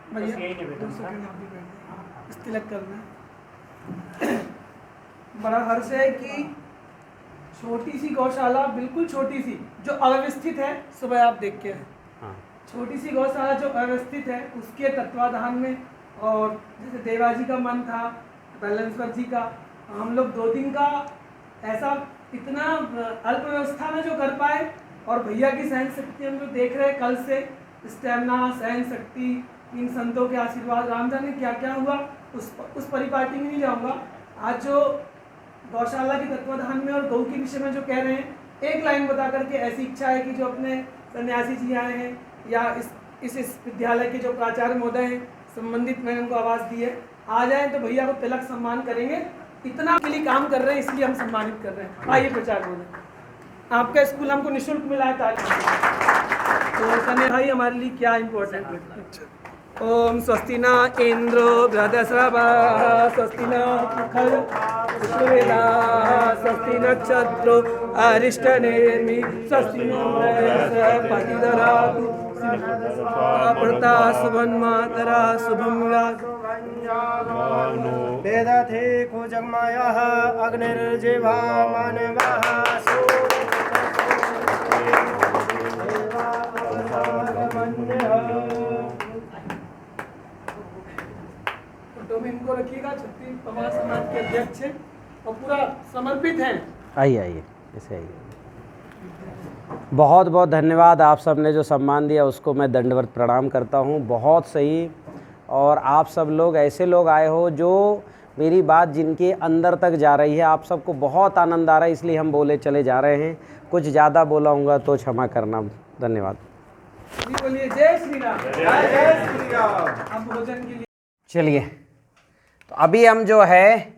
भैया 2 सेकंड आप भी बैठ जाइए, इस तिलक करना है। बड़ा हर्ष है कि छोटी सी गौशाला, बिल्कुल छोटी सी, जो अव्यवस्थित है, सुबह आप देख के आए। हाँ छोटी सी गौशाला जो अव्यवस्थित है उसके तत्वाधान में, और जैसे देवाजी का मन था, बैलेंसवर जी का, हम लोग 2 दिन का ऐसा इतना अल्प व्यवस्था में जो कर पाए, और भैया की सहन शक्ति हम जो देख रहे हैं कल से, स्टेमिना, सहन शक्ति, इन संतों के आशीर्वाद, राम जाने क्या क्या हुआ, उस परिपाटी में नहीं जाऊँगा। आज जो गौशाला के तत्वाधान में और गौ के विषय में जो कह रहे हैं, एक लाइन बता करके, ऐसी इच्छा है कि जो अपने सन्यासी जी आए हैं या इस विद्यालय के जो प्राचार्य महोदय हैं, संबंधित मैंने उनको आवाज़ दी है, आ जाएं तो भैया को तिलक सम्मान करेंगे। इतना के लिए काम कर रहे हैं, इसलिए हम सम्मानित कर रहे हैं। आइए प्रचार महोदय, आपका स्कूल हमको निःशुल्क मिला है तालीम। तो सन्या भाई हमारे लिए क्या इम्पोर्टेंट है। ओम स्वस्ति न इंद्रो बृहस्पतिर्वाह, स्वस्ति न विश्ववेदाः, स्वस्ति नक्षत्रो अरिष्टनेमि, स्वस्ति नो बृहस्पतिर्दधातु प्रता शुभं मातरा शुभं वेदथे को जगमायाः अग्निर्जिह्वा मानवाः फोटो में इनको रखिएगा। छत्तीस पवार समाज के अध्यक्ष हैं और पूरा समर्पित हैं। आइए आइए, ऐसे आइए। बहुत बहुत धन्यवाद, आप सब ने जो सम्मान दिया उसको मैं दंडवत प्रणाम करता हूँ। बहुत सही। और आप सब लोग ऐसे लोग आए हो जो मेरी बात जिनके अंदर तक जा रही है। आप सबको बहुत आनंद आ रहा है, इसलिए हम बोले चले जा रहे हैं। कुछ ज़्यादा बोला हूँगा तो क्षमा करना। धन्यवाद। बोलिए जय श्री राम। जय श्री राम। अब भोजन के लिए चलिए, तो अभी हम जो है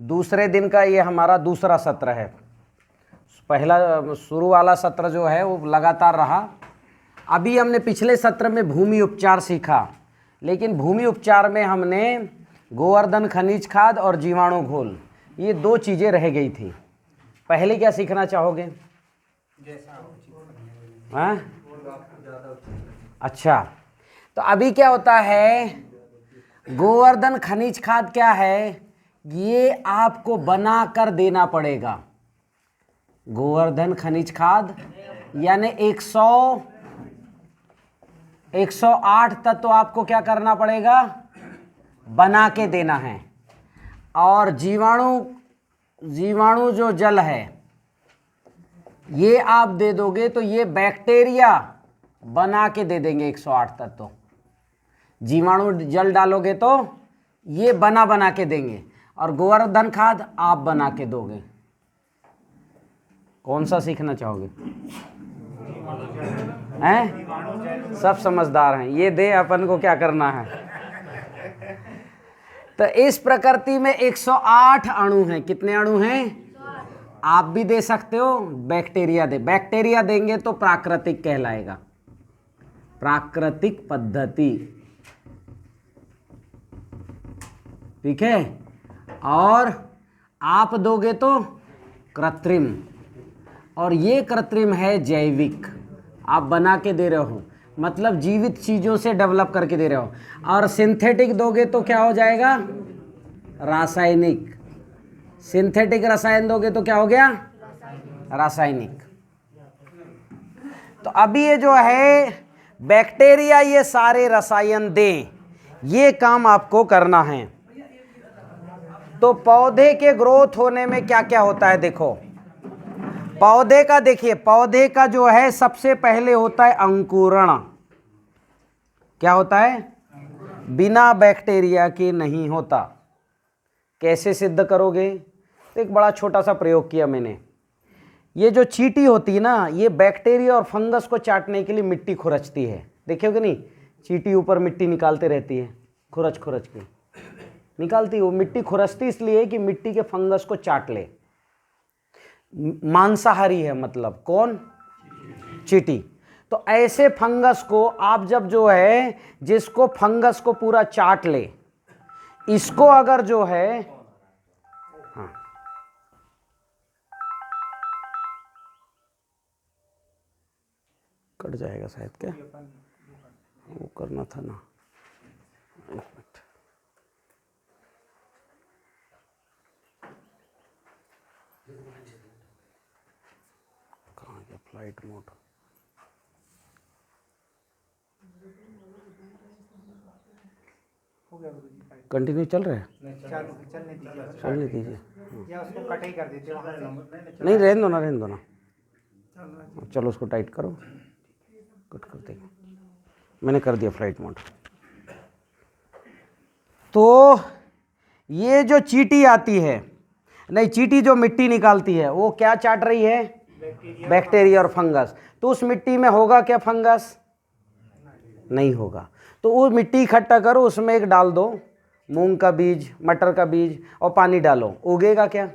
दूसरे दिन का, ये हमारा दूसरा सत्र है। पहला शुरू वाला सत्र जो है वो लगातार रहा। अभी हमने पिछले सत्र में भूमि उपचार सीखा, लेकिन भूमि उपचार में हमने गोवर्धन खनिज खाद और जीवाणु घोल, ये 2 चीज़ें रह गई थी। पहले क्या सीखना चाहोगे? हाँ, अच्छा। तो अभी क्या होता है, गोवर्धन खनिज खाद क्या है, ये आपको बना कर देना पड़ेगा। गोवर्धन खनिज खाद यानी 108 तत्व आपको क्या करना पड़ेगा, बना के देना है। और जीवाणु जो जल है ये आप दे दोगे तो ये बैक्टीरिया बना के दे देंगे 108 तत्व। जीवाणु जल डालोगे तो ये बना के देंगे, और गोवर्धन खाद आप बना के दोगे। कौन सा सीखना चाहोगे? हैं? सब समझदार हैं। ये दे, अपन को क्या करना है। तो इस प्रकृति में 108 अणु हैं। कितने अणु हैं? आप भी दे सकते हो, बैक्टीरिया दे। बैक्टीरिया देंगे तो प्राकृतिक कहलाएगा, प्राकृतिक पद्धति। ठीक है। और आप दोगे तो कृत्रिम, और ये कृत्रिम है जैविक। आप बना के दे रहे हो, मतलब जीवित चीज़ों से डेवलप करके दे रहे हो। और सिंथेटिक दोगे तो क्या हो जाएगा, रासायनिक। सिंथेटिक रसायन दोगे तो क्या हो गया, रासायनिक। तो अभी ये जो है बैक्टीरिया ये सारे रसायन दें, ये काम आपको करना है। तो पौधे के ग्रोथ होने में क्या क्या होता है, देखो पौधे का, देखिए पौधे का जो है सबसे पहले होता है अंकुरण। क्या होता है? बिना बैक्टीरिया के नहीं होता। कैसे सिद्ध करोगे? तो एक बड़ा छोटा सा प्रयोग किया मैंने। ये जो चींटी होती है ना, ये बैक्टीरिया और फंगस को चाटने के लिए मिट्टी खुरचती है। देखिए कि नहीं, चींटी ऊपर मिट्टी निकालते रहती है, खुरच खुरच के निकालती। वो मिट्टी खुरचती इसलिए कि मिट्टी के फंगस को चाट ले। मांसाहारी है, मतलब कौन? चींटी। तो ऐसे फंगस को आप जब जो है, जिसको फंगस को पूरा चाट ले, इसको अगर जो है, हाँ कट जाएगा शायद, क्या वो करना था ना। कहाँ गया फ्लाइट मोड? कंटिन्यू चल रहा है? चलने दीजिए। या उसको कट ही कर देते वहाँ नहीं, रहने दो ना, रहने दो ना। चलो उसको टाइट करो, कट कर देगा। मैंने कर दिया फ्लाइट मोड। तो ये जो चींटी आती है, नहीं, चींटी जो मिट्टी निकालती है वो क्या चाट रही है? बैक्टीरिया और फंगस। तो उस मिट्टी में होगा क्या फंगस? नहीं होगा। तो वो मिट्टी इकट्ठा करो, उसमें एक डाल दो मूंग का बीज, मटर का बीज, और पानी डालो, उगेगा क्या?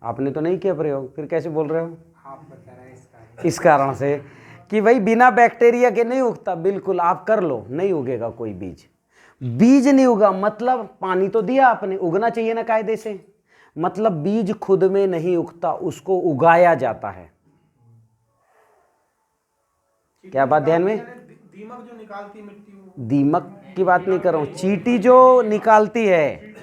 आपने तो नहीं किया प्रयोग, फिर कैसे बोल रहे हो? आप बता रहे हैं इस कारण से कि भाई बिना बैक्टीरिया के नहीं उगता। बिल्कुल, आप कर लो, नहीं उगेगा कोई बीज। बीज नहीं उगा मतलब पानी तो दिया आपने, उगना चाहिए ना कायदे से। मतलब बीज खुद में नहीं उगता, उसको उगाया जाता है। क्या बात ध्यान में? दीमक जो निकालती मिट्टी, दीमक की बात नहीं कर रहा हूं, चींटी जो निकालती है,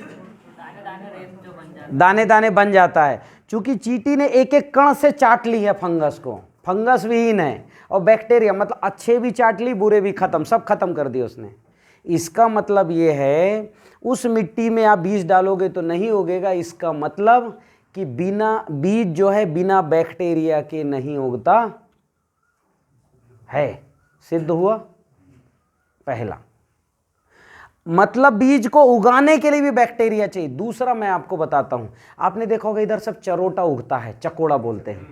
दाने दाने बन जाता है। चूंकि चींटी ने एक एक कण से चाट ली है फंगस को, फंगस विहीन है, और बैक्टीरिया मतलब अच्छे भी चाट ली, बुरे भी खत्म, सब खत्म कर दिए उसने। इसका मतलब ये है उस मिट्टी में आप बीज डालोगे तो नहीं उगेगा। इसका मतलब कि बिना बीज जो है बिना बैक्टीरिया के नहीं उगता है। सिद्ध हुआ पहला। मतलब बीज को उगाने के लिए भी बैक्टीरिया चाहिए। दूसरा मैं आपको बताता हूं, आपने देखा होगा इधर सब चरोटा उगता है, चकोड़ा बोलते हैं।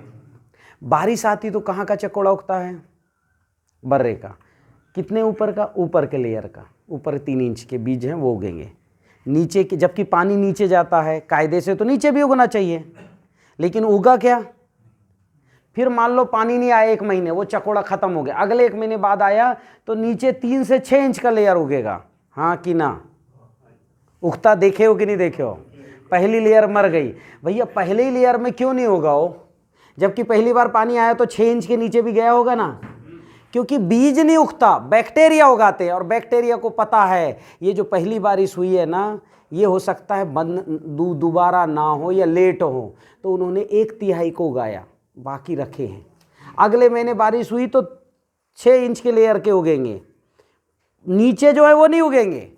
बारिश आती तो कहाँ का चकोड़ा उगता है? बर्रे का। कितने ऊपर का? ऊपर के लेयर का। ऊपर 3 इंच के बीज हैं वो उगेंगे। नीचे के, जबकि पानी नीचे जाता है, कायदे से तो नीचे भी उगना चाहिए, लेकिन उगा क्या? फिर मान लो पानी नहीं आया 1 महीने, वो चकोड़ा खत्म हो गया, अगले 1 महीने बाद आया तो नीचे 3 से 6 इंच का लेयर उगेगा। हाँ कि ना? उगता देखे हो कि नहीं देखे हो? पहली लेयर मर गई। भैया पहले ही लेयर में क्यों नहीं होगा वो? जबकि पहली बार पानी आया तो 6 इंच के नीचे भी गया होगा ना। क्योंकि बीज नहीं उगता, बैक्टीरिया उगाते हैं। और बैक्टीरिया को पता है ये जो पहली बारिश हुई है ना, ये हो सकता है दोबारा ना हो या लेट हो, तो उन्होंने 1/3 को उगाया, बाकी रखे हैं। अगले महीने बारिश हुई तो 6 इंच के लेयर के उगेंगे, नीचे जो है वो नहीं उगेंगे।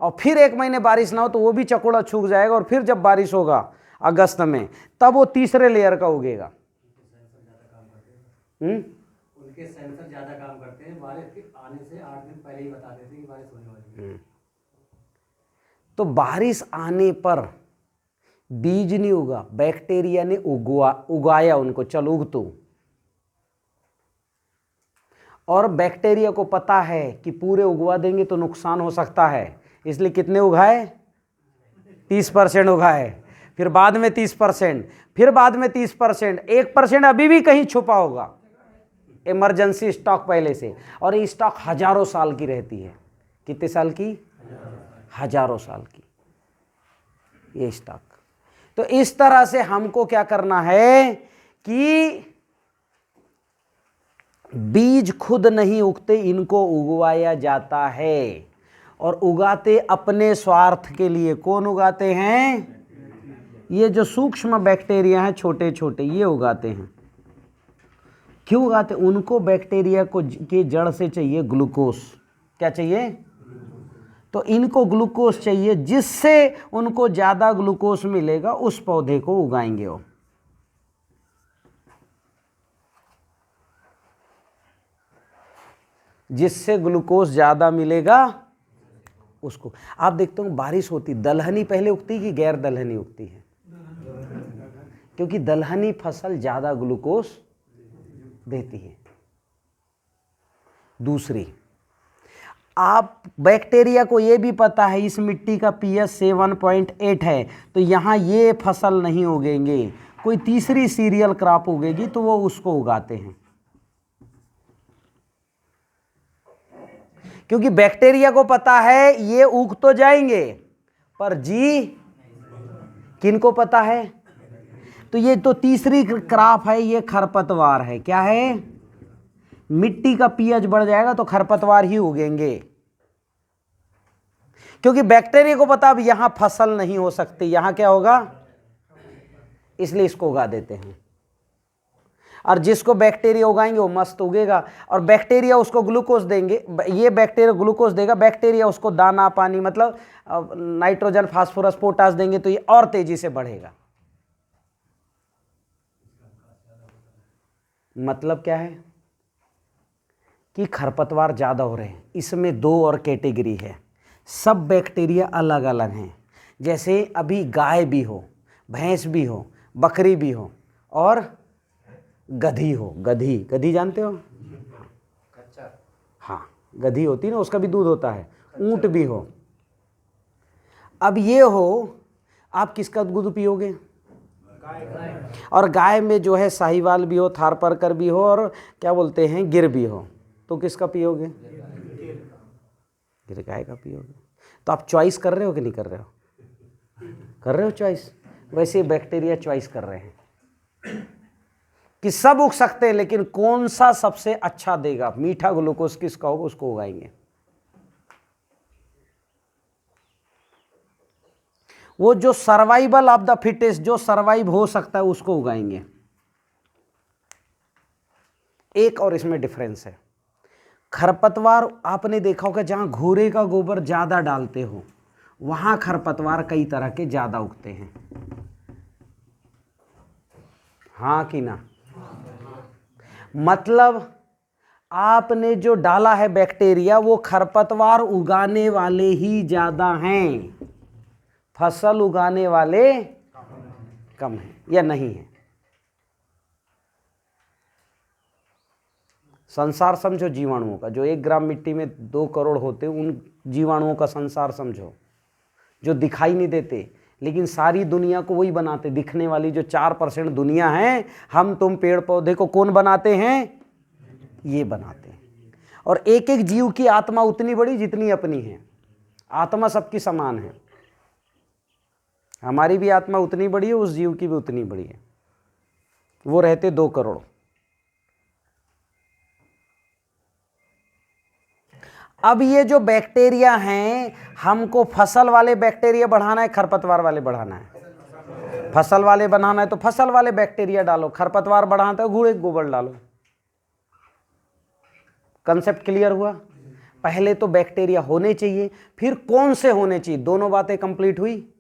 और फिर 1 महीने बारिश ना हो तो वो भी चकोड़ा सूख जाएगा, और फिर जब बारिश होगा अगस्त में, तब वो तीसरे लेयर का उगेगा। उनके सेंसर ज्यादा काम करते हैं, बारिश के आने से 8 दिन पहले ही बता देते हैं कि बारिश होने वाली है। तो बारिश आने पर बीज नहीं उगा, बैक्टीरिया ने उगाया उनको, चल उग तू। और बैक्टीरिया को पता है कि पूरे उगवा देंगे तो नुकसान हो सकता है, इसलिए कितने उगाए? 30% उगाए, फिर बाद में 30%, फिर बाद में 30%, 1% अभी भी कहीं छुपा होगा, इमरजेंसी स्टॉक पहले से। और ये स्टॉक हजारों साल की रहती है। कितने साल की? हजारों साल की ये स्टॉक। तो इस तरह से हमको क्या करना है कि बीज खुद नहीं उगते, इनको उगवाया जाता है। और उगाते अपने स्वार्थ के लिए। कौन उगाते हैं? ये जो सूक्ष्म बैक्टीरिया हैं, छोटे छोटे, ये उगाते हैं। क्यों उगाते? उनको बैक्टीरिया को के जड़ से चाहिए ग्लूकोज। क्या चाहिए? तो इनको ग्लूकोज चाहिए, जिससे उनको ज़्यादा ग्लूकोज मिलेगा, उस पौधे को उगाएंगे वो। जिससे ग्लूकोज ज़्यादा मिलेगा उसको। आप देखते हो बारिश होती, दलहनी पहले उगती कि गैर दलहनी उगती है? क्योंकि दलहनी फसल ज़्यादा ग्लूकोज देती है। दूसरी, आप बैक्टीरिया को ये भी पता है इस मिट्टी का pH 7.8 है, तो यहाँ ये फसल नहीं उगेंगे, कोई तीसरी सीरियल क्रॉप उगेगी, तो वो उसको उगाते हैं। क्योंकि बैक्टीरिया को पता है ये उग तो जाएंगे, पर जी किनको पता है? तो ये तो तीसरी क्रॉप है, ये खरपतवार है। क्या है? मिट्टी का pH बढ़ जाएगा तो खरपतवार ही उगेंगे। क्योंकि बैक्टीरिया को पता अब यहां फसल नहीं हो सकती, यहां क्या होगा, इसलिए इसको उगा देते हैं। और जिसको बैक्टीरिया उगाएंगे वो मस्त उगेगा, और बैक्टीरिया उसको ग्लूकोज देंगे, ये बैक्टीरिया ग्लूकोज देगा, बैक्टीरिया उसको दाना पानी मतलब नाइट्रोजन फास्फोरस पोटास देंगे तो ये और तेजी से बढ़ेगा। मतलब क्या है कि खरपतवार ज़्यादा हो रहे हैं। इसमें दो और कैटेगरी है, सब बैक्टीरिया अलग अलग हैं। जैसे अभी गाय भी हो, भैंस भी हो, बकरी भी हो और गधी हो। गधी, गधी जानते हो? हाँ, गधी होती है ना, उसका भी दूध होता है। ऊंट भी हो। अब ये हो, आप किसका दूध पियोगे? और गाय में जो है साहिवाल भी हो, थारपारकर भी हो और क्या बोलते हैं गिर भी हो, तो किसका पियोगे? गिर गाय का पियोगे। तो आप चॉइस कर रहे हो कि नहीं कर रहे हो? कर रहे हो चॉइस। वैसे बैक्टीरिया चॉइस कर रहे हैं कि सब उग सकते हैं, लेकिन कौन सा सबसे अच्छा देगा, मीठा ग्लूकोज किसका होगा उसको उगाएंगे। वो जो सर्वाइवल ऑफ द फिटेस्ट, जो सर्वाइव हो सकता है उसको उगाएंगे। एक और इसमें डिफरेंस है, खरपतवार आपने देखा होगा जहां घोड़े का गोबर ज्यादा डालते हो वहां खरपतवार कई तरह के ज्यादा उगते हैं, हाँ कि ना? मतलब आपने जो डाला है बैक्टीरिया वो खरपतवार उगाने वाले ही ज्यादा हैं, फसल उगाने वाले कम हैं या नहीं है। संसार समझो जीवाणुओं का, जो 1 ग्राम मिट्टी में 2 करोड़ होते हैं, उन जीवाणुओं का संसार समझो जो दिखाई नहीं देते, लेकिन सारी दुनिया को वही बनाते। दिखने वाली जो 4% दुनिया है, हम तुम पेड़ पौधे को कौन बनाते हैं? ये बनाते हैं। और एक एक जीव की आत्मा उतनी बड़ी जितनी अपनी है। आत्मा सबकी समान है, हमारी भी आत्मा उतनी बड़ी है, उस जीव की भी उतनी बड़ी है। वो रहते 2 करोड़। अब ये जो बैक्टीरिया हैं, हमको फसल वाले बैक्टीरिया बढ़ाना है, खरपतवार वाले बढ़ाना है? फसल वाले बनाना है तो फसल वाले बैक्टीरिया डालो, खरपतवार बढ़ाना है घोड़े गोबर डालो। कंसेप्ट क्लियर हुआ? पहले तो बैक्टीरिया होने चाहिए, फिर कौन से होने चाहिए, दोनों बातें कंप्लीट हुई।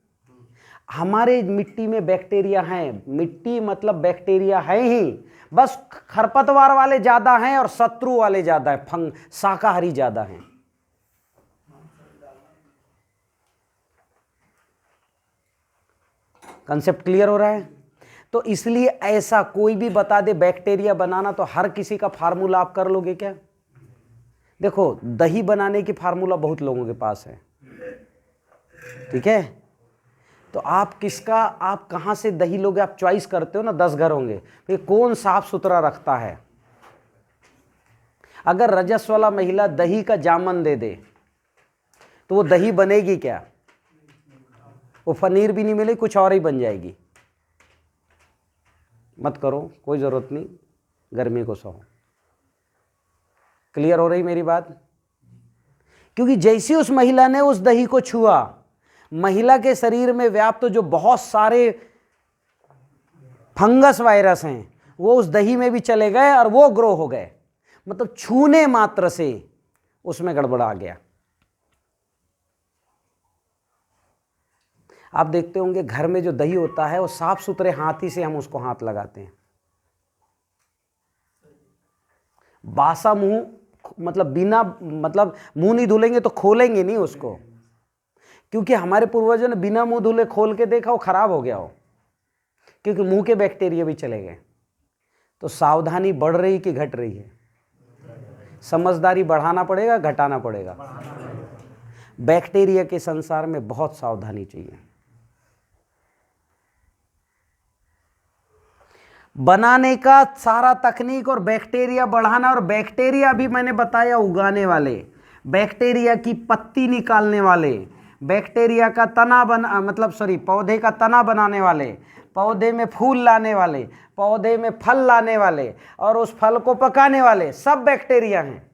हमारे मिट्टी में बैक्टीरिया हैं, मिट्टी मतलब बैक्टीरिया है ही, बस खरपतवार वाले ज्यादा हैं और शत्रु वाले ज्यादा हैं, शाकाहारी ज्यादा हैं। कंसेप्ट क्लियर हो रहा है? तो इसलिए ऐसा कोई भी बता दे बैक्टीरिया बनाना, तो हर किसी का फार्मूला आप कर लोगे क्या? देखो, दही बनाने की फार्मूला बहुत लोगों के पास है, ठीक है? तो आप किसका, आप कहां से दही लोगे, आप चॉइस करते हो ना। 10 घर होंगे, तो कौन साफ सुथरा रखता है? अगर रजस वाला महिला दही का जामन दे दे तो वो दही बनेगी क्या? वो पनीर भी नहीं मिलेगी, कुछ और ही बन जाएगी। मत करो, कोई जरूरत नहीं, गर्मी को सहो। क्लियर हो रही मेरी बात? क्योंकि जैसे उस महिला ने उस दही को छुआ, महिला के शरीर में व्याप्त जो बहुत सारे फंगस वायरस हैं वो उस दही में भी चले गए और वो ग्रो हो गए। मतलब छूने मात्र से उसमें गड़बड़ आ गया। आप देखते होंगे घर में जो दही होता है वो साफ सुथरे हाथ ही से हम उसको हाथ लगाते हैं। बासा मुंह, मतलब बिना, मतलब मुंह नहीं धुलेंगे तो खोलेंगे नहीं उसको, क्योंकि हमारे पूर्वजों ने बिना मुंह धुले खोल के देखा, वो खराब हो गया हो, क्योंकि मुंह के बैक्टीरिया भी चले गए। तो सावधानी बढ़ रही कि घट रही है? समझदारी बढ़ाना पड़ेगा, घटाना पड़ेगा? बैक्टीरिया के संसार में बहुत सावधानी चाहिए। बनाने का सारा तकनीक और बैक्टीरिया बढ़ाना, और बैक्टीरिया भी मैंने बताया उगाने वाले, बैक्टीरिया की पत्ती निकालने वाले, बैक्टीरिया का तना पौधे का तना बनाने वाले, पौधे में फूल लाने वाले, पौधे में फल लाने वाले और उस फल को पकाने वाले, सब बैक्टीरिया हैं।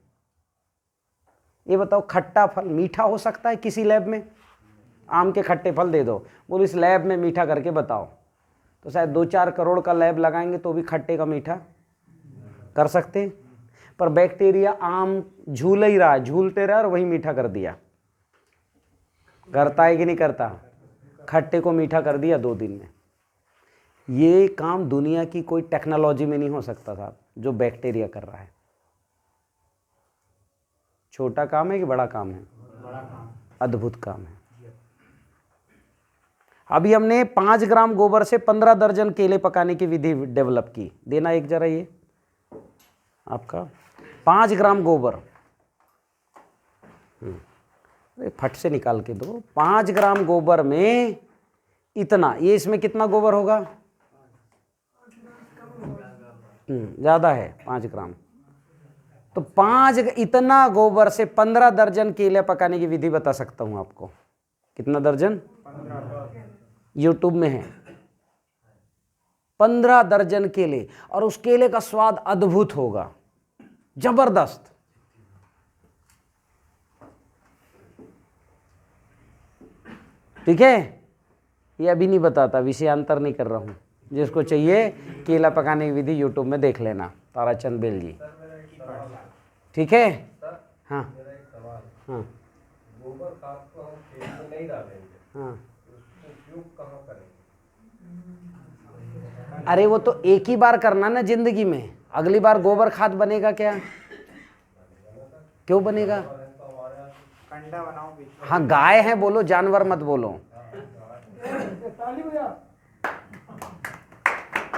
ये बताओ खट्टा फल मीठा हो सकता है किसी लैब में? आम के खट्टे फल दे दो, बोलो इस लैब में मीठा करके बताओ, तो शायद 2-4 करोड़ का लैब लगाएंगे तो भी खट्टे का मीठा कर सकते हैं। पर बैक्टीरिया आम झूल ही रहा, झूलते रहा और वही मीठा कर दिया। करता है कि नहीं करता? खट्टे को मीठा कर दिया 2 दिन में। ये काम दुनिया की कोई टेक्नोलॉजी में नहीं हो सकता था जो बैक्टीरिया कर रहा है। छोटा काम है कि बड़ा काम है? बड़ा काम। अद्भुत काम है। अभी हमने 5 ग्राम गोबर से 15 दर्जन केले पकाने की विधि डेवलप की। देना एक जरा ये आपका 5 ग्राम गोबर, फट से निकाल के दो। 5 ग्राम गोबर में इतना, ये इसमें कितना गोबर होगा? ज़्यादा है 5 ग्राम। तो 5 इतना गोबर से 15 दर्जन केले पकाने की विधि बता सकता हूं आपको। कितना दर्जन? 15। यूट्यूब में है 15 दर्जन केले, और उस केले का स्वाद अद्भुत होगा, जबरदस्त। ठीक है, ये अभी नहीं बताता, विषयांतर नहीं कर रहा हूं। जिसको चाहिए केला पकाने की विधि यूट्यूब में देख लेना, ताराचंद बेल जी। ठीक है। हाँ हाँ गोबर खाद को हम खेत में नहीं डालेंगे, हाँ। उसको उपयोग कहाँ करेंगे? अरे वो तो एक ही बार करना ना जिंदगी में, अगली बार गोबर खाद बनेगा क्या? क्यों बनेगा? कंडा बनाओ बीच में। हाँ गाय है बोलो, जानवर मत बोलो।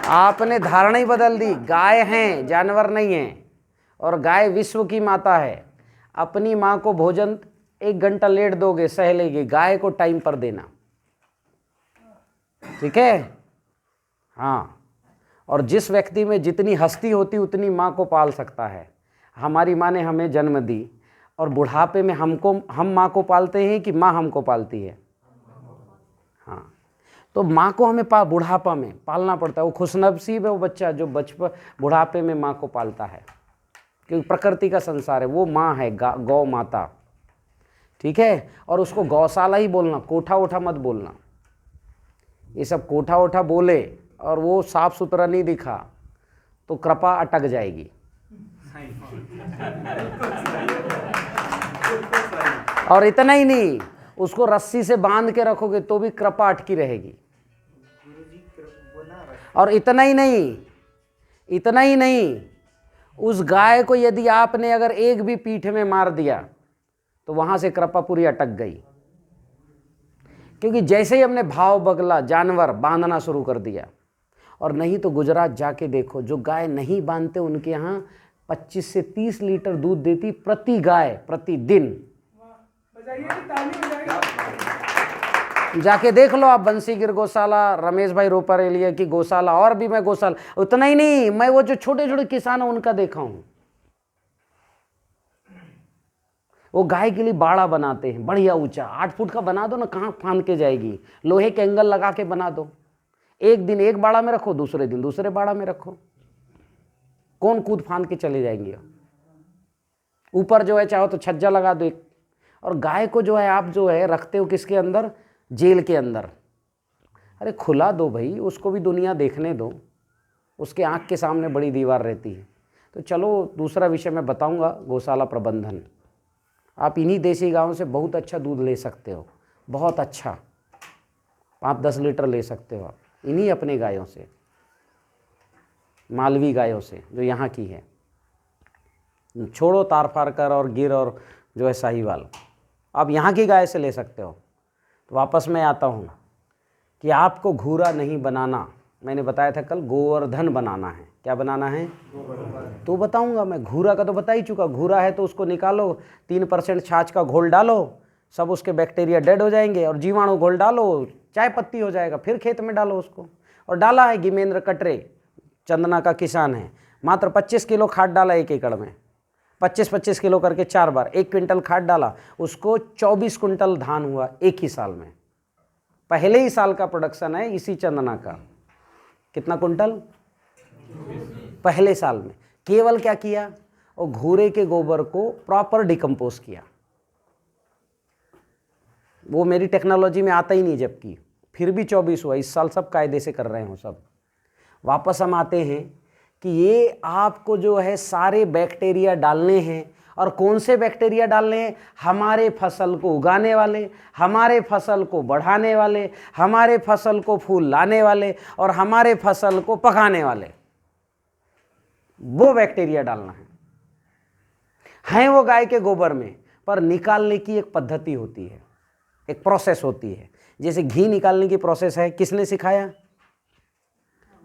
आपने धारणा ही बदल दी, गाय हैं जानवर नहीं है। और गाय विश्व की माता है। अपनी माँ को भोजन 1 घंटा लेट दोगे सह लेगी, गाय को टाइम पर देना। ठीक है। हाँ, और जिस व्यक्ति में जितनी हस्ती होती उतनी माँ को पाल सकता है। हमारी माँ ने हमें जन्म दी, और बुढ़ापे में हम माँ को पालते हैं कि माँ हमको पालती है? हाँ, तो माँ को हमें बुढ़ापा में पालना पड़ता है। वो खुशनसीब है वो बच्चा जो बचपन बुढ़ापे में माँ को पालता है, क्योंकि प्रकृति का संसार है। वो माँ है, गौ माता। ठीक है। और उसको गौशाला ही बोलना, कोठा ओठा मत बोलना। ये सब कोठा ओठा बोले और वो साफ सुथरा नहीं दिखा तो कृपा अटक जाएगी। और इतना ही नहीं, उसको रस्सी से बांध के रखोगे तो भी कृपा अटकी रहेगी। और इतना ही नहीं, उस गाय को यदि आपने अगर एक भी पीठ में मार दिया तो वहां से कृपा पूरी अटक गई। क्योंकि जैसे ही हमने भाव बगला, जानवर बांधना शुरू कर दिया। और नहीं तो गुजरात जाके देखो, जो गाय नहीं बांधते उनके यहाँ 25 से 30 लीटर दूध देती प्रति गाय प्रतिदिन। जाके देख लो आप, बंसीगिर गौशाला, रमेश भाई रोपारेलिया की गौशाला, और भी मैं गौशाला। उतना ही नहीं, मैं वो जो छोटे छोटे किसान हैं उनका देखा हूं। वो गाय के लिए बाड़ा बनाते हैं बढ़िया ऊंचा, 8 फुट का बना दो ना, कहाँ फांद के जाएगी। लोहे के एंगल लगा के बना दो। एक दिन एक बाड़ा में रखो, दूसरे दिन दूसरे बाड़ा में रखो, कौन कूद फांद के चले जाएंगे। ऊपर जो है चाहो तो छज्जा लगा दो एक। और गाय को जो है आप जो है रखते हो किसके अंदर? जेल के अंदर। अरे खुला दो भाई, उसको भी दुनिया देखने दो। उसके आँख के सामने बड़ी दीवार रहती है। तो चलो दूसरा विषय मैं बताऊंगा, गौशाला प्रबंधन। आप इन्हीं देसी गाँव से बहुत अच्छा दूध ले सकते हो, बहुत अच्छा 5-10 लीटर ले सकते हो आप इन्हीं अपने गायों से, मालवी गायों से जो यहाँ की है। छोड़ो तारफारकर और गिर और जो है साहीवाल, आप यहाँ की गाय से ले सकते हो। तो वापस मैं आता हूँ कि आपको घूरा नहीं बनाना। मैंने बताया था कल, गोवर्धन बनाना है। क्या बनाना है? तो बताऊंगा मैं। घूरा का तो बता ही चुका। घूरा है तो उसको निकालो, 3% छाछ का घोल डालो, सब उसके बैक्टीरिया डेड हो जाएंगे, और जीवाणु घोल डालो, चाय पत्ती हो जाएगा। फिर खेत में डालो उसको। और डाला है गिमेंद्र कटरे, चंदना का किसान है, मात्र 25 किलो खाद डाला 1 एकड़ में, 25-25 किलो करके 4 बार 1 क्विंटल खाद डाला। उसको 24 कुंटल धान हुआ एक ही साल में। पहले ही साल का प्रोडक्शन है इसी चंदना का। कितना कुंटल? पहले साल में। केवल क्या किया? और घूरे के गोबर को प्रॉपर डिकम्पोज किया। वो मेरी टेक्नोलॉजी में आता ही नहीं, जबकि फिर भी 24 हुआ। इस साल सब कायदे से कर रहे हो सब। वापस हम आते हैं कि ये आपको जो है सारे बैक्टीरिया डालने हैं। और कौन से बैक्टीरिया डालने हैं? हमारे फसल को उगाने वाले, हमारे फसल को बढ़ाने वाले, हमारे फसल को फूल लाने वाले और हमारे फसल को पकाने वाले, वो बैक्टीरिया डालना है वो गाय के गोबर में। पर निकालने की एक पद्धति होती है, एक प्रोसेस होती है। जैसे घी निकालने की प्रोसेस है, किसने सिखाया?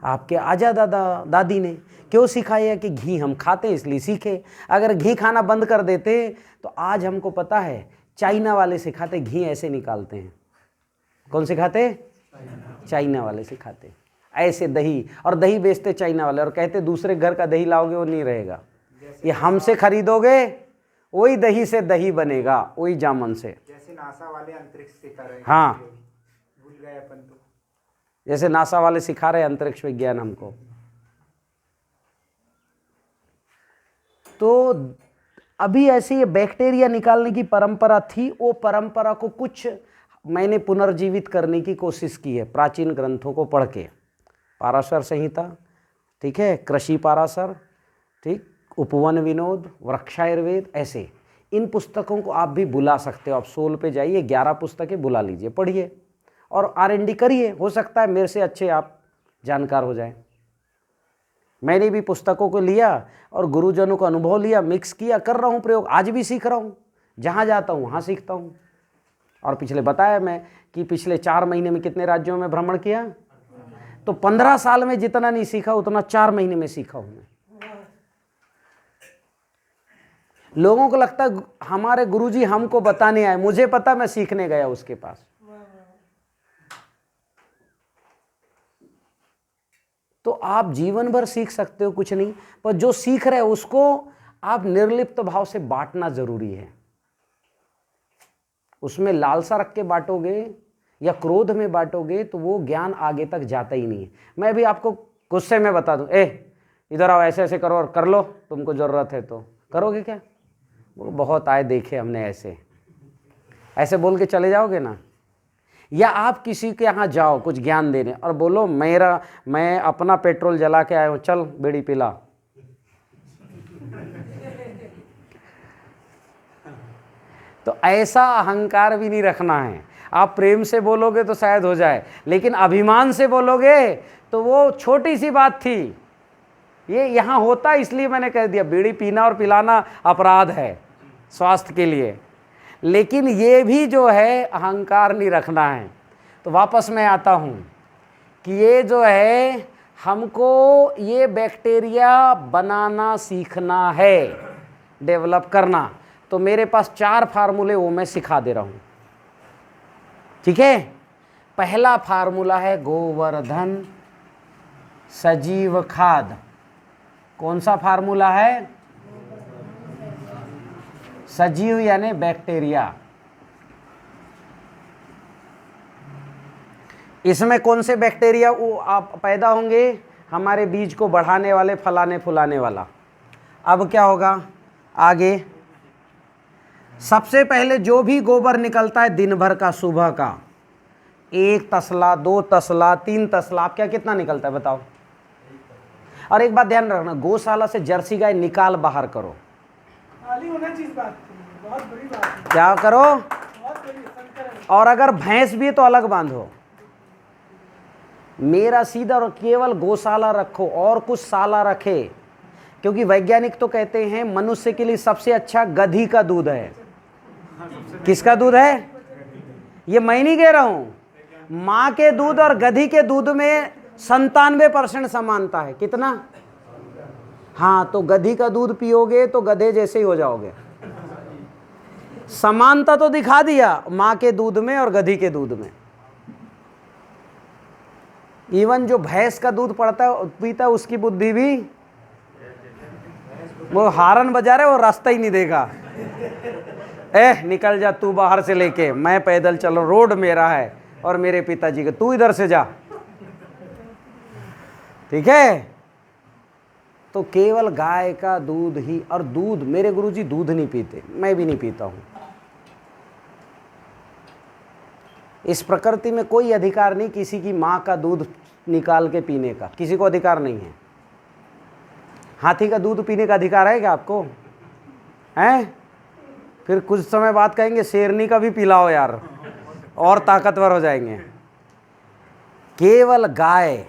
आपके आजा दादा दादी ने। क्यों सिखाया? कि घी हम खाते हैं इसलिए सीखे। अगर घी खाना बंद कर देते तो आज हमको पता है चाइना वाले सिखाते घी ऐसे निकालते हैं। कौन सिखाते? चाइना वाले सिखाते ऐसे दही, और दही बेचते चाइना वाले, और कहते दूसरे घर का दही लाओगे वो नहीं रहेगा, ये हमसे खरीदोगे वही दही से दही बनेगा, वही जामन से। जैसे नासा वाले अंतरिक्ष सिखा रहे हैं। हाँ, भूल गए अपन तो। जैसे नासा वाले सिखा रहे अंतरिक्ष विज्ञान हमको। तो अभी ऐसे ये बैक्टीरिया निकालने की परंपरा थी। वो परंपरा को कुछ मैंने पुनर्जीवित करने की कोशिश की है प्राचीन ग्रंथों को पढ़ के। पाराशर संहिता, ठीक है, कृषि पाराशर, ठीक, उपवन विनोद, वृक्षायुर्वेद, ऐसे इन पुस्तकों को आप भी बुला सकते हो। आप सोल पे जाइए, 11 पुस्तकें बुला लीजिए, पढ़िए और R&D करिए। हो सकता है मेरे से अच्छे आप जानकार हो जाएं। मैंने भी पुस्तकों को लिया और गुरुजनों का अनुभव लिया, मिक्स किया, कर रहा हूँ प्रयोग। आज भी सीख रहा हूँ, जहाँ जाता हूँ वहाँ सीखता हूँ। और पिछले बताया मैं कि पिछले 4 महीने में कितने राज्यों में भ्रमण किया। तो 15 साल में जितना नहीं सीखा उतना 4 महीने में सीखा हूँ मैं। लोगों को लगता है हमारे गुरुजी हमको बताने आए, मुझे पता मैं सीखने गया उसके पास। तो आप जीवन भर सीख सकते हो, कुछ नहीं, पर जो सीख रहे हो उसको आप निर्लिप्त भाव से बांटना जरूरी है। उसमें लालसा रख के बांटोगे या क्रोध में बांटोगे तो वो ज्ञान आगे तक जाता ही नहीं है। मैं भी आपको गुस्से में बता दूं, इधर आओ, ऐसे ऐसे करो और कर लो, तुमको जरूरत है तो करोगे क्या? वो बहुत आए देखे हमने, ऐसे ऐसे बोल के चले जाओगे ना। या आप किसी के यहाँ जाओ कुछ ज्ञान देने और बोलो मैं अपना पेट्रोल जला के आया हूँ, चल बीड़ी पिला। तो ऐसा अहंकार भी नहीं रखना है। आप प्रेम से बोलोगे तो शायद हो जाए, लेकिन अभिमान से बोलोगे तो वो छोटी सी बात थी। ये यहाँ होता इसलिए मैंने कह दिया, बीड़ी पीना और पिलाना अपराध है स्वास्थ्य के लिए, लेकिन ये भी जो है अहंकार नहीं रखना है। तो वापस मैं आता हूँ कि ये जो है हमको ये बैक्टीरिया बनाना सीखना है, डेवलप करना। तो मेरे पास 4 फार्मूले वो मैं सिखा दे रहा हूँ, ठीक है। पहला फार्मूला है गोवर्धन सजीव खाद। कौन सा फार्मूला है? सजीव यानी बैक्टीरिया। इसमें कौन से बैक्टीरिया वो आप पैदा होंगे? हमारे बीज को बढ़ाने वाले, फलाने फुलाने वाला। अब क्या होगा आगे? सबसे पहले जो भी गोबर निकलता है दिन भर का, सुबह का 1 तसला, 2 तसला, 3 तसला, आप क्या कितना निकलता है बताओ। और एक बात ध्यान रखना, गौशाला से जर्सी गाय निकाल बाहर करो। खाली होना चीज बात है, बहुत बड़ी बात है। क्या करो? बहुत बड़ी संकर है। और अगर भैंस भी है तो अलग बांधो। मेरा सीधा और केवल गौशाला रखो और कुछ साला रखे, क्योंकि वैज्ञानिक तो कहते हैं मनुष्य के लिए सबसे अच्छा गधी का दूध है। किसका दूध है? ये मैं नहीं कह रहा हूं। मां के दूध और गधी के दूध में 97% समानता है। कितना? हाँ, तो गधी का दूध पियोगे तो गधे जैसे ही हो जाओगे। समानता तो दिखा दिया मां के दूध में और गधी के दूध में। इवन जो भैंस का दूध पड़ता है पीता है उसकी बुद्धि भी, वो हारन बजा रहे वो रास्ता ही नहीं देगा। निकल जा तू बाहर से लेके, मैं पैदल चल रहा, रोड मेरा है और मेरे पिताजी का, तू इधर से जा, ठीक है। तो केवल गाय का दूध ही, और दूध, मेरे गुरुजी दूध नहीं पीते, मैं भी नहीं पीता हूं। इस प्रकृति में कोई अधिकार नहीं किसी की माँ का दूध निकाल के पीने का, किसी को अधिकार नहीं है। हाथी का दूध पीने का अधिकार है क्या आपको? हैं? फिर कुछ समय बाद कहेंगे शेरनी का भी पिलाओ यार, और ताकतवर हो जाएंगे। केवल गाय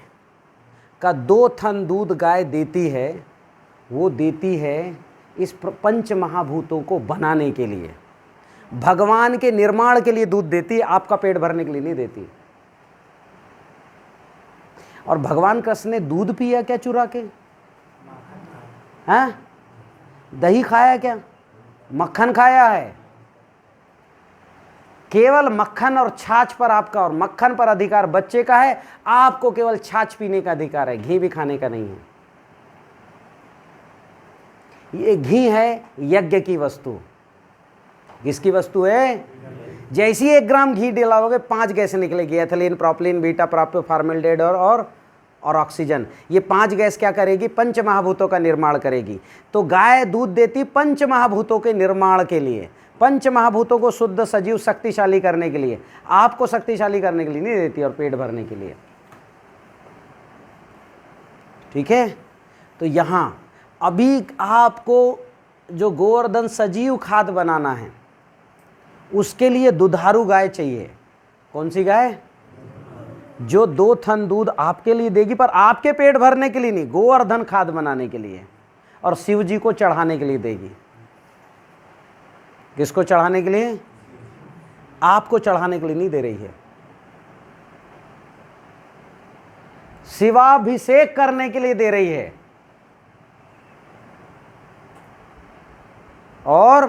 का 2 थन दूध गाय देती है, वो देती है इस पंच महाभूतों को बनाने के लिए, भगवान के निर्माण के लिए दूध देती है, आपका पेट भरने के लिए नहीं देती। और भगवान कृष्ण ने दूध पिया क्या चुरा के? हैं? दही खाया क्या? मक्खन खाया है। केवल मक्खन और छाछ पर आपका, और मक्खन पर अधिकार बच्चे का है, आपको केवल छाछ पीने का अधिकार है, घी भी खाने का नहीं है। ये घी है यज्ञ की वस्तु। किसकी वस्तु है? जैसी 1 ग्राम घी डिलाओगे 5 गैस निकलेगी, एथिलीन, प्रोपिलीन, बीटा, प्रोपो, फॉर्मेल्डिहाइड और ऑक्सीजन। ये 5 गैस क्या करेगी? पंच महाभूतों का निर्माण करेगी। तो गाय दूध देती पंच महाभूतों के निर्माण के लिए, पंच महाभूतों को शुद्ध, सजीव, शक्तिशाली करने के लिए, आपको शक्तिशाली करने के लिए नहीं देती, और पेट भरने के लिए। ठीक है? तो यहां अभी आपको जो गोवर्धन सजीव खाद बनाना है, उसके लिए दुधारू गाय चाहिए। कौन सी गाय? जो 2 थन दूध आपके लिए देगी, पर आपके पेट भरने के लिए नहीं, गोवर्धन खाद बनाने के लिए, और शिव जी को चढ़ाने के लिए देगी। किसको चढ़ाने के लिए? आपको चढ़ाने के लिए नहीं दे रही है, शिवाभिषेक करने के लिए दे रही है। और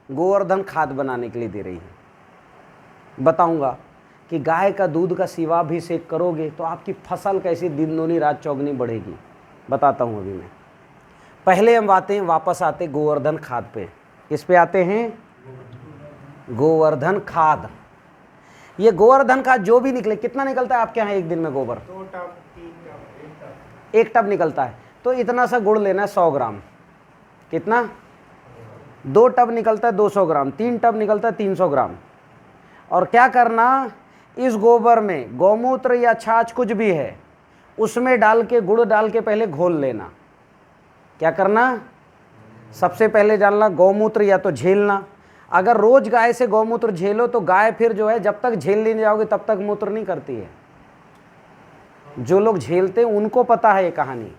गोवर्धन खाद बनाने के लिए दे रही है। बताऊंगा कि गाय का दूध का शिवाभिषेक करोगे तो आपकी फसल कैसी दिन दूनी रात चौगनी बढ़ेगी, बताता हूं अभी मैं। पहले हम वापस आते गोवर्धन खाद पे। किस पे आते हैं? गोवर्धन खाद। ये गोवर्धन खाद जो भी निकले, कितना निकलता है आपके यहाँ एक दिन में गोबर? 2 टब 3 टब 1 टब निकलता है। तो इतना सा गुड़ लेना है 100 ग्राम। कितना? 2 टब निकलता है 200 ग्राम, 3 टब निकलता है 300 ग्राम। और क्या करना, इस गोबर में गौमूत्र या छाछ कुछ भी है, उसमें डाल के, गुड़ डाल के पहले घोल लेना। क्या करना? सबसे पहले डालना गौमूत्र या तो झेलना। अगर रोज गाय से गौमूत्र झेलो तो गाय फिर जो है जब तक झेल नहीं जाओगे तब तक मूत्र नहीं करती है। जो लोग झेलते हैं उनको पता है ये कहानी।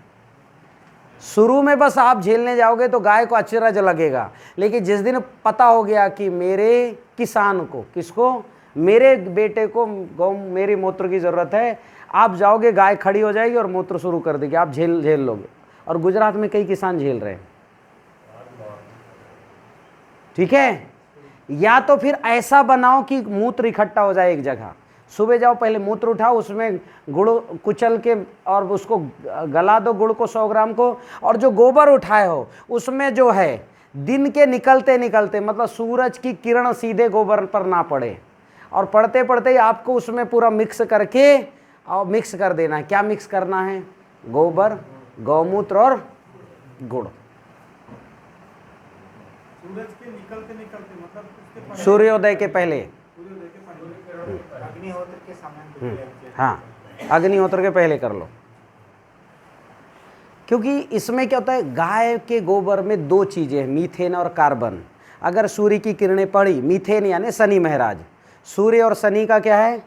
शुरू में बस आप झेलने जाओगे तो गाय को अचरज लगेगा, लेकिन जिस दिन पता हो गया कि मेरे किसान को, किसको? मेरे बेटे को मेरी मूत्र की ज़रूरत है, आप जाओगे, गाय खड़ी हो जाएगी और मूत्र शुरू कर देगी, आप झेल लोगे। और गुजरात में कई किसान झेल रहे हैं। ठीक है? या तो फिर ऐसा बनाओ कि मूत्र इकट्ठा हो जाए एक जगह। सुबह जाओ, पहले मूत्र उठाओ, उसमें गुड़ कुचल के और उसको गला दो, गुड़ को 100 ग्राम को, और जो गोबर उठाए हो उसमें जो है दिन के निकलते निकलते, मतलब सूरज की किरण सीधे गोबर पर ना पड़े, और पड़ते पड़ते ही आपको उसमें पूरा मिक्स करके और मिक्स कर देना है। क्या मिक्स करना है? गोबर, गौमूत्र और गुड़। सूरज के निकलते निकलते मतलब उसके सूर्योदय के पहले, अग्निहोत्र के समय। हाँ, अग्निहोत्र के पहले कर लो। क्योंकि इसमें क्या होता है, गाय के गोबर में 2 चीज़ें हैं, मीथेन और कार्बन। अगर सूर्य की किरणें पड़ी, मीथेन यानी शनि महाराज, सूर्य और शनि का क्या है?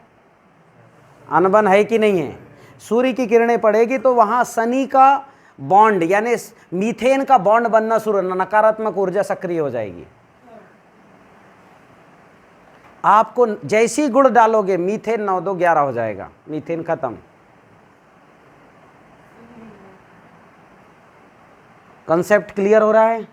अनबन है कि नहीं है? सूर्य की किरणें पड़ेगी तो वहाँ शनि का बॉन्ड यानी मीथेन का बॉन्ड बनना शुरू, नकारात्मक ऊर्जा सक्रिय हो जाएगी। आपको जैसी गुड़ डालोगे मीथेन 9 2 11 हो जाएगा, मीथेन खत्म। कंसेप्ट क्लियर हो रहा है?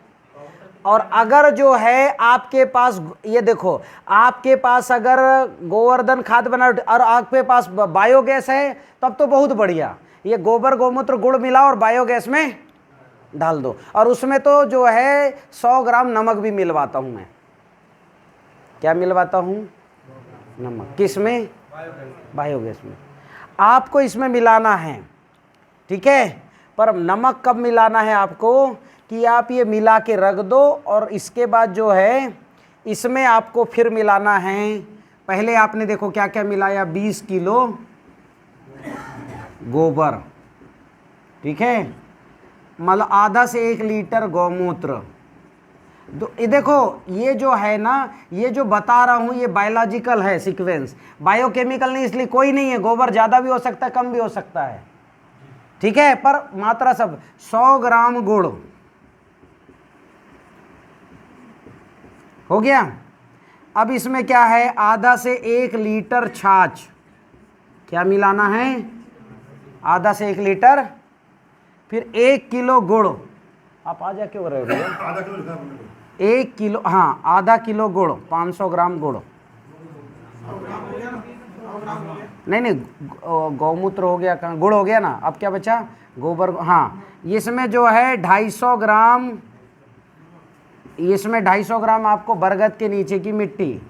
और अगर जो है आपके पास, ये देखो, आपके पास अगर गोवर्धन खाद बना और आपके पास बायोगैस है तब तो बहुत बढ़िया। ये गोबर गौमूत्र गुड़ मिलाओ और बायोगैस में डाल दो, और उसमें तो जो है 100 ग्राम नमक भी मिलवाता हूं मैं। क्या मिलवाता हूं? नमक। किस में? बायोगैस में। आपको इसमें मिलाना है, ठीक है? पर नमक कब मिलाना है आपको? कि आप ये मिला के रख दो, और इसके बाद जो है इसमें आपको फिर मिलाना है पहले आपने देखो क्या क्या मिलाया, 20 किलो गोबर, ठीक है, मतलब आधा से 1 लीटर गौमूत्र। तो ये देखो, ये जो है ना, ये जो बता रहा हूं ये बायोलॉजिकल है सीक्वेंस, बायोकेमिकल नहीं, इसलिए कोई नहीं है, गोबर ज़्यादा भी हो सकता है, कम भी हो सकता है, ठीक है, पर मात्रा सब 100 ग्राम गुड़ हो गया। अब इसमें क्या है, आधा से 1 लीटर छाछ, क्या मिलाना है, आधा से 1 लीटर, फिर 1 किलो गुड़, आप आजा क्यों रहे हो भैया, 1 किलो, हाँ आधा किलो गुड़, 500 ग्राम गुड़, नहीं नहीं गौमूत्र हो गया, कहाँ गुड़ हो गया ना, अब क्या बचा, गोबर, हाँ इसमें जो है 250 ग्राम, इसमें 250 ग्राम आपको बरगद के नीचे की मिट्टी,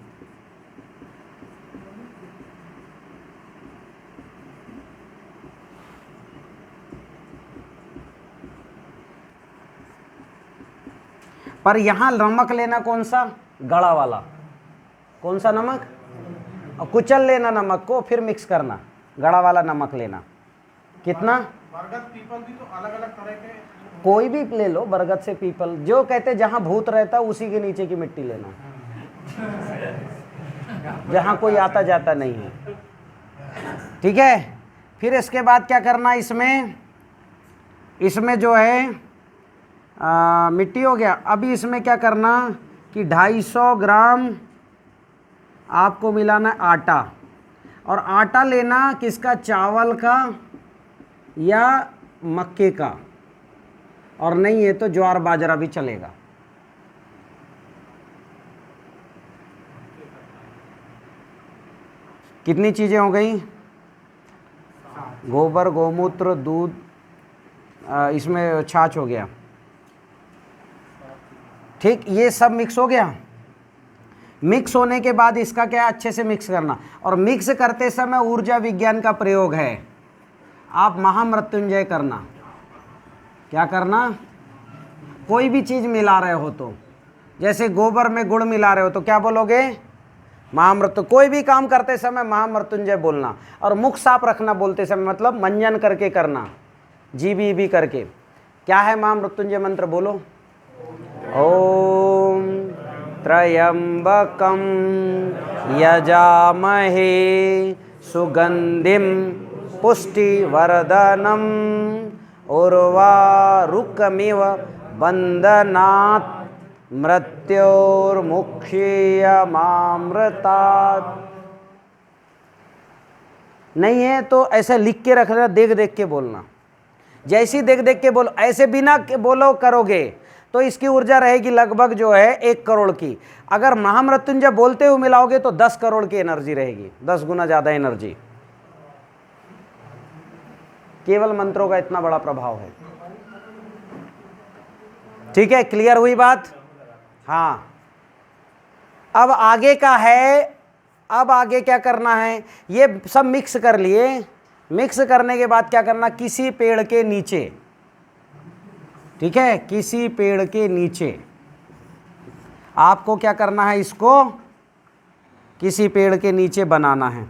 पर यहां नमक लेना कौन सा, गड़ा वाला, कौन सा नमक, और कुचल लेना नमक को, फिर मिक्स करना, गड़ा वाला नमक लेना, कितना, बरगद पीपल भी तो अलग अलग तरह के, कोई भी ले लो, बरगद से पीपल, जो कहते जहां भूत रहता उसी के नीचे की मिट्टी लेना, जहां कोई आता जाता नहीं है, ठीक है। फिर इसके बाद क्या करना, इसमें जो है मिट्टी हो गया। अभी इसमें क्या करना कि 250 ग्राम आपको मिलाना है आटा, और आटा लेना किसका, चावल का या मक्के का, और नहीं है तो ज्वार बाजरा भी चलेगा। कितनी चीज़ें हो गई, गोबर, गौमूत्र, दूध, इसमें छाछ हो गया, ठीक, ये सब मिक्स हो गया। मिक्स होने के बाद इसका क्या, अच्छे से मिक्स करना, और मिक्स करते समय ऊर्जा विज्ञान का प्रयोग है, आप महामृत्युंजय करना, क्या करना, कोई भी चीज़ मिला रहे हो तो, जैसे गोबर में गुड़ मिला रहे हो तो क्या बोलोगे, महामृत्यु, कोई भी काम करते समय महामृत्युंजय बोलना, और मुख साफ रखना बोलते समय, मतलब मंजन करके करना, जी भी करके। क्या है महामृत्युंजय मंत्र, बोलो, ओम त्र्यंबकम यजामहे सुगंधिम पुष्टिवर्धनम उर्वारुकमिव बंधनात् मृत्योर्मुक्षीयमामृतात्। नहीं है तो ऐसे लिख के रखना, देख देख के बोलना, जैसी देख देख के बोलो, ऐसे बिना बोलो करोगे तो इसकी ऊर्जा रहेगी लगभग जो है 1 करोड़ की। अगर महामृत्युंजय बोलते हुए मिलाओगे तो 10 करोड़ की एनर्जी रहेगी, 10 गुना ज़्यादा एनर्जी। केवल मंत्रों का इतना बड़ा प्रभाव है, ठीक है, क्लियर हुई बात। हाँ, अब आगे का है, अब आगे क्या करना है, ये सब मिक्स कर लिए, मिक्स करने के बाद क्या करना, किसी पेड़ के नीचे, ठीक है, किसी पेड़ के नीचे आपको क्या करना है, इसको किसी पेड़ के नीचे बनाना है,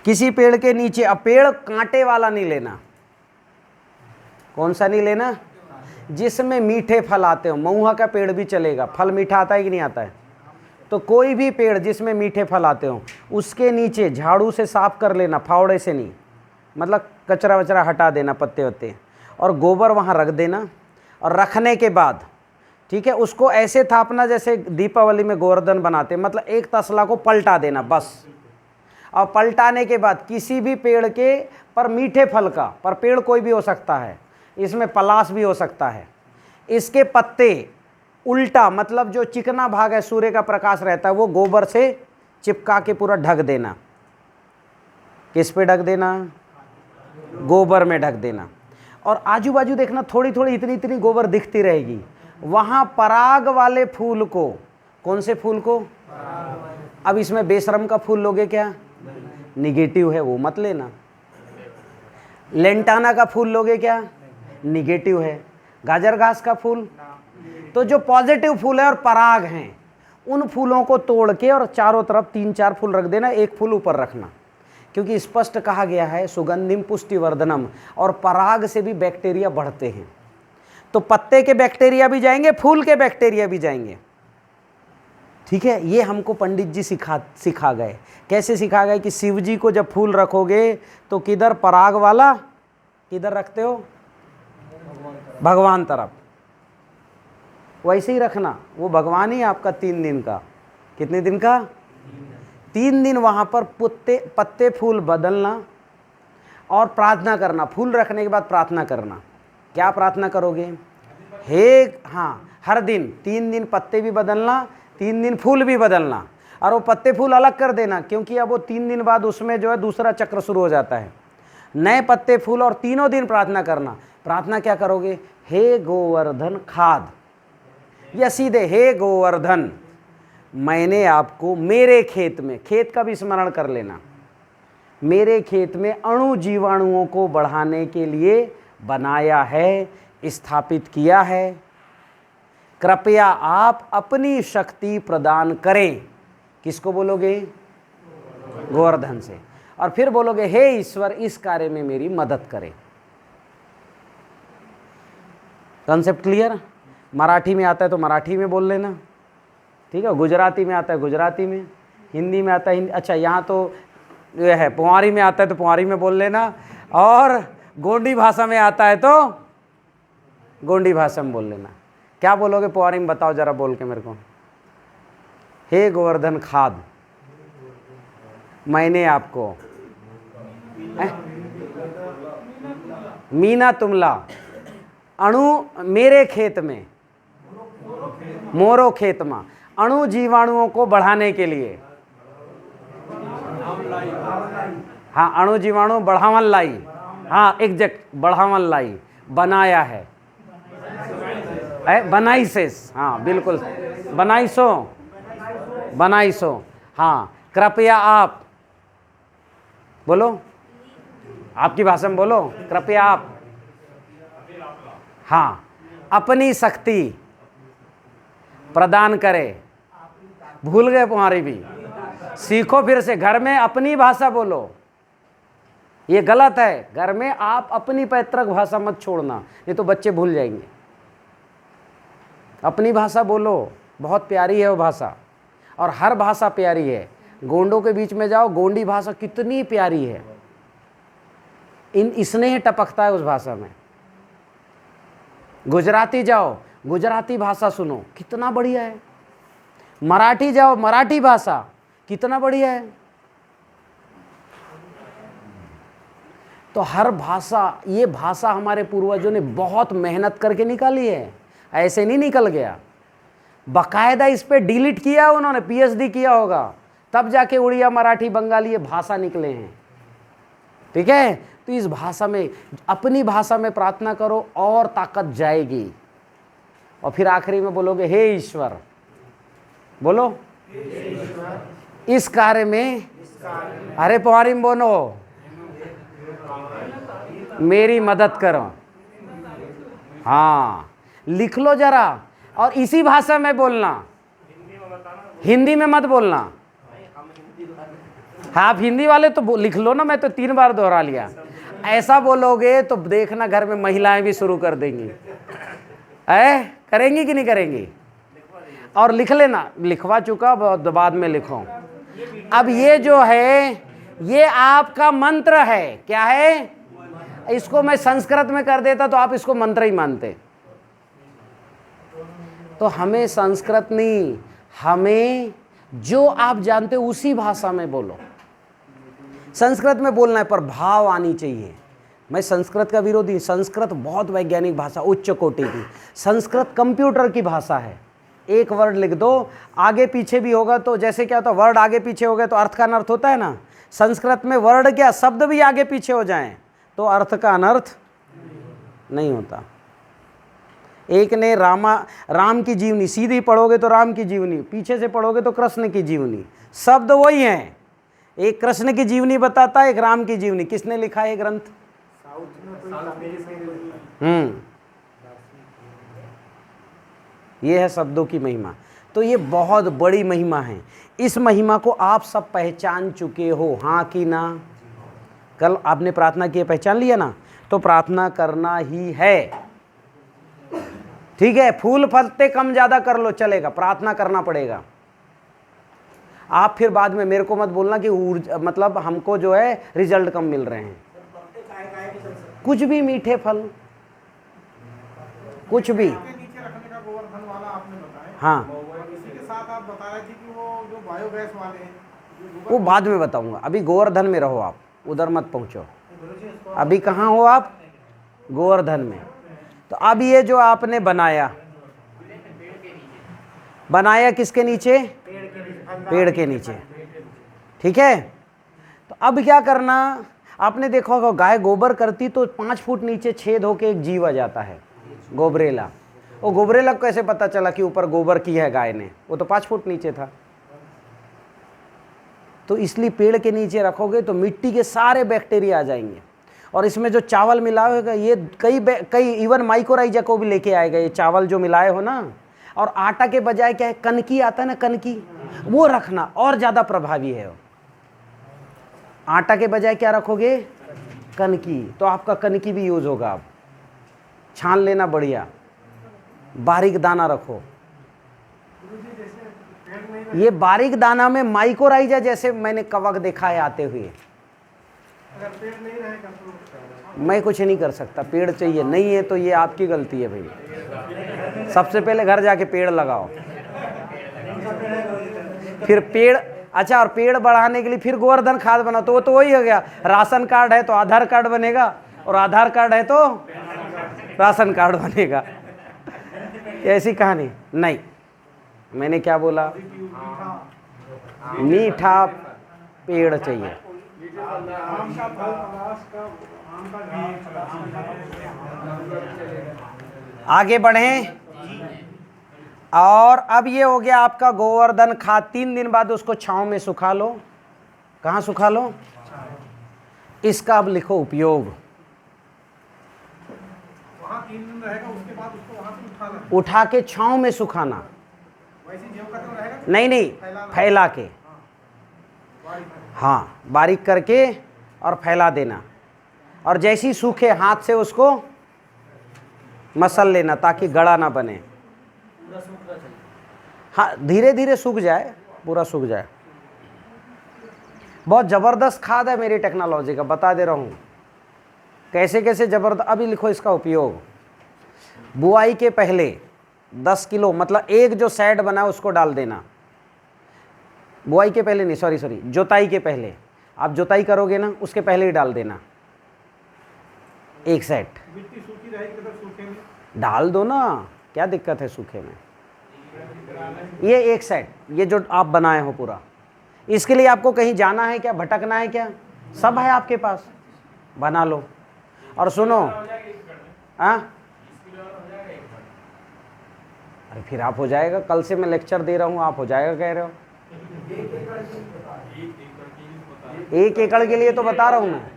किसी पेड़ के नीचे। अब पेड़ कांटे वाला नहीं लेना, कौन सा नहीं लेना, जिसमें मीठे फल आते हो, महुआ का पेड़ भी चलेगा, फल मीठा आता है कि नहीं आता है, तो कोई भी पेड़ जिसमें मीठे फल आते हो उसके नीचे झाड़ू से साफ कर लेना, फावड़े से नहीं, मतलब कचरा वचरा हटा देना, पत्ते वत्ते, और गोबर वहाँ रख देना। और रखने के बाद ठीक है, उसको ऐसे थापना जैसे दीपावली में गोवर्धन बनाते, मतलब एक तसला को पलटा देना बस। और पलटाने के बाद किसी भी पेड़ के पर मीठे फल का, पर पेड़ कोई भी हो सकता है, इसमें पलाश भी हो सकता है, इसके पत्ते उल्टा, मतलब जो चिकना भाग है सूर्य का प्रकाश रहता है वो गोबर से चिपका के पूरा ढक देना। किस पे ढक देना, गोबर में ढक देना। और आजू बाजू देखना, थोड़ी थोड़ी इतनी इतनी गोबर दिखती रहेगी, वहाँ पराग वाले फूल को, कौन से फूल को, अब इसमें बेशरम का फूल लोगे क्या, निगेटिव है वो मत लेना। लेंटाना का फूल लोगे क्या, निगेटिव है। गाजर घास का फूल, तो जो पॉजिटिव फूल है और पराग हैं, उन फूलों को तोड़ के और चारों तरफ 3-4 फूल रख देना, एक फूल ऊपर रखना, क्योंकि स्पष्ट कहा गया है सुगंधिम पुष्टिवर्धनम, और पराग से भी बैक्टीरिया बढ़ते हैं। तो पत्ते के बैक्टीरिया भी जाएंगे, फूल के बैक्टीरिया भी जाएंगे। ठीक है, ये हमको पंडित जी सिखा गए। कैसे सिखा गए कि शिव जी को जब फूल रखोगे तो किधर पराग वाला, किधर रखते हो, भगवान तरफ, वैसे ही रखना। वो भगवान ही आपका 3 दिन का, कितने दिन का, 3 दिन वहाँ पर पत्ते फूल बदलना और प्रार्थना करना। फूल रखने के बाद प्रार्थना करना। क्या प्रार्थना करोगे, हे, हाँ, हर दिन 3 दिन पत्ते भी बदलना, 3 दिन फूल भी बदलना, और वो पत्ते फूल अलग कर देना, क्योंकि अब वो 3 दिन बाद उसमें जो है दूसरा चक्र शुरू हो जाता है। नए पत्ते फूल, और तीनों दिन प्रार्थना करना। प्रार्थना क्या करोगे, हे गोवर्धन खाद, या सीधे हे गोवर्धन, मैंने आपको मेरे खेत में, खेत का भी स्मरण कर लेना, मेरे खेत में अणु जीवाणुओं को बढ़ाने के लिए बनाया है, स्थापित किया है। कृपया आप अपनी शक्ति प्रदान करें। किसको बोलोगे, गोवर्धन से। और फिर बोलोगे, हे ईश्वर, इस कार्य में मेरी मदद करें। Concept clear. मराठी में आता है तो मराठी में बोल लेना, ठीक है। गुजराती में आता है गुजराती में, हिंदी में आता है हिंदी, अच्छा यहाँ तो यह है पुआरी में आता है तो पुआरी में बोल लेना, और गोंडी भाषा में आता है तो गोंडी भाषा में बोल लेना। क्या बोलोगे पुआरी में, बताओ जरा बोल के मेरे को। हे गोवर्धन खाद, मैंने आपको, मीना तुमला, अणु मेरे खेत में, मोरो खेत में, अणु जीवाणुओं को बढ़ाने के लिए, हाँ, अणु जीवाणु बढ़ावन लाई, हाँ एग्जैक्ट, बढ़ावन लाई, बनाया है, बनाई से, हाँ बिल्कुल, बनाई सो, हाँ। कृपया आप बोलो, आपकी भाषा में बोलो, कृपया आप, हाँ, अपनी शक्ति प्रदान करे। भूल गए तुम्हारी भी, सीखो फिर से, घर में अपनी भाषा बोलो। ये गलत है, घर में आप अपनी पैतृक भाषा मत छोड़ना, नहीं तो बच्चे भूल जाएंगे। अपनी भाषा बोलो, बहुत प्यारी है वो भाषा, और हर भाषा प्यारी है। गोंडों के बीच में जाओ, गोंडी भाषा कितनी प्यारी है, स्नेह टपकता है उस भाषा में। गुजराती जाओ, गुजराती भाषा सुनो, कितना बढ़िया है। मराठी जाओ, मराठी भाषा कितना बढ़िया है। तो हर भाषा, ये भाषा हमारे पूर्वजों ने बहुत मेहनत करके निकाली है, ऐसे नहीं निकल गया। बाकायदा इस पे डिलीट किया उन्होंने, पीएचडी किया होगा, तब जाके उड़िया, मराठी, बंगाली ये भाषा निकले हैं। ठीक है, तो इस भाषा में, अपनी भाषा में प्रार्थना करो और ताकत जाएगी। और फिर आखिरी में बोलोगे, हे ईश्वर, बोलो, इस कार्य में, अरे पुआरी में बोलो, मेरी मदद करो। हाँ, लिख लो जरा, और इसी भाषा में बोलना, हिंदी में मत बोलना। हाँ, आप हिंदी वाले तो लिख लो ना, मैं तो 3 बार दोहरा लिया। ऐसा बोलोगे तो देखना घर में महिलाएं भी शुरू कर देंगी। करेंगी कि नहीं करेंगी? और लिख लेना, लिखवा चुका, बाद में लिखो। अब ये जो है, ये आपका मंत्र है। क्या है? इसको मैं संस्कृत में कर देता तो आप इसको मंत्र ही मानते। तो हमें संस्कृत नहीं, हमें जो आप जानते हो उसी भाषा में बोलो। संस्कृत में बोलना है पर भाव आनी चाहिए। मैं संस्कृत का विरोधी, संस्कृत बहुत वैज्ञानिक भाषा, उच्च कोटि की। संस्कृत कंप्यूटर की भाषा है। एक वर्ड लिख दो, आगे पीछे भी होगा तो जैसे क्या होता है, वर्ड आगे पीछे हो गए तो अर्थ का अनर्थ होता है ना। संस्कृत में वर्ड क्या, शब्द भी आगे पीछे हो जाएं तो अर्थ का अनर्थ नहीं होता। एक ने राम की जीवनी, सीधी पढ़ोगे तो राम की जीवनी, पीछे से पढ़ोगे तो कृष्ण की जीवनी, शब्द वही हैं। एक कृष्ण की जीवनी बताता है, एक राम की जीवनी। किसने लिखा है ग्रंथ? ये है शब्दों की महिमा। तो ये बहुत बड़ी महिमा है। इस महिमा को आप सब पहचान चुके हो, हाँ कि ना? कल आपने प्रार्थना की, पहचान लिया ना? तो प्रार्थना करना ही है, ठीक है? फूल पत्ते कम ज़्यादा कर लो चलेगा, प्रार्थना करना पड़ेगा। आप फिर बाद में मेरे को मत बोलना कि मतलब हमको जो है रिजल्ट कम मिल रहे हैं। कुछ भी मीठे फल, कुछ भी। के नीचे रखने का गोवर्धन वाला आपने बताया। हाँ, इसी के साथ आप बता रहे थे कि वो जो बायोगैस वाले हैं, जो वो बाद में बताऊंगा। अभी गोवर्धन में रहो आप, उधर मत पहुंचो। अभी कहाँ हो आप? गोवर्धन में। तो अब ये जो आपने बनाया किसके नीचे? पेड़ के नीचे, ठीक है? तो अब क्या करना, आपने देखा होगा गाय गोबर करती तो 5 फुट नीचे छेद होके एक जीव आ जाता है, गोबरेला। वो गोबरेला को कैसे पता चला कि ऊपर गोबर की है गाय ने? वो तो 5 फुट नीचे था। तो इसलिए पेड़ के नीचे रखोगे तो मिट्टी के सारे बैक्टीरिया आ जाएंगे। और इसमें जो चावल मिला होगा ये कई इवन माइकोराइजा को भी लेके आएगा। ये चावल जो मिलाए हो ना, और आटा के बजाय क्या है, कनकी आता है ना, कनकी, वो रखना और ज़्यादा प्रभावी है। आटा के बजाय क्या रखोगे? कनकी। तो आपका कनकी भी यूज होगा। आप छान लेना बढ़िया, बारीक दाना रखो। ये बारीक दाना में माइकोराइजा जैसे मैंने कवक देखा है आते हुए। अगर पेड़ नहीं रहेगा तो मैं कुछ नहीं कर सकता, पेड़ चाहिए, नहीं है तो ये आपकी गलती है भाई। सबसे पहले घर जाके पेड़ लगाओ, फिर पेड़, अच्छा, और पेड़ बढ़ाने के लिए फिर गोवर्धन खाद बना, तो वो तो वही हो गया। राशन कार्ड है तो आधार कार्ड बनेगा, और आधार कार्ड है तो राशन कार्ड बनेगा। ऐसी कहानी नहीं। मैंने क्या बोला? मीठा पेड़ चाहिए। आम का फल, पलाश का, आम का आगे बढ़ें। और अब ये हो गया आपका गोवर्धन खाद। 3 दिन बाद उसको छांव में सुखा लो। कहाँ सुखा लो? इसका अब लिखो उपयोग। वहाँ 3 दिन रहेगा, उसके बाद उसको वहाँ से उठाना, उठा के छांव में सुखाना। वैसे ज्यों का त्यों रहेगा। नहीं, फैला के, हाँ, बारीक करके और फैला देना। और जैसी सूखे हाथ से उसको मसल लेना ताकि गड़ा ना बने। हाँ, धीरे धीरे सूख जाए, पूरा सूख जाए। बहुत ज़बरदस्त खाद है मेरी टेक्नोलॉजी का, बता दे रहा हूँ कैसे कैसे ज़बरदस्त। अभी लिखो इसका उपयोग। बुआई के पहले 10 किलो, मतलब एक जो सेट बना है उसको डाल देना। बुआई के पहले नहीं, सॉरी, जोताई के पहले। आप जोताई करोगे ना, उसके पहले ही डाल देना 1 सेट। मिट्टी सूखी रहेगी तो सूखे में डाल दो ना, क्या दिक्कत है सूखे में? ये 1 सेट, ये जो आप बनाए हो पूरा। इसके लिए आपको कहीं जाना है क्या, भटकना है क्या? सब है आपके पास, बना लो। और सुनो, हाँ, अरे फिर आप हो जाएगा। कल से मैं लेक्चर दे रहा हूँ, आप हो जाएगा कह रहे हो। 1 एकड़ के लिए तो बता रहा हूँ मैं।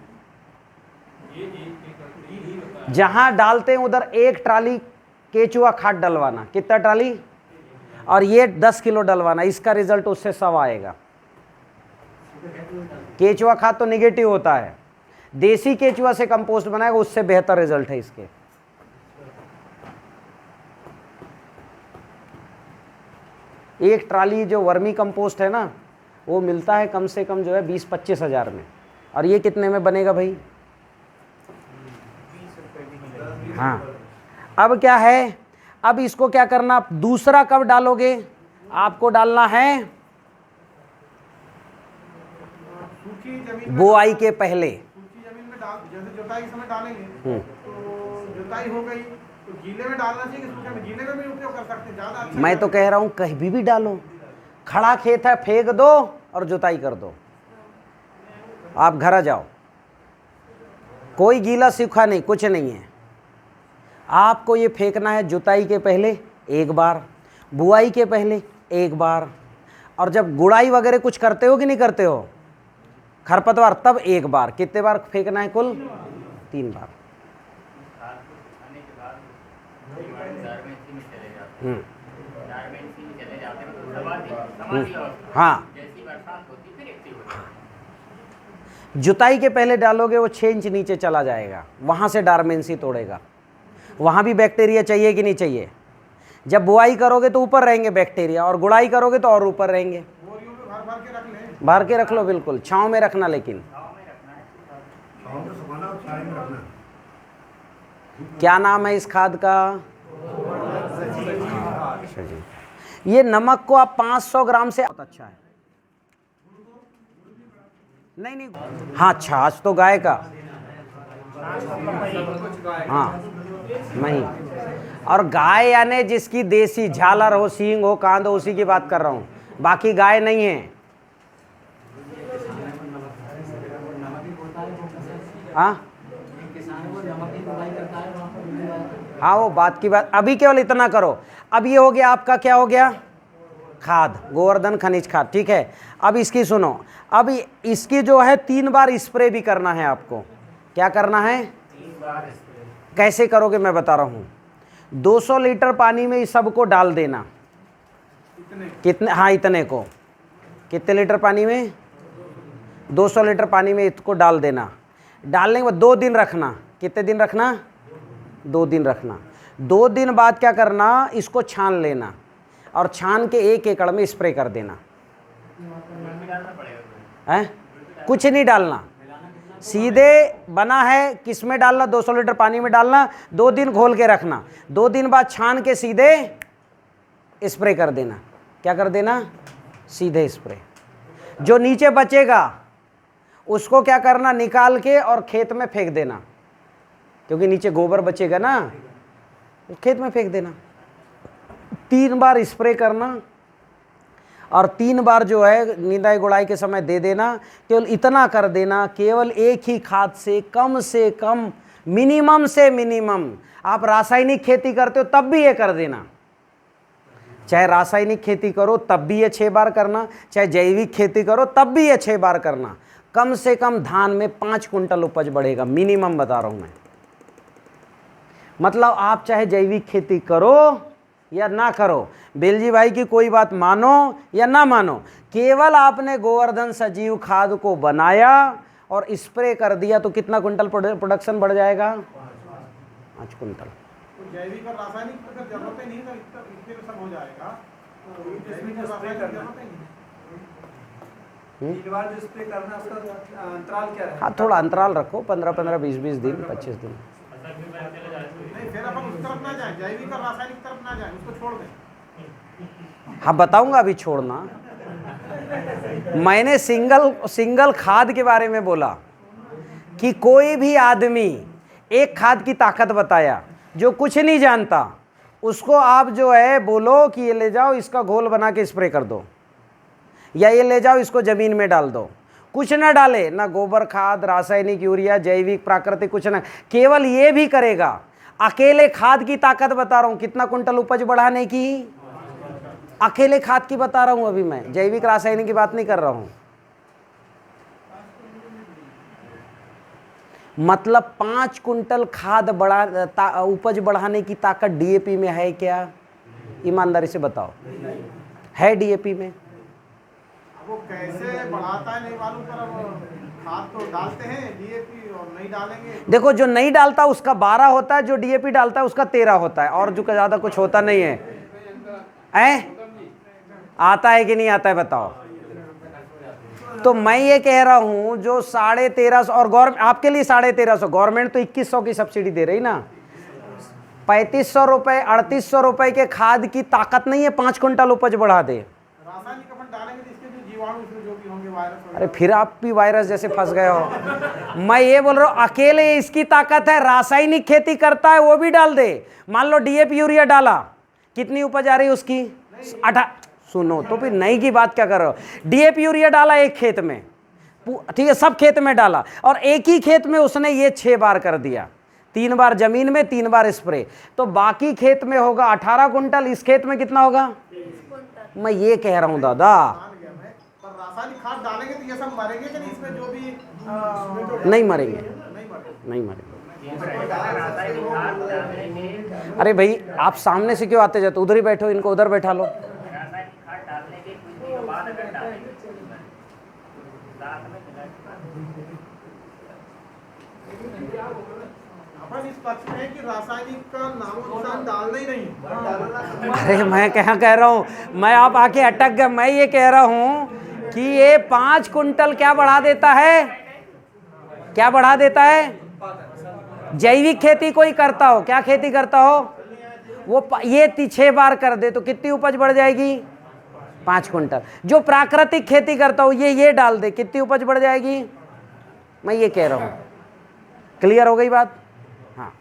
जहां डालते हैं उधर 1 ट्राली केचुआ खाद डलवाना। कितना ट्राली? और ये 10 किलो डलवाना। इसका रिजल्ट उससे 100 आएगा। केचुआ खाद तो निगेटिव होता है, देसी केचुआ से कंपोस्ट बनाएगा, उससे बेहतर रिजल्ट है इसके। एक ट्राली जो वर्मी कंपोस्ट है ना, वो मिलता है कम से कम जो है 20-25 हज़ार में। और ये कितने में बनेगा भाई? हाँ, अब क्या है, अब इसको क्या करना, दूसरा कब डालोगे? आपको डालना है सूखी जमीन बुआई के पहले। सूखी जमीन में डाल, जैसे जुताई के समय डालेंगे तो जुताई हो गई तो गीले में डालना चाहिए कि सूखे में? गीले में भी उपयोग कर सकते हैं, ज़्यादा अच्छा। मैं तो कह रहा हूं कहीं भी डालो। खड़ा खेत है, फेंक दो और जुताई कर दो। आप घर आ जाओ, कोई गीला सूखा नहीं, कुछ नहीं है। आपको ये फेंकना है जुताई के पहले 1 बार, बुआई के पहले 1 बार, और जब गुड़ाई वगैरह कुछ करते हो कि नहीं करते हो, खरपतवार, तब 1 बार। कितने बार फेंकना है? कुल 3 बार। हाँ, जुताई के पहले डालोगे वो 6 इंच नीचे चला जाएगा, वहाँ से डार्मेंसी तोड़ेगा। वहाँ भी बैक्टीरिया चाहिए कि नहीं चाहिए? जब बुआई करोगे तो ऊपर रहेंगे बैक्टीरिया, और गुड़ाई करोगे तो और ऊपर रहेंगे। भर के रख लो, बिल्कुल छाँव में रखना, लेकिन क्या नाम है इस खाद का? अच्छा जी। ये नमक को आप 500 ग्राम से, बहुत अच्छा है। नहीं, हाँ, छाछ तो गाय का, हाँ नहीं, और गाय यानी जिसकी देसी झालर हो, सींग हो, कांद हो, उसी की बात कर रहा हूँ, बाकी गाय नहीं है। हाँ हाँ, वो बात की बात। अभी केवल इतना करो। अब ये हो गया आपका, क्या हो गया? खाद, गोवर्धन खनिज खाद, ठीक है। अब इसकी सुनो, अब इसकी जो है 3 बार स्प्रे भी करना है आपको। क्या करना है? कैसे करोगे मैं बता रहा हूँ। 200 लीटर पानी में इस सबको डाल देना। कितने? हाँ, इतने को। कितने लीटर पानी में? 200 लीटर पानी में इसको डाल देना। डालने के बाद 2 दिन रखना। कितने दिन रखना? 2 दिन रखना। 2 दिन बाद क्या करना? इसको छान लेना और छान के 1 एकड़ में स्प्रे कर देना। है? कुछ नहीं डालना, सीधे बना है। किस में डालना? 200 लीटर पानी में डालना, 2 दिन घोल के रखना, 2 दिन बाद छान के सीधे स्प्रे कर देना। क्या कर देना? सीधे स्प्रे। जो नीचे बचेगा उसको क्या करना? निकाल के और खेत में फेंक देना, क्योंकि नीचे गोबर बचेगा ना, खेत में फेंक देना। 3 बार स्प्रे करना और 3 बार जो है निदाई गुड़ाई के समय दे देना। केवल इतना कर देना, केवल एक ही खाद से कम मिनिमम से मिनिमम। आप रासायनिक खेती करते हो तब भी ये कर देना। चाहे रासायनिक खेती करो तब भी ये 6 बार करना, चाहे जैविक खेती करो तब भी ये 6 बार करना। कम से कम धान में 5 कुंटल उपज बढ़ेगा, मिनिमम बता रहा हूं मैं। मतलब आप चाहे जैविक खेती करो या ना करो, बेलजी भाई की कोई बात मानो या ना मानो, केवल आपने गोवर्धन सजीव खाद को बनाया और स्प्रे कर दिया तो कितना कुंटल प्रोडक्शन बढ़ जाएगा? 5 कुंटल। तो जैविक और रासायनिक की जरूरत ही नहीं है, इसके में सब हो जाएगा। तो जैविक और रासायनिक की जरूरत ही नहीं। 3 बार जो स्प्रे करना है उसका अंतराल क्या है? हाँ, थोड़ा अंतराल रखो, 15-15, 20-20 दिन, 25 दिन। नहीं, फिर अपन उस तरफ ना जाए, जैविक और रासायनिक तरफ ना जाए, उसको छोड़ दें। हाँ, बताऊंगा अभी छोड़ना। मैंने सिंगल खाद के बारे में बोला कि कोई भी आदमी एक खाद की ताकत बताया, जो कुछ नहीं जानता उसको आप जो है बोलो कि ये ले जाओ, इसका घोल बना के स्प्रे कर दो, या ये ले जाओ इसको जमीन में डाल दो। कुछ ना डाले, ना गोबर खाद, रासायनिक, यूरिया, जैविक, प्राकृतिक, कुछ ना, केवल ये भी करेगा। अकेले खाद की ताकत बता रहा हूं, कितना कुंटल उपज बढ़ाने की, अकेले खाद की बता रहा हूं अभी मैं, जैविक रासायनिक की बात नहीं कर रहा हूं। मतलब 5 कुंटल खाद उपज बढ़ाने की ताकत डीएपी में है क्या? ईमानदारी से बताओ, है डीएपी में? वो कैसे बढ़ाता है नहीं मालूम, पर अब खाद तो डालते हैं डीएपी और नहीं डालेंगे। देखो, जो नहीं डालता उसका 12 होता है, जो डीएपी डालता है उसका 13 होता है, और जो ज्यादा कुछ होता नहीं है। आता है कि नहीं आता है बताओ? तो मैं ये कह रहा हूं जो 1350 और गवर्नमेंट आपके लिए 1350, गवर्नमेंट तो 2100 की सब्सिडी दे रही ना। 3500 रुपए 3800 रुपए के खाद की ताकत नहीं है 5 कुंटल उपज बढ़ा दे। रासायनिक अपन डालेंगे तो इसके जो जीवाणु उसमें जो भी होंगे, वायरस। अरे फिर आप भी वायरस जैसे फंस गए हो। मैं ये बोल रहा हूं अकेले इसकी ताकत है, रासायनिक खेती करता है वो भी डाल दे। मान लो डीएपी यूरिया डाला, कितनी उपज आ रही है उसकी? 8। सुनो तो फिर नई की बात क्या कर रहे हो? डीएपी यूरिया डाला एक खेत में, ठीक है, सब खेत में डाला, और एक ही खेत में उसने ये 6 बार कर दिया, 3 बार जमीन में, 3 बार स्प्रे, तो बाकी खेत में होगा 18 कुंटल, इस खेत में कितना होगा? मैं ये कह रहा हूं दादा, पर रासायनिक खाद डालेंगे तो ये सब मरेंगे कि नहीं? इसमें जो भी नहीं मरेंगे, नहीं मरेंगे। अरे भाई आप सामने से क्यों आते जाते, उधर ही बैठो, इनको उधर बैठा लो। अपन इस पक्ष में है कि रासायनिक का नामो निशान डालना ही नहीं। अरे मैं क्या कह रहा हूँ, मैं आप आके अटक गए। मैं ये कह रहा हूँ कि ये 5 कुंटल क्या बढ़ा देता है, क्या बढ़ा देता है? जैविक खेती कोई करता हो, क्या खेती करता हो, वो ये 6 बार कर दे तो कितनी उपज बढ़ जाएगी? 5 कुंटल। जो प्राकृतिक खेती करता हो ये डाल दे, कितनी उपज बढ़ जाएगी? मैं ये कह रहा हूँ। क्लियर हो गई बात? हाँ,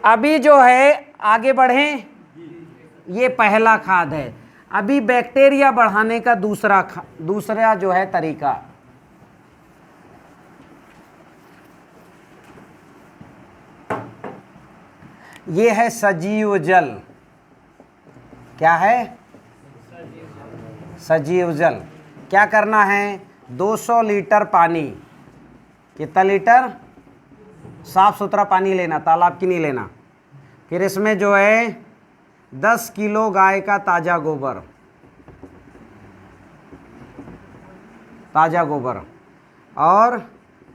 अभी जो है आगे बढ़ें, ये पहला खाद है। अभी बैक्टीरिया बढ़ाने का दूसरा जो है तरीका, ये है सजीव जल। क्या है? सजीव जल। क्या करना है? 200 लीटर पानी, कितना लीटर? साफ सुथरा पानी लेना, तालाब की नहीं लेना। फिर इसमें जो है 10 किलो गाय का ताज़ा गोबर, और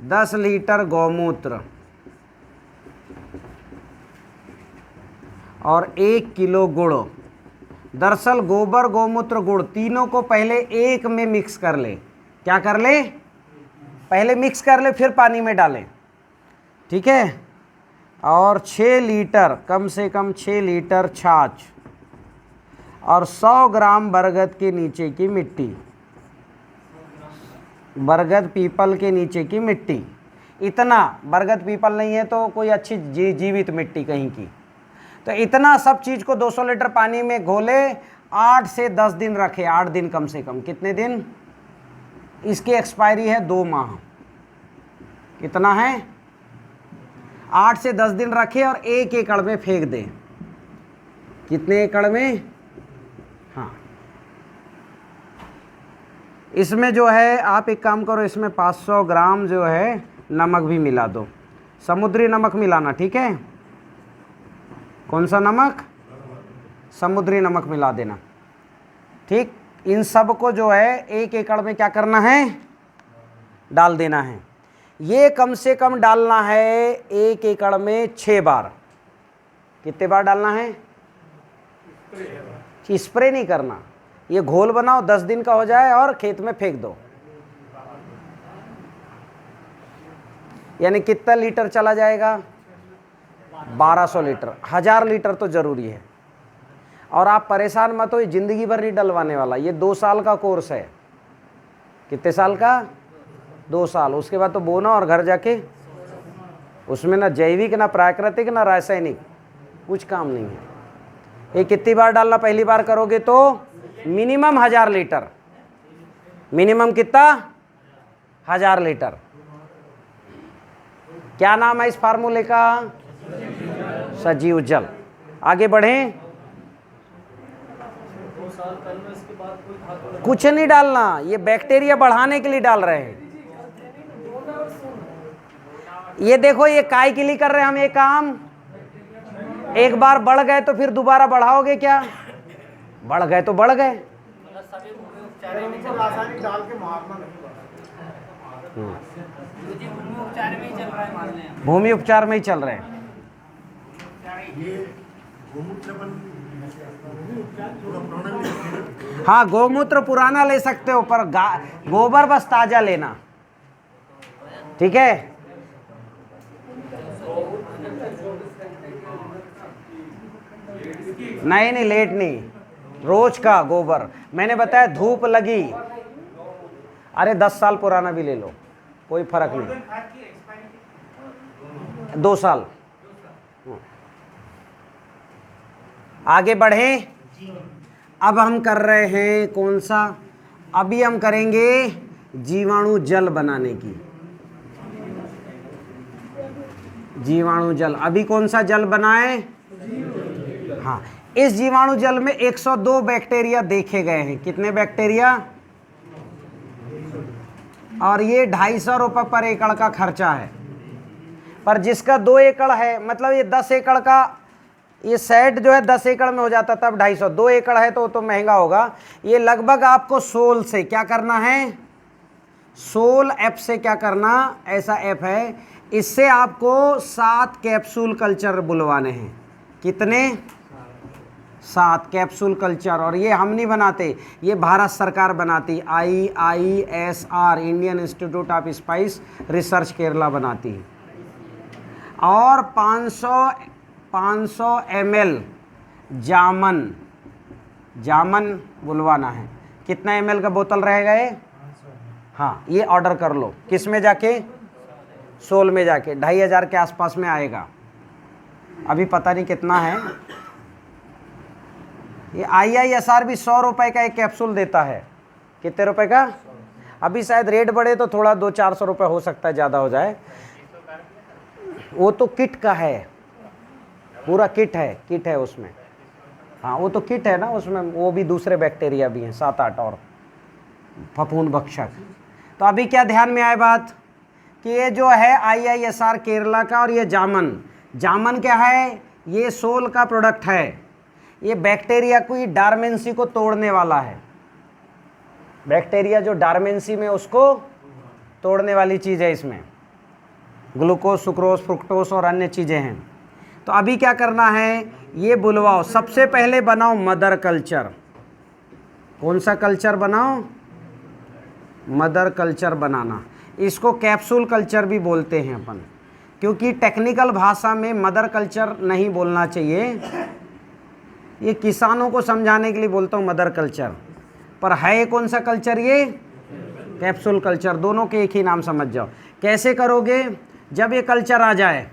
10 लीटर गौमूत्र और 1 किलो गुड़। दरअसल गोबर, गौमूत्र, गुड़ तीनों को पहले एक में मिक्स कर ले। क्या कर ले? पहले मिक्स कर ले, फिर पानी में डालें, ठीक है। और 6 लीटर, कम से कम 6 लीटर छाछ और 100 ग्राम बरगद के नीचे की मिट्टी, बरगद पीपल के नीचे की मिट्टी। इतना, बरगद पीपल नहीं है तो कोई अच्छी जीवित मिट्टी कहीं की, तो इतना सब चीज़ को 200 लीटर पानी में घोले, 8 से 10 दिन रखे, 8 दिन कम से कम। कितने दिन? इसकी एक्सपायरी है 2 माह। कितना है? 8 से 10 दिन रखे और 1 एकड़ में फेंक दे। कितने एकड़ में? हाँ, इसमें जो है आप एक काम करो, इसमें 500 ग्राम जो है नमक भी मिला दो, समुद्री नमक मिलाना, ठीक है। कौन सा नमक? समुद्री नमक मिला देना, ठीक। इन सब को जो है 1 एकड़ में क्या करना है? डाल देना है। ये कम से कम डालना है 1 एकड़ में 6 बार। कितने बार डालना है? स्प्रे नहीं करना, ये घोल बनाओ, 10 दिन का हो जाए और खेत में फेंक दो। यानी कितना लीटर चला जाएगा? 1200 लीटर। 1000 लीटर तो जरूरी है। और आप परेशान मत हो, ये जिंदगी भर नहीं डलवाने वाला, ये 2 साल का कोर्स है। कितने साल का? 2 साल। उसके बाद तो बोना और घर जाके उसमें ना जैविक, ना प्राकृतिक, ना रासायनिक, कुछ काम नहीं है। ये कितनी बार डालना? पहली बार करोगे तो मिनिमम 1000 लीटर। मिनिमम कितना? 1000 लीटर। क्या नाम है इस फार्मूले का? सजीव जल। आगे बढ़ें। कुछ नहीं डालना, ये बैक्टीरिया बढ़ाने के लिए डाल रहे हैं। ये देखो, ये काय के लिए कर रहे हैं हम ये काम। एक बार बढ़ गए तो फिर दोबारा बढ़ाओगे क्या? बढ़ गए तो बढ़ गए। रासायनिक डाल के मारना नहीं। भूमि उपचार में ही चल रहे हैं। हाँ, गौमूत्र पुराना ले सकते हो, पर गोबर बस ताजा लेना, ठीक है। नहीं, लेट नहीं, रोज का गोबर। मैंने बताया धूप लगी, अरे 10 साल पुराना भी ले लो, कोई फर्क नहीं। 2 साल। आगे बढ़े। अब हम कर रहे हैं कौन सा? अभी हम करेंगे जीवाणु जल बनाने की। जीवाणु जल। अभी कौन सा जल बनाए? हाँ, इस जीवाणु जल में 102 बैक्टीरिया देखे गए हैं। कितने बैक्टीरिया? और ये 250 रुपये पर एकड़ का खर्चा है। पर जिसका 2 एकड़ है, मतलब ये 10 एकड़ का ये सेट जो है 10 एकड़ में हो जाता तब 250, 2 एकड़ है तो महंगा होगा। ये लगभग आपको 16 से क्या करना है, 16 एफ से क्या करना, ऐसा एफ है, इससे आपको 7 कैप्सूल कल्चर बुलवाने हैं। कितने? 7 कैप्सूल कल्चर। और ये हम नहीं बनाते, ये भारत सरकार बनाती, IISR Indian institute of spice research Kerala बनाती है। और 500 ml जामन बुलवाना है। कितना ml का बोतल रहेगा ये? हाँ, ये ऑर्डर कर लो। किस में जाके? सोल में जाके 2500 के आसपास में आएगा। अभी पता नहीं कितना है। ये IISR भी 100 रुपये का एक कैप्सूल देता है। कितने रुपए का? अभी शायद रेट बढ़े तो थोड़ा 200-400 रुपये हो सकता है, ज़्यादा हो जाए। वो तो किट का है, पूरा किट है उसमें। हाँ, वो तो किट है ना, उसमें वो भी दूसरे बैक्टीरिया भी हैं, 7-8 और फफूंद भक्षक। तो अभी क्या ध्यान में आए बात कि ये जो है IISR केरला का, और ये जामन क्या है, ये सोल का प्रोडक्ट है। ये बैक्टीरिया को, ये डार्मेंसी को तोड़ने वाला है। बैक्टीरिया जो डार्मेंसी में, उसको तोड़ने वाली चीज़ है इसमें। ग्लूकोज, सुक्रोज, फ्रुक्टोज और अन्य चीज़ें हैं। तो अभी क्या करना है, ये बुलवाओ। सबसे पहले बनाओ मदर कल्चर। कौन सा कल्चर बनाओ? मदर कल्चर बनाना। इसको कैप्सूल कल्चर भी बोलते हैं अपन, क्योंकि टेक्निकल भाषा में मदर कल्चर नहीं बोलना चाहिए। ये किसानों को समझाने के लिए बोलता हूँ मदर कल्चर, पर है कौन सा कल्चर? ये कैप्सूल कल्चर। दोनों के एक ही नाम समझ जाओ। कैसे करोगे? जब ये कल्चर आ जाए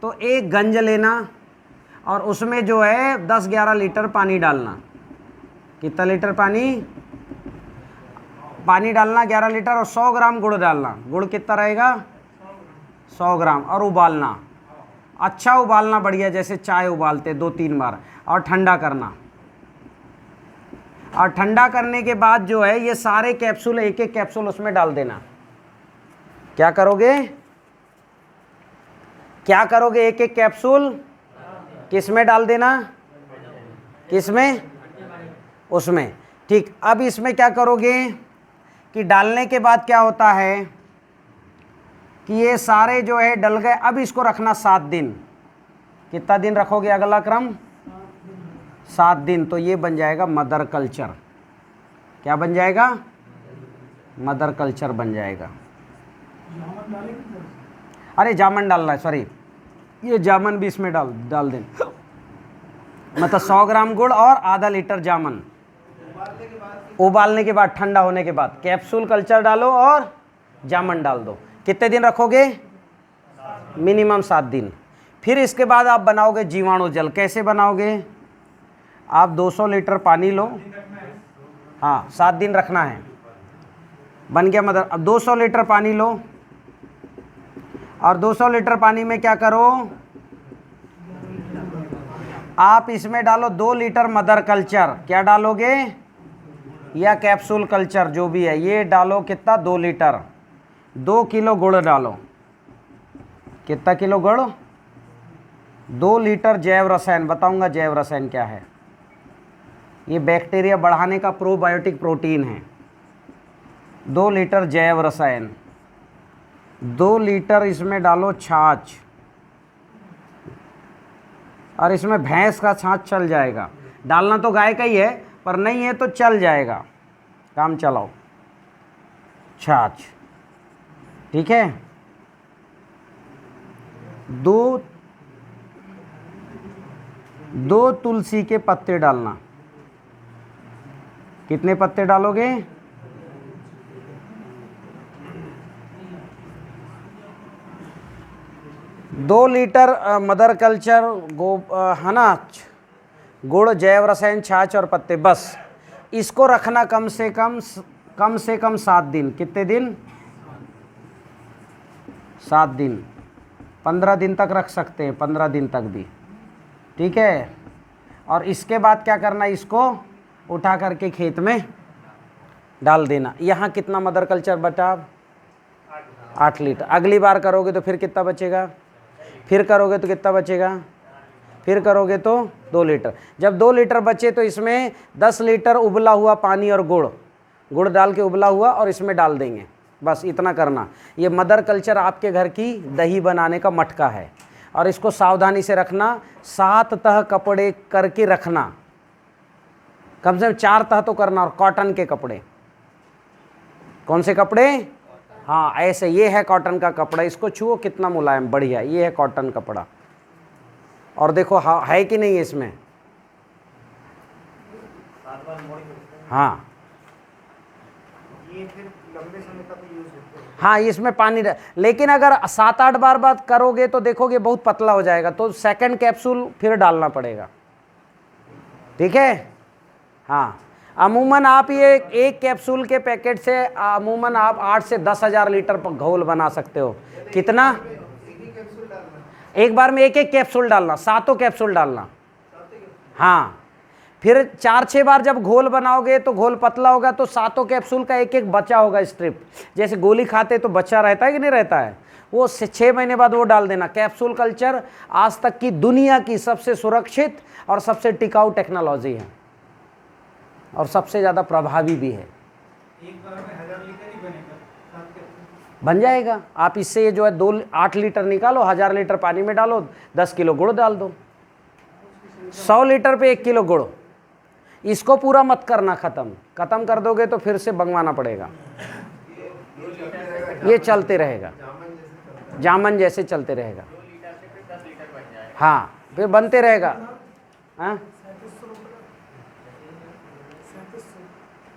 तो एक गंज लेना और उसमें जो है 10-11 लीटर पानी डालना। कितना लीटर पानी डालना? 11 लीटर। और 100 ग्राम गुड़ डालना। गुड़ कितना रहेगा? 100 ग्राम। और उबालना, अच्छा उबालना, बढ़िया, जैसे चाय उबालते 2-3 बार। और ठंडा करना। और ठंडा करने के बाद जो है ये सारे कैप्सूल, एक एक कैप्सूल उसमें डाल देना। क्या करोगे? एक एक कैप्सूल किस में डाल देना? किस में? उसमें। ठीक। अब इसमें क्या करोगे कि डालने के बाद क्या होता है कि ये सारे जो है डल गए। अब इसको रखना 7 दिन। कितना दिन रखोगे? अगला क्रम 7 दिन। तो ये बन जाएगा मदर कल्चर। क्या बन जाएगा? मदर कल्चर बन जाएगा। अरे जामन डालना है, सॉरी, ये जामन भी इसमें डाल दें। मतलब 100 ग्राम गुड़ और आधा लीटर जामन। उबालने के बाद, ठंडा होने के बाद कैप्सूल कल्चर डालो और जामन डाल दो। कितने दिन रखोगे? मिनिमम 7 दिन। फिर इसके बाद आप बनाओगे जीवाणु जल। कैसे बनाओगे? आप 200 लीटर पानी लो। हाँ, 7 दिन रखना है। बन गया मदर। अब 200 लीटर पानी लो और 200 लीटर पानी में क्या करो, आप इसमें डालो 2 लीटर मदर कल्चर। क्या डालोगे? या कैप्सूल कल्चर जो भी है, ये डालो। कितना? 2 लीटर। 2 किलो गुड़ डालो। कितना किलो गुड़? 2 लीटर जैव रसायन। बताऊंगा जैव रसायन क्या है। ये बैक्टीरिया बढ़ाने का प्रोबायोटिक प्रोटीन है। 2 लीटर जैव रसायन। 2 लीटर इसमें डालो छाछ। और इसमें भैंस का छाछ चल जाएगा। डालना तो गाय का ही है, पर नहीं है तो चल जाएगा, काम चलाओ। छाछ, ठीक है। 2 तुलसी के पत्ते डालना। कितने पत्ते डालोगे? 2 लीटर मदर कल्चर है ना, गुड़, जैव रसायन, छाछ और पत्ते, बस। इसको रखना कम से कम 7 दिन। कितने दिन? 7 दिन। 15 दिन तक रख सकते हैं, 15 दिन तक भी, ठीक है। और इसके बाद क्या करना, इसको उठा करके खेत में डाल देना। यहाँ कितना मदर कल्चर बचा? 8 लीटर। अगली बार करोगे तो फिर कितना बचेगा? फिर करोगे तो कितना बचेगा, फिर करोगे तो 2 लीटर। जब 2 लीटर बचे तो इसमें 10 लीटर उबला हुआ पानी और गुड़ डाल के उबला हुआ और इसमें डाल देंगे, बस इतना करना। ये मदर कल्चर आपके घर की दही बनाने का मटका है और इसको सावधानी से रखना। 7 तह कपड़े करके रखना, कम से कम 4 तह तो करना। और कॉटन के कपड़े, कौन से कपड़े, हाँ ऐसे, ये है कॉटन का कपड़ा, इसको छुओ कितना मुलायम, बढ़िया, ये है कॉटन कपड़ा। और देखो है कि नहीं इसमें, हाँ ये फिर लंबे समय तक यूज होते हैं। हाँ इसमें पानी लेकिन अगर 7-8 बार बाद करोगे तो देखोगे बहुत पतला हो जाएगा, तो सेकंड कैप्सूल फिर डालना पड़ेगा, ठीक है। हाँ अमूमन आप ये एक कैप्सूल के पैकेट से अमूमन आप 8 से 10 हज़ार लीटर घोल बना सकते हो। कितना, एक बार में एक कैप्सूल डालना, 7 कैप्सूल डालना, हाँ। फिर 4-6 बार जब घोल बनाओगे तो घोल पतला होगा, तो 7 कैप्सूल का एक बचा होगा स्ट्रिप, जैसे गोली खाते तो बच्चा रहता है कि नहीं रहता है, वो 6 महीने बाद वो डाल देना। कैप्सूल कल्चर आज तक की दुनिया की सबसे सुरक्षित और सबसे टिकाऊ टेक्नोलॉजी है और सबसे ज़्यादा प्रभावी भी है। एक बार में 1000 लीटर ही बनेगा, 7 कैप्सूल बन जाएगा। आप इससे जो है 8 लीटर निकालो, 1000 लीटर पानी में डालो, 10 किलो गुड़ डाल दो, 100 लीटर पे 1 किलो गुड़। इसको पूरा मत करना, ख़त्म कर दोगे तो फिर से मंगवाना पड़ेगा। ये चलते रहेगा, जामन जैसे चलते रहेगा, हाँ फिर बनते रहेगा। हाँ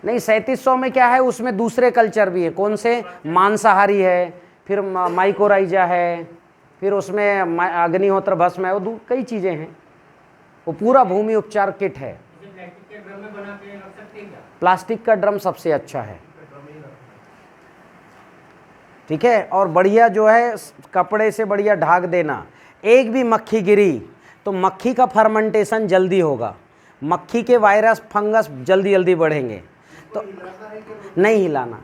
नहीं 3700 में क्या है, उसमें दूसरे कल्चर भी है। कौन से, मांसाहारी है, फिर माइकोराइजा है, फिर उसमें अग्निहोत्र भस्म है, वो कई चीज़ें हैं। वो पूरा भूमि उपचार किट है। प्लास्टिक का ड्रम सबसे अच्छा है, ठीक है। और बढ़िया जो है कपड़े से बढ़िया ढाक देना। एक भी मक्खी गिरी तो मक्खी का फर्मेंटेशन जल्दी होगा, मक्खी के वायरस फंगस जल्दी बढ़ेंगे। तो नहीं हिलाना,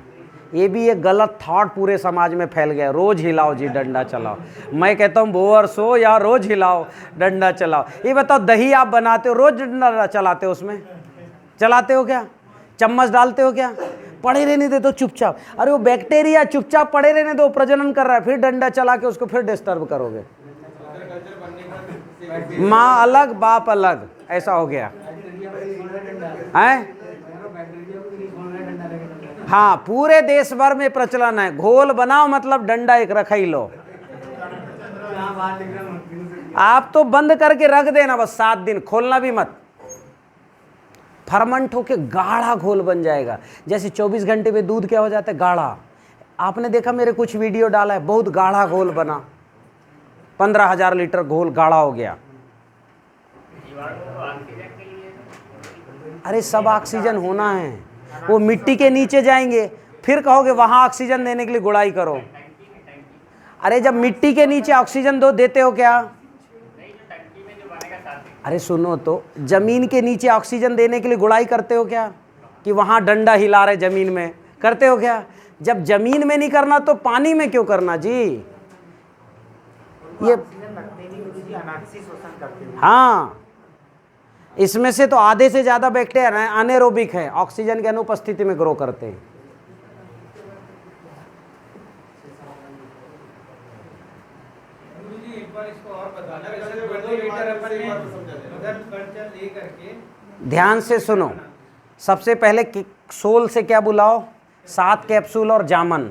ये भी एक गलत थॉट पूरे समाज में फैल गया। रोज हिलाओ जी, डंडा चलाओ। मैं कहता हूँ बोअर सो या रोज हिलाओ, डंडा चलाओ। ये बताओ दही आप बनाते हो, रोज डंडा चलाते हो, उसमें चलाते हो क्या, चम्मच डालते हो क्या, पड़े रहने दे दो चुपचाप। अरे वो बैक्टीरिया चुपचाप पड़े रहने दो, प्रजनन कर रहा है, फिर डंडा चला के उसको फिर डिस्टर्ब करोगे। माँ अलग बाप अलग, ऐसा हो गया है। हाँ पूरे देश भर में प्रचलन है, घोल बनाओ मतलब डंडा एक रख ही लो। आप तो बंद करके रख देना बस 7 दिन, खोलना भी मत। फर्मेंट होके गाढ़ा घोल बन जाएगा। जैसे 24 घंटे में दूध क्या हो जाता है, गाढ़ा। आपने देखा मेरे कुछ वीडियो डाला है, बहुत गाढ़ा घोल बना, 15,000 लीटर घोल गाढ़ा हो गया। अरे सब ऑक्सीजन होना है, वो मिट्टी के नीचे जाएंगे, फिर कहोगे वहां ऑक्सीजन देने के लिए गुड़ाई करो। अरे जब मिट्टी के नीचे ऑक्सीजन देते हो क्या, अरे सुनो तो, जमीन के नीचे ऑक्सीजन देने के लिए गुड़ाई करते हो क्या, कि वहां डंडा हिला रहे जमीन में, करते हो क्या। जब जमीन में नहीं करना तो पानी में क्यों करना जी। ये हाँ, इसमें से तो आधे से ज़्यादा बैक्टीरिया अनेरोबिक है, ऑक्सीजन की अनुपस्थिति में ग्रो करते हैं। एक बार इसको और बताना, वैसे 2 लीटर अपन ने मदर कल्चर ले करके, ध्यान से सुनो। सबसे पहले सोल से क्या बुलाओ, 7 कैप्सूल और जामन।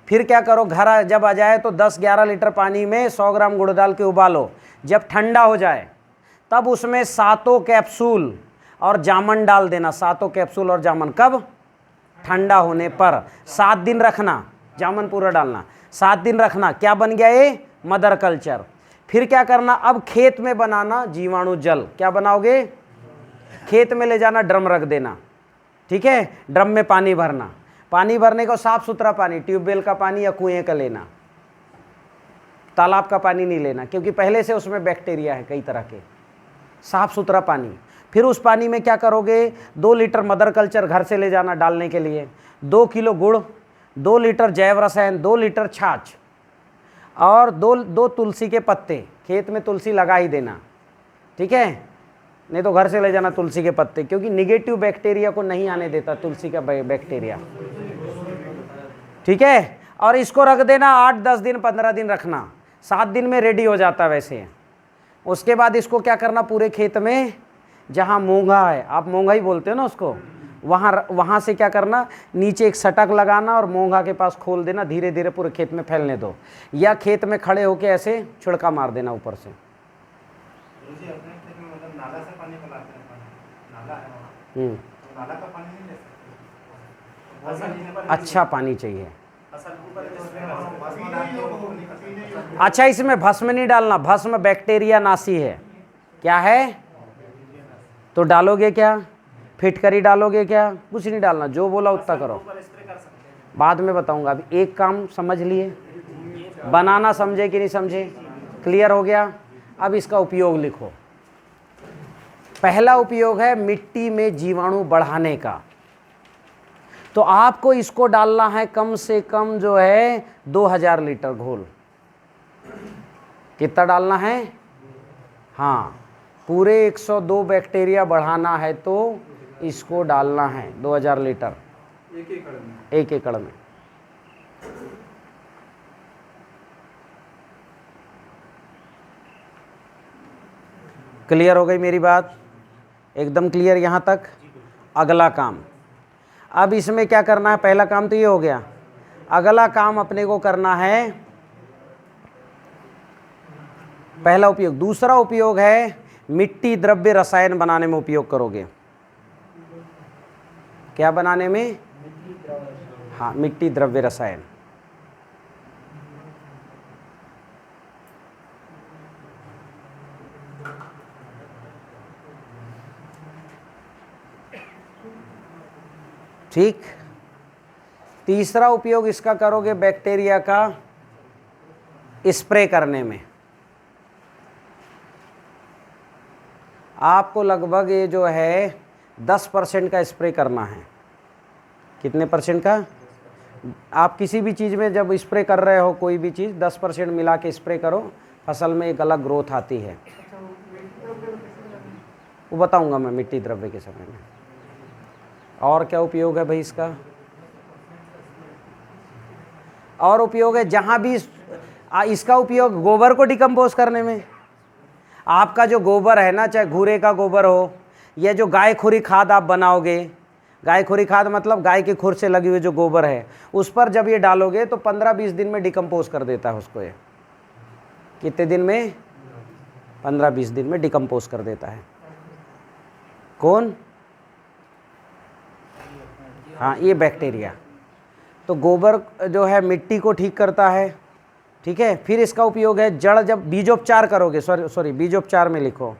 फिर क्या करो, घर जब आ जाए तो 10-11 लीटर पानी में 100 ग्राम गुड़ डाल के उबालो। जब ठंडा हो जाए तब उसमें 7 कैप्सूल और जामन डाल देना। 7 कैप्सूल और जामन कब, ठंडा होने पर। 7 दिन रखना, जामन पूरा डालना, 7 दिन रखना। क्या बन गया ये, मदर कल्चर। फिर क्या करना, अब खेत में बनाना जीवाणु जल। क्या बनाओगे, खेत में ले जाना, ड्रम रख देना, ठीक है। ड्रम में पानी भरना, पानी भरने को साफ सुथरा पानी, ट्यूबवेल का पानी या कुएं का लेना, तालाब का पानी नहीं लेना, क्योंकि पहले से उसमें बैक्टीरिया है कई तरह के। साफ सुथरा पानी। फिर उस पानी में क्या करोगे, 2 लीटर मदर कल्चर घर से ले जाना डालने के लिए, 2 किलो गुड़, 2 लीटर जैव रसायन, 2 लीटर छाछ। और दो तुलसी के पत्ते, खेत में तुलसी लगा ही देना, ठीक है, नहीं तो घर से ले जाना तुलसी के पत्ते, क्योंकि निगेटिव बैक्टीरिया को नहीं आने देता तुलसी का बैक्टीरिया, ठीक है। और इसको रख देना 8-10 दिन 15 दिन रखना, 7 दिन में रेडी हो जाता वैसे। उसके बाद इसको क्या करना, पूरे खेत में जहाँ मूंगा है, आप मूंगा ही बोलते हो ना उसको, वहाँ से क्या करना, नीचे एक सटक लगाना और मूंगा के पास खोल देना, धीरे धीरे पूरे खेत में फैलने दो, या खेत में खड़े होके ऐसे छिड़का मार देना ऊपर से। गुरुजी अपने खेत में मतलब नाला से पानी पलाते हैं, नाला है वहाँ, तो नाला का पानी नहीं ले सकते, अच्छा पानी चाहिए। फसल ऊपर भस्म डालते हो वो निकलते। अच्छा, इसमें भस्म नहीं डालना, भस्म बैक्टीरिया नाशी है। क्या है? तो डालोगे क्या? फिटकरी डालोगे क्या? कुछ नहीं डालना, जो बोला उतना करो, बाद में बताऊंगा। अभी एक काम समझ लिए, बनाना समझे कि नहीं समझे, क्लियर हो गया। अब इसका उपयोग लिखो। पहला उपयोग है मिट्टी में जीवाणु बढ़ाने का, तो आपको इसको डालना है कम से कम जो है 2000 लीटर घोल। कितना डालना है? हाँ, पूरे 102 बैक्टीरिया बढ़ाना है तो इसको डालना है 2000 लीटर 1 एकड़ में। क्लियर हो गई मेरी बात? एकदम क्लियर यहाँ तक? अगला काम, अब इसमें क्या करना है? पहला काम तो ये हो गया। अगला काम अपने को करना है, पहला उपयोग। दूसरा उपयोग है मिट्टी द्रव्य रसायन बनाने में उपयोग करोगे। क्या बनाने में? हाँ, मिट्टी द्रव्य रसायन। ठीक। तीसरा उपयोग इसका करोगे बैक्टीरिया का स्प्रे करने में। आपको लगभग ये जो है 10% का स्प्रे करना है। कितने परसेंट का? आप किसी भी चीज़ में जब स्प्रे कर रहे हो, कोई भी चीज़ 10% मिला के स्प्रे करो, फसल में एक अलग ग्रोथ आती है। वो बताऊंगा मैं मिट्टी द्रव्य के समय में। और क्या उपयोग है भाई इसका? और उपयोग है जहाँ भी इसका उपयोग गोबर को डिकम्पोज करने में। आपका जो गोबर है ना, चाहे घूरे का गोबर हो या जो गाय खुरी खाद आप बनाओगे, गाय खुरी खाद मतलब गाय के खुर से लगी हुई जो गोबर है, उस पर जब ये डालोगे तो 15-20 दिन में डिकम्पोज कर देता है उसको। ये कितने दिन में? 15-20 दिन में डिकम्पोज कर देता है। कौन? हाँ, ये बैक्टीरिया। तो गोबर जो है मिट्टी को ठीक करता है, ठीक है। फिर इसका उपयोग है जड़, जब बीजोपचार करोगे, सॉरी बीजोपचार में लिखो।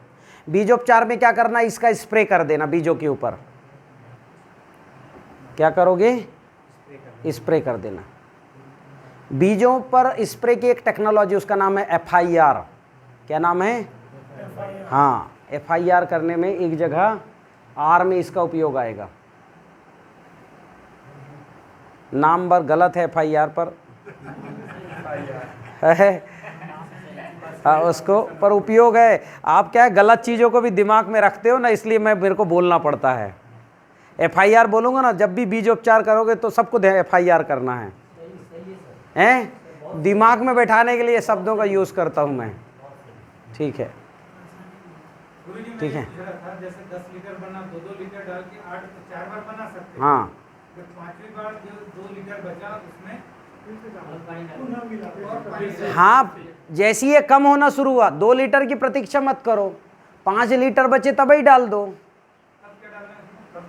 बीजोपचार में क्या करना? इसका स्प्रे कर देना बीजों के ऊपर। क्या करोगे? स्प्रे कर देना बीजों पर। स्प्रे की एक टेक्नोलॉजी, उसका नाम है FIR। क्या नाम है? हाँ, FIR करने में एक जगह R में इसका उपयोग आएगा। नाम पर गलत है FIR पर हाँ, उसको पर उपयोग है। आप क्या है, गलत चीज़ों को भी दिमाग में रखते हो ना, इसलिए मेरे को बोलना पड़ता है। FIR बोलूँगा ना, जब भी बीजोपचार करोगे तो सबको FIR करना है, हैं? दिमाग में बैठाने के लिए शब्दों का यूज़ करता हूँ मैं। ठीक है, ठीक है। जैसे 10 लीटर बना, 2-2 लीटर डाल के 4 बार बना सकते हैं। हाँ, जब 5वीं बार जो 2 लीटर बचा उसमें हाँ, जैसी ये कम होना शुरू हुआ, 2 लीटर की प्रतीक्षा मत करो, 5 लीटर बचे तब ही डाल दो।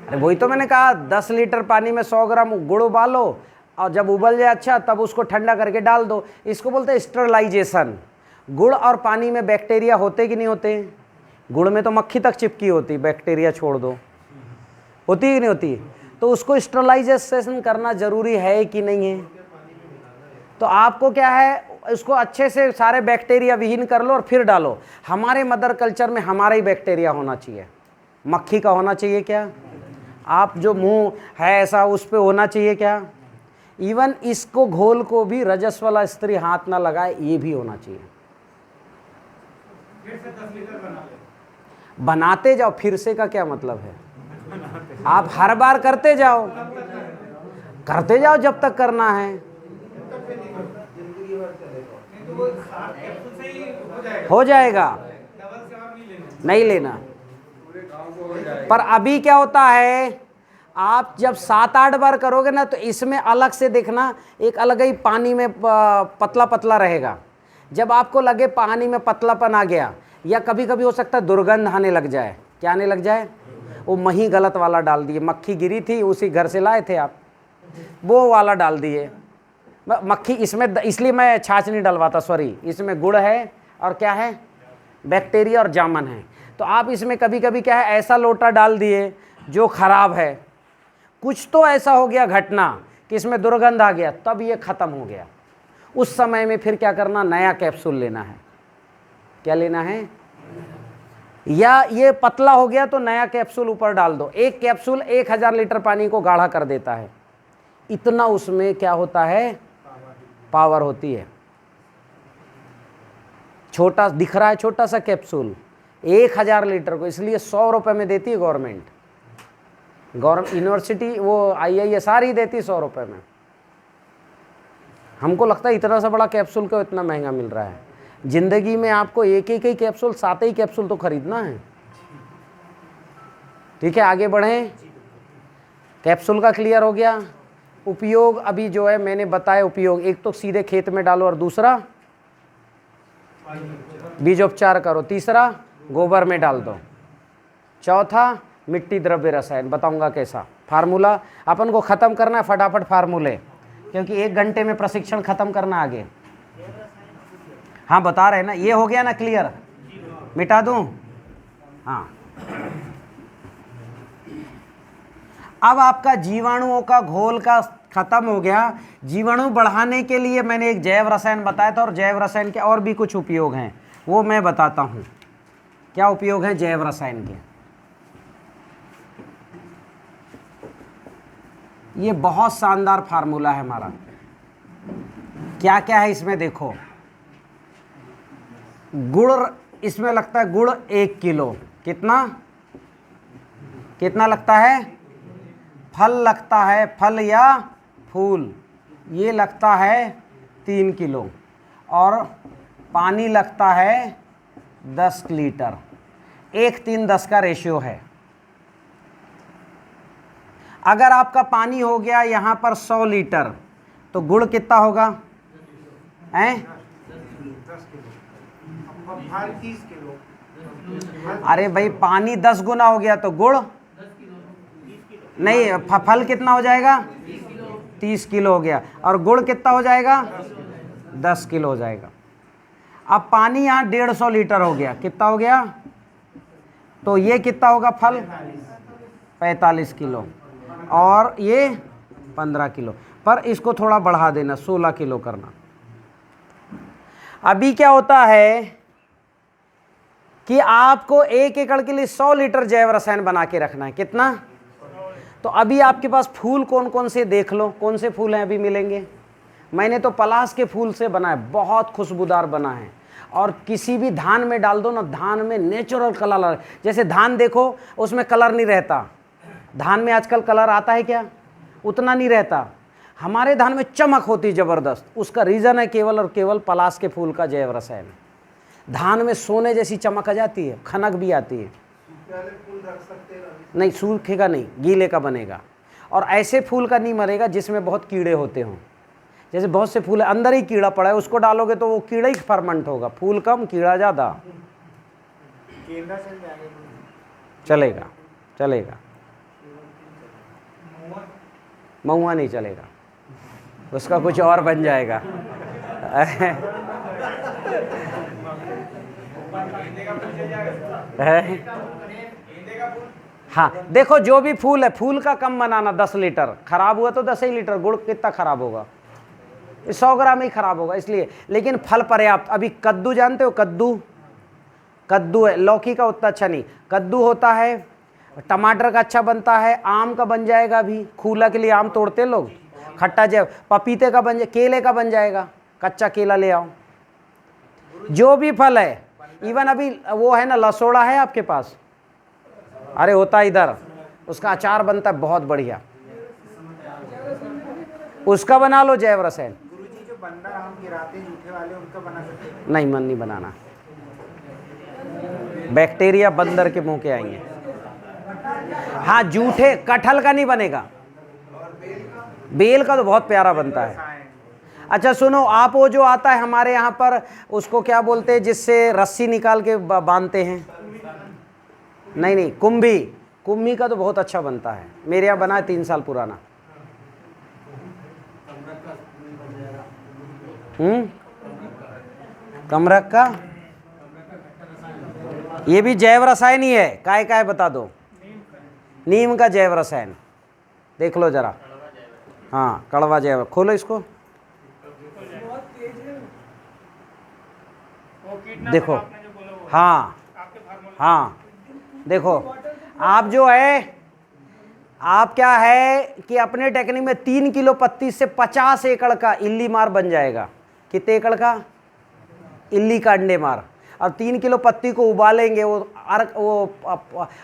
अरे वही तो मैंने कहा, 10 लीटर पानी में 100 ग्राम गुड़ उबालो और जब उबल जाए अच्छा, तब उसको ठंडा करके डाल दो। इसको बोलते हैं स्टरलाइजेशन। गुड़ और पानी में बैक्टीरिया होते कि नहीं होते? गुड़ में तो मक्खी तक चिपकी होती, बैक्टीरिया छोड़ दो, होती कि नहीं होती? तो उसको स्टरलाइजेशन करना जरूरी है कि नहीं है? तो आपको क्या है, उसको अच्छे से सारे बैक्टीरिया विहीन कर लो और फिर डालो। हमारे मदर कल्चर में हमारा ही बैक्टीरिया होना चाहिए, मक्खी का होना चाहिए क्या? आप जो मुंह है ऐसा उस पे होना चाहिए क्या? इवन इसको घोल को भी रजस वाला स्त्री हाथ ना लगाए, ये भी होना चाहिए। फिर से 10 लीटर बना ले। बनाते जाओ, फिर से का क्या मतलब है? आप हर बार करते जाओ जब तक करना है। नहीं तो वो 7 कैप्सूल से ही हो जाएगा, डबल से और नहीं लेना। पर अभी क्या होता है, आप जब 7-8 बार करोगे ना तो इसमें अलग से देखना, एक अलग ही पानी में पतला पतला रहेगा। जब आपको लगे पानी में पतलापन आ गया, या कभी कभी हो सकता है दुर्गंध आने लग जाए। क्या आने लग जाए? वो मही गलत वाला डाल दिए, मक्खी गिरी थी उसी घर से लाए थे आप, वो वाला डाल दिए मक्खी इसमें, इसलिए मैं छाछ नहीं डलवाता, सॉरी। इसमें गुड़ है और क्या है, बैक्टीरिया और जामन है। तो आप इसमें कभी कभी क्या है, ऐसा लोटा डाल दिए जो खराब है, कुछ तो ऐसा हो गया घटना कि इसमें दुर्गंध आ गया, तब ये ख़त्म हो गया। उस समय में फिर क्या करना, नया कैप्सूल लेना है। क्या लेना है? या ये पतला हो गया तो नया कैप्सूल ऊपर डाल दो। एक कैप्सूल 1000 लीटर पानी को गाढ़ा कर देता है। इतना उसमें क्या होता है, पावर होती है। छोटा दिख रहा है, छोटा सा कैप्सूल 1000 लीटर को, इसलिए 100 रुपये में देती है गवर्नमेंट। यूनिवर्सिटी वो IISR ही देती 100 रुपये में। हमको लगता है इतना सा बड़ा कैप्सूल क्यों इतना महंगा मिल रहा है। जिंदगी में आपको एक ही कैप्सूल, 7 ही कैप्सूल तो खरीदना है। ठीक है, आगे बढ़ें। कैप्सूल का क्लियर हो गया। उपयोग अभी जो है मैंने बताया उपयोग, एक तो सीधे खेत में डालो और दूसरा बीजोपचार करो, तीसरा गोबर में डाल दो, चौथा मिट्टी द्रव्य रसायन। बताऊंगा कैसा। फार्मूला अपन को ख़त्म करना है फटाफट फार्मूले, क्योंकि 1 घंटे में प्रशिक्षण ख़त्म करना आगे। हाँ बता रहे हैं ना, ये हो गया ना क्लियर, मिटा दूं? हाँ, अब आपका जीवाणुओं का घोल का खत्म हो गया। जीवाणु बढ़ाने के लिए मैंने एक जैव रसायन बताया था, और जैव रसायन के और भी कुछ उपयोग हैं, वो मैं बताता हूँ। क्या उपयोग है जैव रसायन के? ये बहुत शानदार फार्मूला है हमारा। क्या क्या है इसमें देखो। गुड़ इसमें लगता है, गुड़ 1 किलो, कितना लगता है? फल लगता है, फल या फूल, ये लगता है 3 किलो, और पानी लगता है 10 लीटर। 1:3:10 का रेशियो है। अगर आपका पानी हो गया यहाँ पर 100 लीटर, तो गुड़ कितना होगा? हैं? 10 किलो, 30 किलो। अरे भाई पानी 10 गुना हो गया तो गुड़ नहीं, फल कितना हो जाएगा? 30 किलो हो गया, और गुड़ कितना हो जाएगा? 10 किलो हो जाएगा। अब पानी यहाँ 150 लीटर हो गया, कितना हो गया? तो ये कितना होगा फल? 45 किलो, और ये 15 किलो। पर इसको थोड़ा बढ़ा देना, 16 किलो करना। अभी क्या होता है कि आपको 1 एकड़ के लिए 100 लीटर जैव रसायन बना के रखना है। कितना? तो अभी आपके पास फूल कौन कौन से देख लो, कौन से फूल हैं अभी मिलेंगे। मैंने तो पलाश के फूल से बना है, बहुत खुशबूदार बना है। और किसी भी धान में डाल दो ना, धान में नेचुरल कलर, जैसे धान देखो उसमें कलर नहीं रहता। धान में आजकल कलर आता है क्या? उतना नहीं रहता। हमारे धान में चमक होती ज़बरदस्त। उसका रीज़न है केवल और केवल पलाश के फूल का जैव रसायन। धान में सोने जैसी चमक आ जाती है, खनक भी आती है। नहीं, सूखेगा नहीं, गीले का बनेगा। और ऐसे फूल का नहीं मरेगा जिसमें बहुत कीड़े होते हों। जैसे बहुत से फूल अंदर ही कीड़ा पड़ा है, उसको डालोगे तो वो कीड़ा ही फर्मेंट होगा। फूल कम, कीड़ा ज़्यादा। चलेगा, चलेगा। महुआ नहीं चलेगा, उसका कुछ और बन जाएगा। हाँ देखो, जो भी फूल है, फूल का कम बनाना। 10 लीटर खराब हुआ तो 10 ही लीटर। गुड़ कितना खराब होगा? 100 ग्राम ही खराब होगा, इसलिए। लेकिन फल पर्याप्त। अभी कद्दू जानते हो? कद्दू है, लौकी का उतना अच्छा नहीं। कद्दू होता है, टमाटर का अच्छा बनता है, आम का बन जाएगा। अभी खूला के लिए आम तोड़ते लोग, खट्टा जैव, पपीते का बन जाए, केले का बन जाएगा, कच्चा केला ले आओ, जो भी फल है। इवन अभी वो है ना लसोड़ा है आपके पास, अरे होता है इधर, उसका अचार बनता है बहुत बढ़िया, उसका बना लो जैव रसायन। गुरुजी जो बंदर आम गिराते हैं जूठे वाले, उनका बना सकते हैं? नहीं, मन नहीं बनाना, बैक्टीरिया बंदर के मुंह के आएंगे। हाँ, जूठे कटहल का नहीं बनेगा, बेल का तो बहुत प्यारा बनता है। अच्छा सुनो, आप वो जो आता है हमारे यहाँ पर, उसको क्या बोलते हैं जिससे रस्सी निकाल के बांधते हैं? नहीं नहीं, कुंभी, कुंभी का तो बहुत अच्छा बनता है, मेरे यहाँ बना है 3 साल पुराना। कमरख का, ये भी जैव रसायन ही है। काय बता दो? नीम का जैव रसायन, देख लो जरा। हाँ, कड़वा जैव, खोलो इसको, देखो। हाँ हाँ, देखो आप जो है, आप क्या है कि अपने टेक्निक में 3 किलो पत्ती से 50 एकड़ का इल्ली मार बन जाएगा। कितने एकड़ का? इल्ली का अंडे मार। अब 3 किलो पत्ती को उबालेंगे, वो अर्क,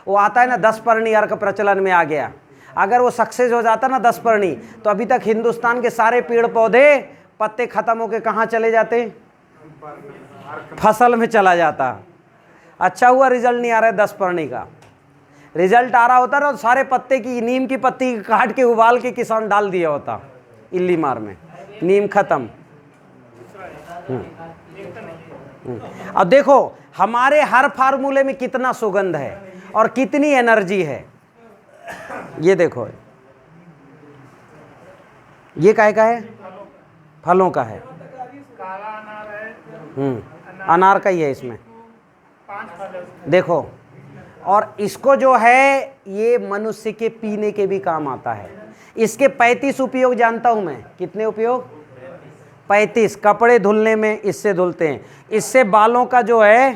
वो आता है ना 10 पर्णी अर्क प्रचलन में आ गया। अगर वो सक्सेस हो जाता ना 10 पर्णी, तो अभी तक हिंदुस्तान के सारे पेड़ पौधे पत्ते खत्म होके कहाँ चले जाते? फसल में चला जाता। अच्छा हुआ रिजल्ट नहीं आ रहा है 10 पर्णी का, रिजल्ट आ रहा होता ना, सारे पत्ते की, नीम की पत्ती काट के उबाल के किसान डाल दिया होता इल्ली मार में, नीम खत्म। अब देखो हमारे हर फार्मूले में कितना सुगंध है और कितनी एनर्जी है। ये देखो, ये काहे का है? फलों का है। अनार का ही है इसमें, देखो। और इसको जो है, ये मनुष्य के पीने के भी काम आता है। इसके 35 उपयोग जानता हूं मैं। कितने उपयोग? 35। कपड़े धुलने में इससे धुलते हैं, इससे बालों का जो है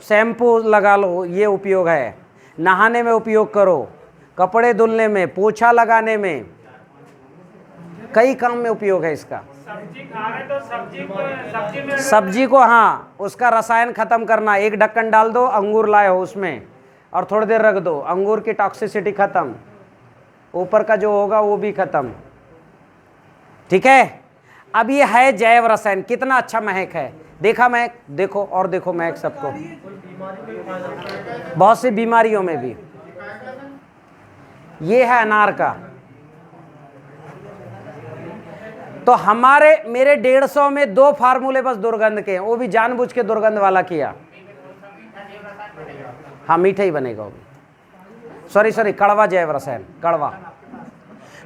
शैम्पू लगा लो, ये उपयोग है। नहाने में उपयोग करो, कपड़े धुलने में, पोछा लगाने में, कई काम में उपयोग है इसका। सब्जी खा रहे तो सब्जी सब्जी को, हाँ, उसका रसायन खत्म करना। एक ढक्कन डाल दो, अंगूर लाए हो उसमें, और थोड़ी देर रख दो, अंगूर की टॉक्सिसिटी खत्म, ऊपर का जो होगा वो भी खत्म। ठीक है। अब ये है जैव रसायन, कितना अच्छा महक है, देखा महक? देखो और देखो महक सबको, बहुत सी बीमारियों में भी। ये है अनार का। तो मेरे 150 में 2 फार्मूले बस दुर्गंध के हैं, वो भी जानबूझ के दुर्गंध वाला किया। हाँ, मीठा ही बनेगा वो भी। सॉरी, कड़वा जैव रसायन, कड़वा।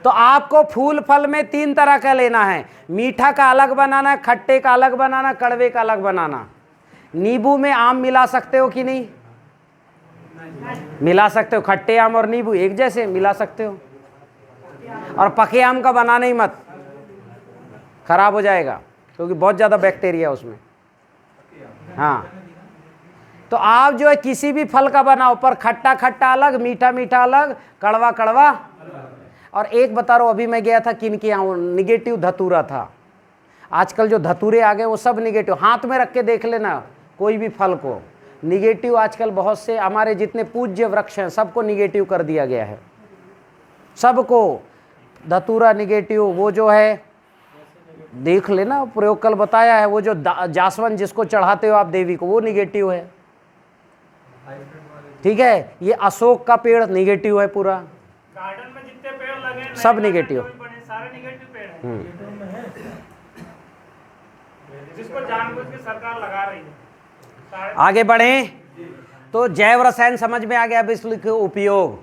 तो आपको फूल फल में 3 तरह का लेना है। मीठा का अलग बनाना, खट्टे का अलग बनाना, कड़वे का अलग बनाना। नींबू में आम मिला सकते हो कि नहीं? मिला सकते हो। खट्टे आम और नींबू एक जैसे मिला सकते हो। और पके आम का बनाना ही मत, खराब हो जाएगा, क्योंकि बहुत ज़्यादा बैक्टीरिया उसमें। हाँ, तो आप जो है किसी भी फल का बनाओ, पर खट्टा खट्टा अलग, मीठा मीठा अलग, कड़वा कड़वा। और एक बता रहा हूँ, अभी मैं गया था किनके यहाँ, निगेटिव धतूरा था। आजकल जो धतूरे आ गए वो सब निगेटिव। हाथ में रख के देख लेना कोई भी फल को, निगेटिव आजकल बहुत से, हमारे जितने पूज्य वृक्ष हैं सबको निगेटिव कर दिया गया है, सबको धतूरा निगेटिव। वो जो है देख लेना, प्रयोग कल बताया है, वो जो जासवन जिसको चढ़ाते हो आप देवी को, वो निगेटिव है। ठीक है। ये अशोक का पेड़ निगेटिव है पूरा, गार्डन में जितने पेड़ लगे सब निगेटिव, सारे निगेटिव पेड़ हैं। जिसको जानबूझ के सरकार लगा रही है। आगे बढ़े तो जैव रसायन समझ में आ गया। अब इसके उपयोग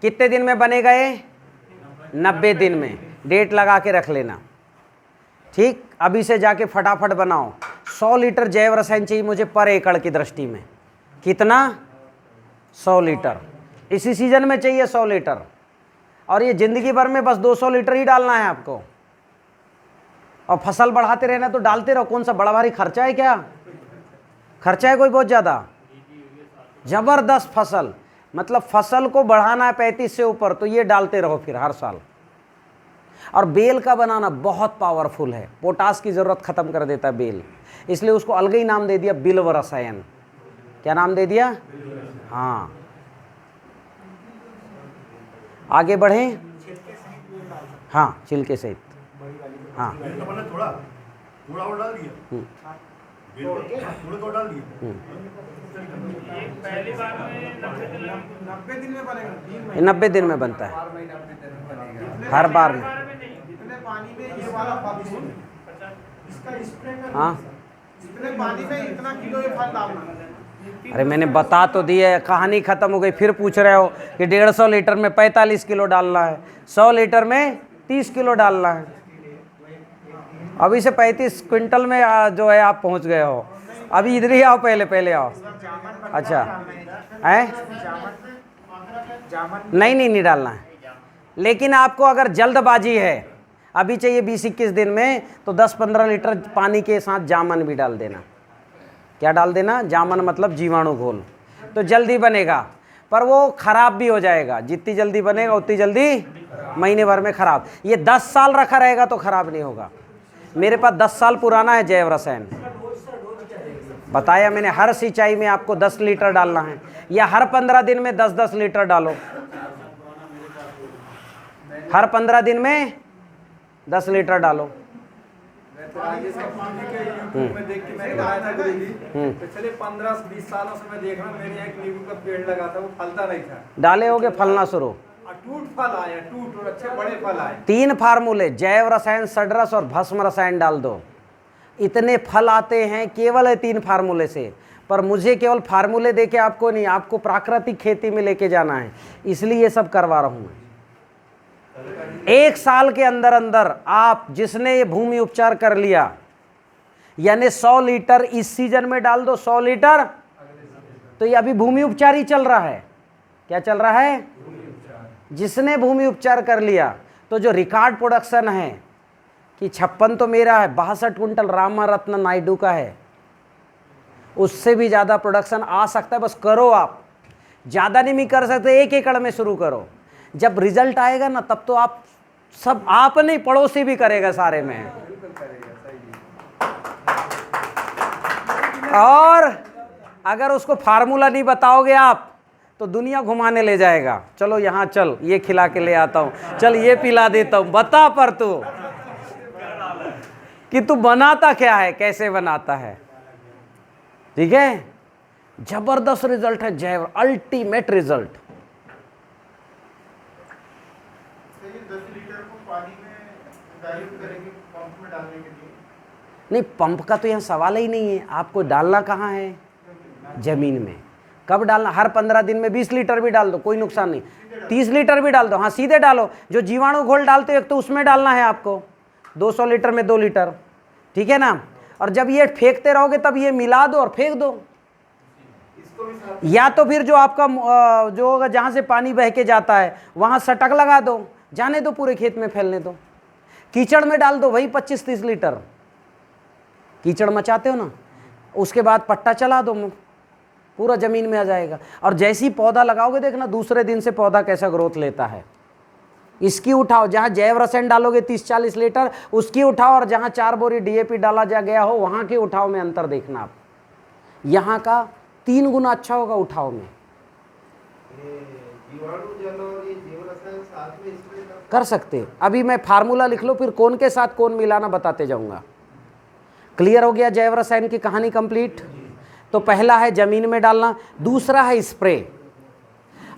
कितने दिन में बने गए? 90 दिन में। डेट लगा के रख लेना, ठीक। अभी से जाके फटाफट बनाओ। 100 लीटर जैव रसायन चाहिए मुझे पर एकड़ की दृष्टि में। कितना? 100 लीटर। इसी सीजन में चाहिए 100 लीटर, और ये जिंदगी भर में बस 200 लीटर ही डालना है आपको। और फसल बढ़ाते रहना, तो डालते रहो। कौन सा बड़ा भारी खर्चा है क्या? खर्चा है कोई बहुत ज़्यादा? जबरदस्त फसल, मतलब फसल को बढ़ाना है 35 से ऊपर, तो ये डालते रहो फिर हर साल। और बेल का बनाना बहुत पावरफुल है, पोटास की ज़रूरत ख़त्म कर देता है बेल, इसलिए उसको अलग ही नाम दे दिया बिल्व रसायन। क्या नाम दे दिया? हाँ, आगे बढ़ें। हाँ, छिलके सहित। हाँ, थोड़ा थोड़ा और डाल दिया, थोड़ा तो डाल दिया। पहली बार में 90 दिन में बनेगा, 3 महीने। 90 दिन में बनता है, हर बार में। इतने पानी में ये वाला फल, इसका स्प्रे कर, हाँ, इतने पानी में इतना किलो ये फल डालना। अरे मैंने बता तो दिया है, कहानी ख़त्म हो गई, फिर पूछ रहे हो कि 150 लीटर में 45 किलो डालना है, 100 लीटर में 30 किलो डालना है। अभी से 35 क्विंटल में जो है आप पहुंच गए हो। अभी इधर ही आओ, पहले आओ। अच्छा है, नहीं डालना है, लेकिन आपको अगर जल्दबाजी है, अभी चाहिए 20-21 दिन में, तो 10-15 लीटर पानी के साथ जामन भी डाल देना। क्या डाल देना? जामन मतलब जीवाणु घोल, तो जल्दी बनेगा, पर वो खराब भी हो जाएगा। जितनी जल्दी बनेगा उतनी जल्दी महीने भर में खराब। ये 10 साल रखा रहेगा तो खराब नहीं होगा। मेरे पास 10 साल पुराना है जैव रसायन, बताया मैंने। हर सिंचाई में आपको 10 लीटर डालना है, या हर 15 दिन में 10-10 लीटर डालो। हर 15 दिन में 10 लीटर डालो। में देख के मैंने लगाया था गुरुजी, पिछले 15-20 सालों से मैं देख रहा हूँ। मैंने एक नींबू का पेड़ लगा था, वो फलता नहीं था, डाले होगे फलना शुरू, टूट फल आया, टूट और अच्छे बड़े फल आए। 3 फार्मूले, जैव रसायन, षड्रस और भस्म रसायन डाल दो, इतने फल आते हैं केवल 3 फार्मूले से। पर मुझे केवल फार्मूले देके आपको नहीं, आपको प्राकृतिक खेती में लेके जाना है, इसलिए ये सब करवा रहा हूं मैं। 1 साल के अंदर अंदर आप, जिसने ये भूमि उपचार कर लिया, यानी 100 लीटर इस सीजन में डाल दो, 100 लीटर, तो ये अभी भूमि उपचार ही चल रहा है। क्या चल रहा है? जिसने भूमि उपचार कर लिया, तो जो रिकॉर्ड प्रोडक्शन है कि 56 तो मेरा है, 62 कुंटल रामरत्न नायडू का है, उससे भी ज़्यादा प्रोडक्शन आ सकता है। बस करो आप, ज़्यादा नहीं भी कर सकते, 1 एकड़ में शुरू करो। जब रिजल्ट आएगा ना, तब तो आप सब, आप नहीं पड़ोसी भी करेगा सारे में। और अगर उसको फार्मूला नहीं बताओगे आप, तो दुनिया घुमाने ले जाएगा। चलो यहाँ चल, ये खिला के ले आता हूँ, चल ये पिला देता हूँ, बता पर तू कि तू बनाता क्या है, कैसे बनाता है। ठीक है, जबरदस्त रिजल्ट है जैव, अल्टीमेट रिजल्ट। 10 लीटर को पानी में डाइल्यूट करेंगे पंप में डालने के लिए। नहीं, पंप का तो यहाँ सवाल ही नहीं है। आपको डालना कहाँ है? जमीन में। कब डालना? हर 15 दिन में 20 लीटर भी डाल दो, कोई नुकसान नहीं। 30 लीटर भी डाल दो, हाँ सीधे डालो। जो जीवाणु घोल डालते हो, एक तो उसमें डालना है आपको, 200 लीटर में 2 लीटर, ठीक है ना। और जब ये फेंकते रहोगे, तब ये मिला दो और फेंक दो। या तो फिर जो आपका जो जहाँ से पानी बह के जाता है, वहाँ सटक लगा दो, जाने दो, पूरे खेत में फैलने दो। कीचड़ में डाल दो, वही 25-30 लीटर। कीचड़ मचाते हो ना, उसके बाद पट्टा चला दो, पूरा ज़मीन में आ जाएगा। और जैसे ही पौधा लगाओगे, देखना दूसरे दिन से पौधा कैसा ग्रोथ लेता है। इसकी उठाओ, जहाँ जैव रसायन डालोगे 30-40 लीटर, उसकी उठाओ, और जहाँ 4 बोरी DAP डाला जा गया हो, वहाँ के उठाओ में अंतर देखना आप। यहाँ का 3 गुना अच्छा होगा उठाओ में। जीवाणु जल और ये जैव रसायन साथ में स्प्रे कर सकते। अभी मैं फार्मूला लिख लो, फिर कौन के साथ कौन मिलाना बताते जाऊंगा। क्लियर हो गया जैव रसायन की कहानी कंप्लीट। तो पहला है जमीन में डालना, दूसरा है स्प्रे।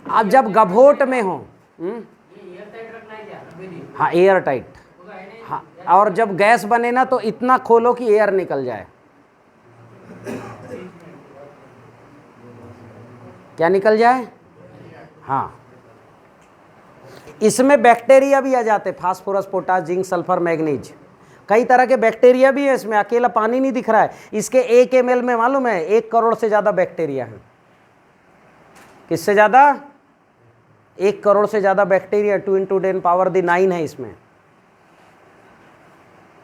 आप जब गभोट में हो, हाँ एयर टाइट, हाँ, और जब गैस बने ना, तो इतना खोलो कि एयर निकल जाए। क्या निकल जाए? हाँ, इसमें बैक्टीरिया भी आ जाते, phosphorus, potash, zinc, sulphur, manganese, कई तरह के बैक्टीरिया भी है इसमें। अकेला पानी नहीं दिख रहा है, इसके 1 ml में मालूम है 1 करोड़ से ज़्यादा बैक्टीरिया है। किससे ज़्यादा? 1 करोड़ से ज़्यादा बैक्टीरिया, 2 × 10⁻⁹ है इसमें।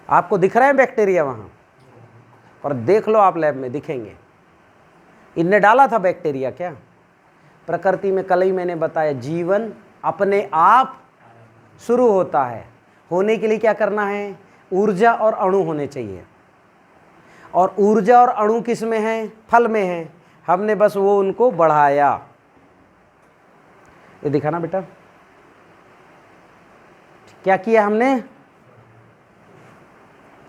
आपको दिख रहा है बैक्टीरिया वहाँ पर? देख लो आप, लैब में दिखेंगे। इनने डाला था बैक्टीरिया क्या? प्रकृति में कल ही मैंने बताया, जीवन अपने आप शुरू होता है, होने के लिए क्या करना है? ऊर्जा और अणु होने चाहिए। और ऊर्जा और अणु किस में है? फल में है। हमने बस वो उनको बढ़ाया। ये दिखाना बेटा, क्या किया हमने?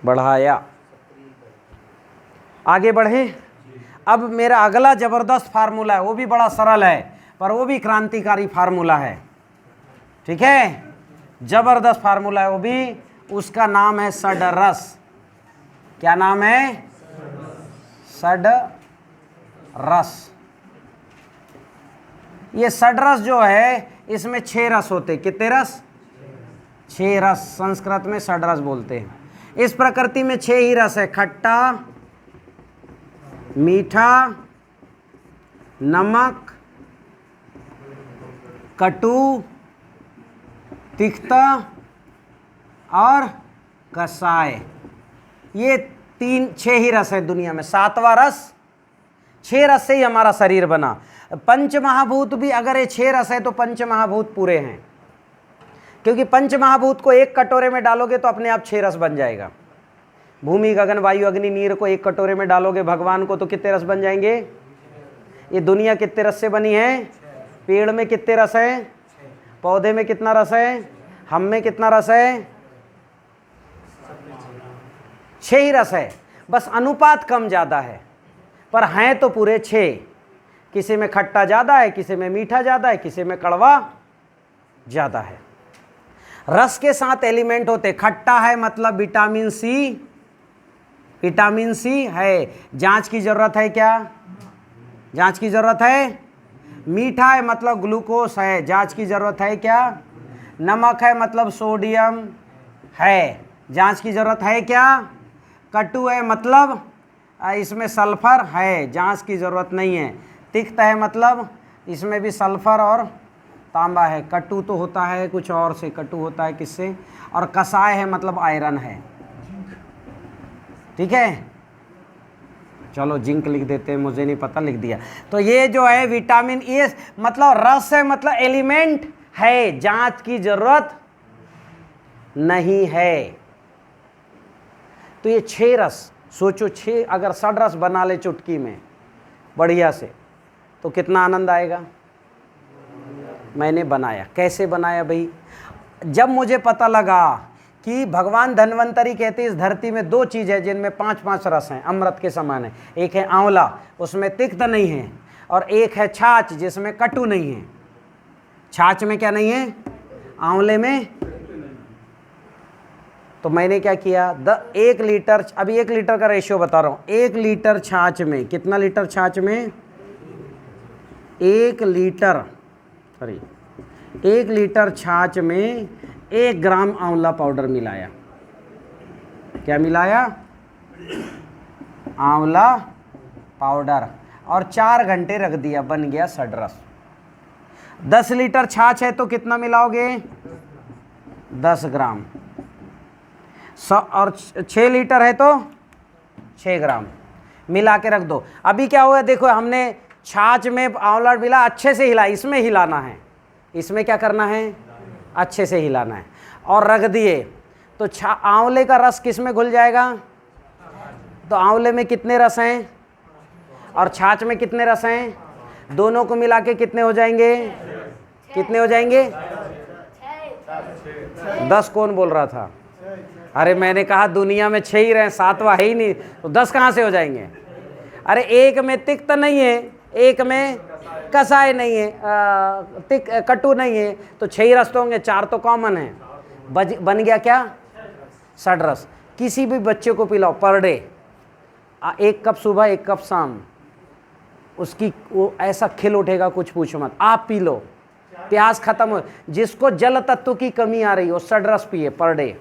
बढ़ाया। आगे बढ़े। अब मेरा अगला जबरदस्त फार्मूला है, वो भी बड़ा सरल है पर वो भी क्रांतिकारी फार्मूला है। ठीक है, जबरदस्त फार्मूला है वो भी। उसका नाम है षड्रस। क्या नाम है? षड्रस। ये षड्रस जो है इसमें 6 रस होते। कितने रस? 6 रस। संस्कृत में षड्रस बोलते हैं। इस प्रकृति में 6 ही रस है, खट्टा, मीठा, नमक, कटु, तीखता और कसाय। ये 6 ही रस है दुनिया में। 7वां रस, 6 रस से ही हमारा शरीर बना। पंच महाभूत भी अगर ये 6 रस है तो पंच महाभूत पूरे हैं, क्योंकि पंच महाभूत को एक कटोरे में डालोगे तो अपने आप 6 रस बन जाएगा। भूमि, गगन, वायु, अग्नि, नीर को एक कटोरे में डालोगे भगवान को तो कितने रस बन जाएंगे? ये दुनिया कितने रस से बनी है? पेड़ में कितने रस है? पौधे में कितना रस है? हम में कितना रस है? 6 ही रस है, बस अनुपात कम ज़्यादा है, पर हैं तो पूरे 6। किसी में खट्टा ज़्यादा है, किसी में मीठा ज़्यादा है, किसी में कड़वा ज़्यादा है। रस के 7 एलिमेंट होते। खट्टा है मतलब विटामिन सी, विटामिन सी है। जांच की ज़रूरत है क्या? जांच की ज़रूरत है। मीठा है मतलब ग्लूकोज है, जांच की ज़रूरत है क्या? नमक है मतलब सोडियम है, जांच की ज़रूरत है क्या? कटु है मतलब इसमें सल्फर है, जांच की ज़रूरत नहीं है। तिक्त है मतलब इसमें भी सल्फर और तांबा है। कटु तो होता है कुछ और से, कटु होता है किससे? और कसाय है मतलब आयरन है। ठीक है, चलो जिंक लिख देते हैं, मुझे नहीं पता, लिख दिया। तो ये जो है विटामिन ए मतलब रस है मतलब एलिमेंट है, जांच की जरूरत नहीं है। तो ये 6 रस सोचो, 6 अगर षड्रस बना ले चुटकी में बढ़िया से तो कितना आनंद आएगा। मैंने बनाया। कैसे बनाया भाई? जब मुझे पता लगा कि भगवान धन्वंतरी कहते हैं इस धरती में 2 चीज़ है जिनमें 5-5 रस हैं, अमृत के समान है। एक है आंवला, उसमें तिक्त नहीं है, और एक है छाछ जिसमें कटु नहीं है। छाछ में क्या नहीं है? आंवले में। तो मैंने क्या किया? 1 लीटर, अभी 1 लीटर का रेशियो बता रहा हूँ। 1 लीटर छाछ में कितना लीटर? छाछ में 1 लीटर, सॉरी 1 लीटर छाछ में 1 ग्राम आंवला पाउडर मिलाया। क्या मिलाया? आंवला पाउडर, और 4 घंटे रख दिया, बन गया षड्रस। 10 लीटर छाछ है तो कितना मिलाओगे? 10 ग्राम। और 6 लीटर है तो 6 ग्राम मिला के रख दो। अभी क्या हुआ देखो, हमने छाछ में आंवला मिला, अच्छे से हिला, इसमें हिलाना है, इसमें क्या करना है? अच्छे से हिलाना है, और रख दिए तो आंवले का रस किस में घुल जाएगा? तो आंवले में कितने रस हैं और छाछ में कितने रस हैं? दोनों को मिला के कितने हो जाएंगे? कितने हो जाएंगे? 10 कौन बोल रहा था? अरे मैंने कहा दुनिया में 6 ही रहे, 7वां है ही नहीं, तो 10 कहाँ से हो जाएंगे? अरे एक में तिक्त नहीं है, एक में कसाय नहीं है, कटु नहीं है, तो 6 ही रस तो होंगे, 4 तो कॉमन है। बन गया क्या? षड्रस। किसी भी बच्चे को पिलाओ पर डे, 1 कप सुबह 1 कप शाम, उसकी वो ऐसा खिल उठेगा कुछ पूछो मत। आप पी लो, प्यास खत्म हो। जिसको जल तत्व की कमी आ रही हो षड्रस पिए पर डे।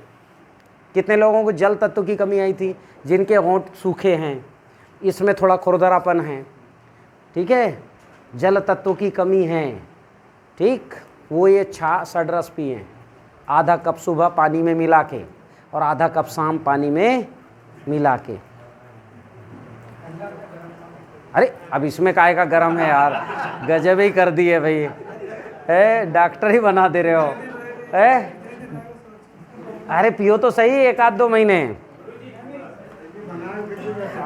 कितने लोगों को जल तत्व की कमी आई थी? जिनके होंठ सूखे हैं, इसमें थोड़ा खुरदरापन है, ठीक है, जल तत्व की कमी है, ठीक, वो ये षड्रस पिए। आधा कप सुबह पानी में मिला के और आधा कप शाम पानी में मिला के। अरे अब इसमें काहे का गरम है यार, गजब ही कर दिए भाई, डॉक्टर ही बना दे रहे हो। अरे पियो तो सही 1-2 महीने।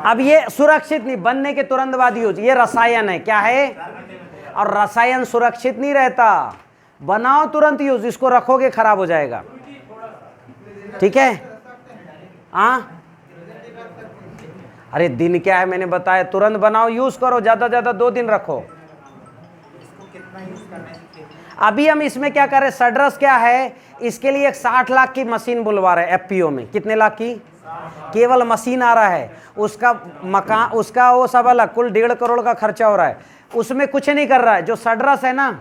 अब ये सुरक्षित नहीं, बनने के तुरंत बाद यूज, ये रसायन है, क्या है, और रसायन सुरक्षित नहीं रहता, बनाओ तुरंत यूज, इसको रखोगे खराब हो जाएगा। ठीक है, हाँ अरे दिन क्या है, मैंने बताया तुरंत बनाओ यूज करो, ज्यादा ज्यादा 2 दिन रखो। अभी हम इसमें क्या कर रहे हैं, सडरस क्या है, इसके लिए एक 60 लाख की मशीन बुलवा रहे हैं एफपीओ में। कितने लाख की? केवल मशीन आ रहा है, उसका मकान, उसका वो सब अलग, कुल 1.5 करोड़ का खर्चा हो रहा है। उसमें कुछ नहीं कर रहा है, जो सडरस है ना,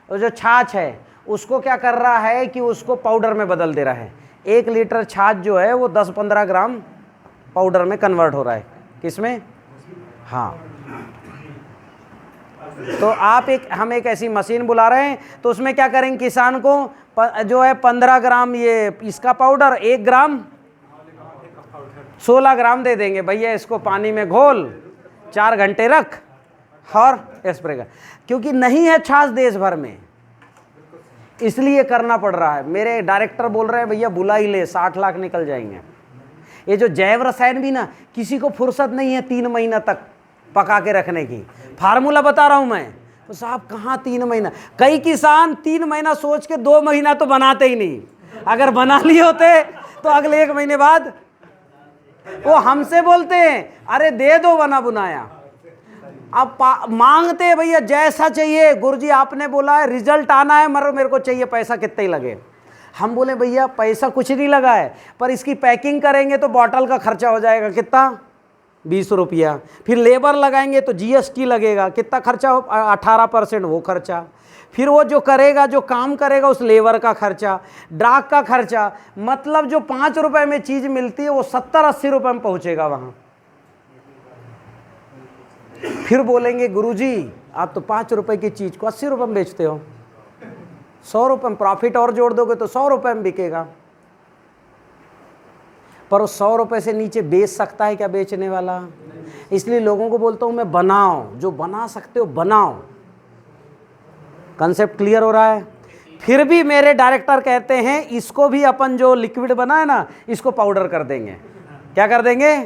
जो छाछ है, उसको क्या कर रहा है कि उसको पाउडर में बदल दे रहा है। 1 लीटर छाछ जो है वो 10-15 ग्राम पाउडर में कन्वर्ट हो रहा है। किसमें? हाँ, तो आप हम एक ऐसी मशीन बुला रहे हैं, तो उसमें क्या करेंगे, किसान को जो है 15 ग्राम ये इसका पाउडर, 1 ग्राम 16 ग्राम दे देंगे, भैया इसको पानी में घोल 4 घंटे रख और स्प्रे कर। क्योंकि नहीं है छाछ देश भर में, इसलिए करना पड़ रहा है। मेरे डायरेक्टर बोल रहे हैं भैया बुला ही ले, 60 लाख निकल जाएंगे। ये जो जैव रसायन भी ना, किसी को फुर्सत नहीं है 3 महीना तक पका के रखने की। फार्मूला बता रहा हूं मैं, तो साहब कहाँ 3 महीना, कई किसान 3 महीना सोच के 2 महीना तो बनाते ही नहीं। अगर बना लिए होते तो अगले 1 महीने बाद वो हमसे बोलते हैं अरे दे दो बना बुनाया। अब मांगते हैं भैया जैसा चाहिए, गुरुजी आपने बोला है रिजल्ट आना है, मगर मेरे को चाहिए, पैसा कितना ही लगे। हम बोले भैया पैसा कुछ नहीं लगा है, पर इसकी पैकिंग करेंगे तो बॉटल का खर्चा हो जाएगा कितना, 20 रुपया, फिर लेबर लगाएंगे तो जीएसटी लगेगा, कितना खर्चा हो, 18% वो खर्चा, फिर वो जो करेगा, जो काम करेगा उस लेबर का खर्चा, डाक का खर्चा, मतलब जो 5 रुपए में चीज मिलती है वो 70-80 रुपए में पहुंचेगा वहां। फिर बोलेंगे गुरुजी आप तो 5 रुपए की चीज को 80 रुपए में बेचते हो, 100 रुपए में प्रॉफिट और जोड़ दोगे तो 100 रुपए में बिकेगा। पर वो 100 रुपए से नीचे बेच सकता है क्या बेचने वाला? इसलिए लोगों को बोलता हूं मैं, बनाओ, जो बना सकते हो बनाओ। कंसेप्ट क्लियर हो रहा है? फिर भी मेरे डायरेक्टर कहते हैं इसको भी अपन जो लिक्विड बना है ना, इसको पाउडर कर देंगे। क्या कर देंगे?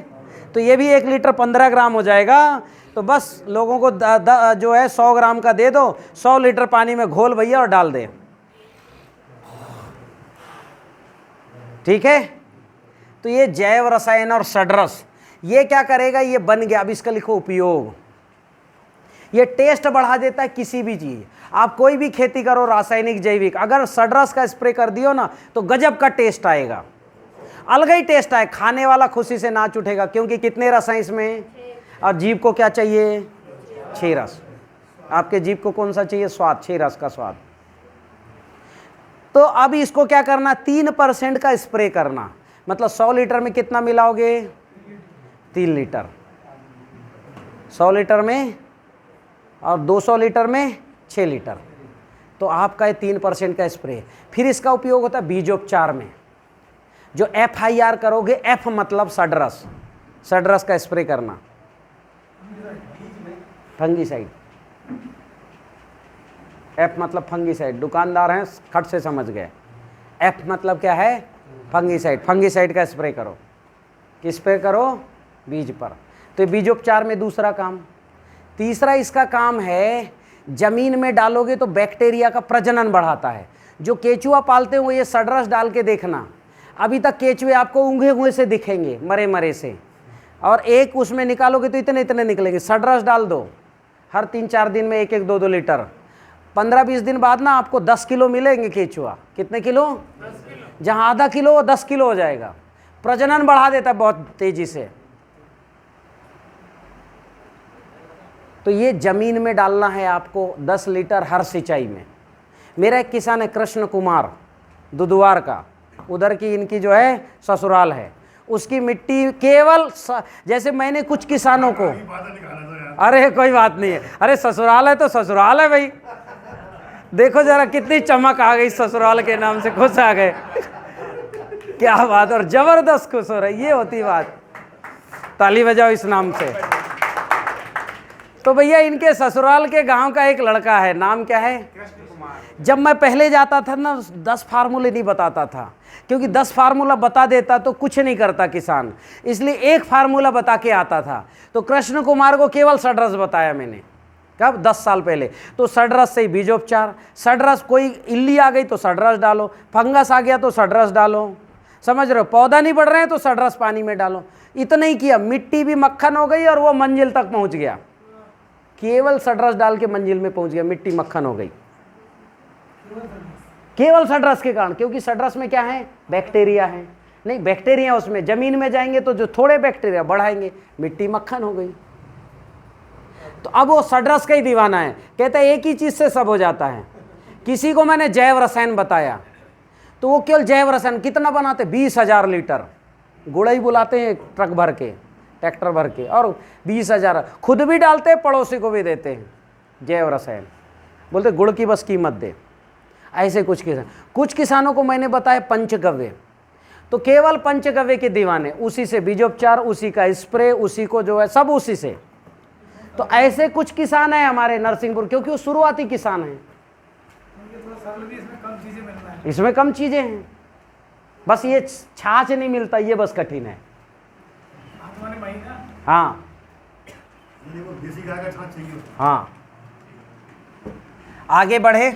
तो ये भी 1 लीटर 15 ग्राम हो जाएगा। तो बस लोगों को जो है 100 ग्राम का दे दो, 100 लीटर पानी में घोल भैया और डाल दे। ठीक है, तो ये जैव रसायन और सडरस ये क्या करेगा, ये बन गया। अब इसका लिखो उपयोग। ये टेस्ट बढ़ा देता है किसी भी चीज। आप कोई भी खेती करो, रासायनिक जैविक, अगर सडरस का स्प्रे कर दियो ना तो गजब का टेस्ट आएगा, अलग ही टेस्ट आए, खाने वाला खुशी से नाच उठेगा। क्योंकि कितने रस हैं इसमें, और जीभ को क्या चाहिए, 6 रस। आपके जीभ को कौन सा चाहिए, स्वाद, 6 रस का स्वाद। तो अब इसको क्या करना, 3% का स्प्रे करना, मतलब 100 लीटर में कितना मिलाओगे, 3 लीटर 100 लीटर में, और 200 लीटर में 6 लीटर। तो आपका ये 3% का स्प्रे। फिर इसका उपयोग होता है बीजोपचार में। जो FIR करोगे, F मतलब सडरस, सडरस का स्प्रे करना, फंगीसाइड। F मतलब फंगीसाइड, दुकानदार हैं खट से समझ गए। F मतलब क्या है, फंगीसाइड। फंगीसाइड का स्प्रे करो, किस पे करो, बीज पर। तो बीजोपचार में दूसरा काम। तीसरा इसका काम है, जमीन में डालोगे तो बैक्टीरिया का प्रजनन बढ़ाता है। जो केचुआ पालते हो ये सडरस डाल के देखना, अभी तक केचुए आपको ऊँघे हुए से दिखेंगे, मरे मरे से, और एक उसमें निकालोगे तो इतने इतने निकलेंगे। सडरस डाल दो, हर 3-4 दिन में 1-1, 2-2 लीटर। 15-20 दिन बाद ना आपको 10 किलो मिलेंगे केचुआ। कितने किलो? 10 किलो। जहाँ आधा किलो वो 10 किलो हो जाएगा। प्रजनन बढ़ा देता है बहुत तेजी से। तो ये जमीन में डालना है आपको 10 लीटर हर सिंचाई में। मेरा एक किसान है कृष्ण कुमार, दुधवार का, उधर की इनकी जो है ससुराल है, उसकी मिट्टी केवल जैसे मैंने कुछ किसानों को, अरे कोई बात नहीं है, अरे ससुराल है तो ससुराल है भाई। देखो जरा कितनी चमक आ गई, ससुराल के नाम से खुश आ गए। क्या बात, और जबरदस्त खुश हो रही, ये होती बात। ताली बजाओ इस नाम से। तो भैया इनके ससुराल के गांव का एक लड़का है, नाम क्या है? कृष्ण कुमार। जब मैं पहले जाता था ना 10 फार्मूले नहीं बताता था, क्योंकि 10 फार्मूला बता देता तो कुछ नहीं करता किसान, इसलिए एक फार्मूला बता के आता था। तो कृष्ण कुमार को केवल सडरस बताया मैंने, कब? 10 साल पहले। तो सडरस से ही बीजोपचार, सडरस कोई इल्ली आ गई तो सडरस डालो, फंगस आ गया तो सडरस डालो, समझ रहे हो? पौधा नहीं बढ़ रहे हैं तो सडरस पानी में डालो। इतना ही किया, मिट्टी भी मक्खन हो गई और वो मंजिल तक पहुंच गया। केवल सडरस डाल के मंजिल में पहुंच गया, मिट्टी मक्खन हो गई केवल सडरस के कारण। क्योंकि सडरस में क्या है? बैक्टीरिया है। नहीं, बैक्टीरिया उसमें जमीन में जाएंगे तो जो थोड़े बैक्टीरिया बढ़ाएंगे, मिट्टी मक्खन हो गई। तो अब वो सडरस का ही दीवाना है, कहता है एक ही चीज से सब हो जाता है। किसी को मैंने जैव रसायन बताया तो वो केवल जैव रसायन कितना बनाते? 20,000 लीटर गुड़ ही बुलाते हैं, ट्रक भर के, ट्रैक्टर भर के, और 20,000 खुद भी डालते हैं, पड़ोसी को भी देते हैं जैव रसायन। बोलते गुड़ की बस कीमत दे। ऐसे कुछ किसानों को मैंने बताया पंचगव्य, तो केवल पंचगव्य के दीवाने, उसी से बीजोपचार, उसी का स्प्रे, उसी को जो है सब उसी से। तो ऐसे कुछ किसान हैं हमारे नरसिंहपुर, क्योंकि वो शुरुआती किसान हैं, इसमें कम चीजें हैं, बस ये छाछ नहीं मिलता, ये बस कठिन है। हाँ देसी गाय का छाछ चाहिए। हाँ, आगे बढ़े।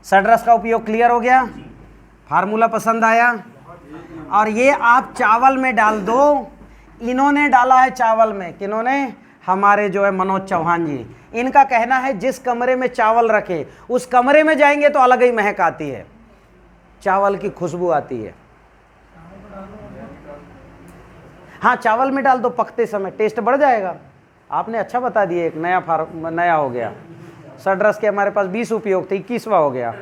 सडरस का उपयोग क्लियर हो गया, फार्मूला पसंद आया। और ये आप चावल में डाल दो। इन्होंने डाला है चावल में, किन्होंने? हमारे जो है मनोज चौहान जी। इनका कहना है जिस कमरे में चावल रखे उस कमरे में जाएंगे तो अलग ही महक आती है, चावल की खुशबू आती है। हाँ, चावल में डाल दो, पकते समय टेस्ट बढ़ जाएगा। आपने अच्छा बता दिया, एक नया हो गया। सडरस के हमारे पास 20 उपयोग थे, 21वां हो गया।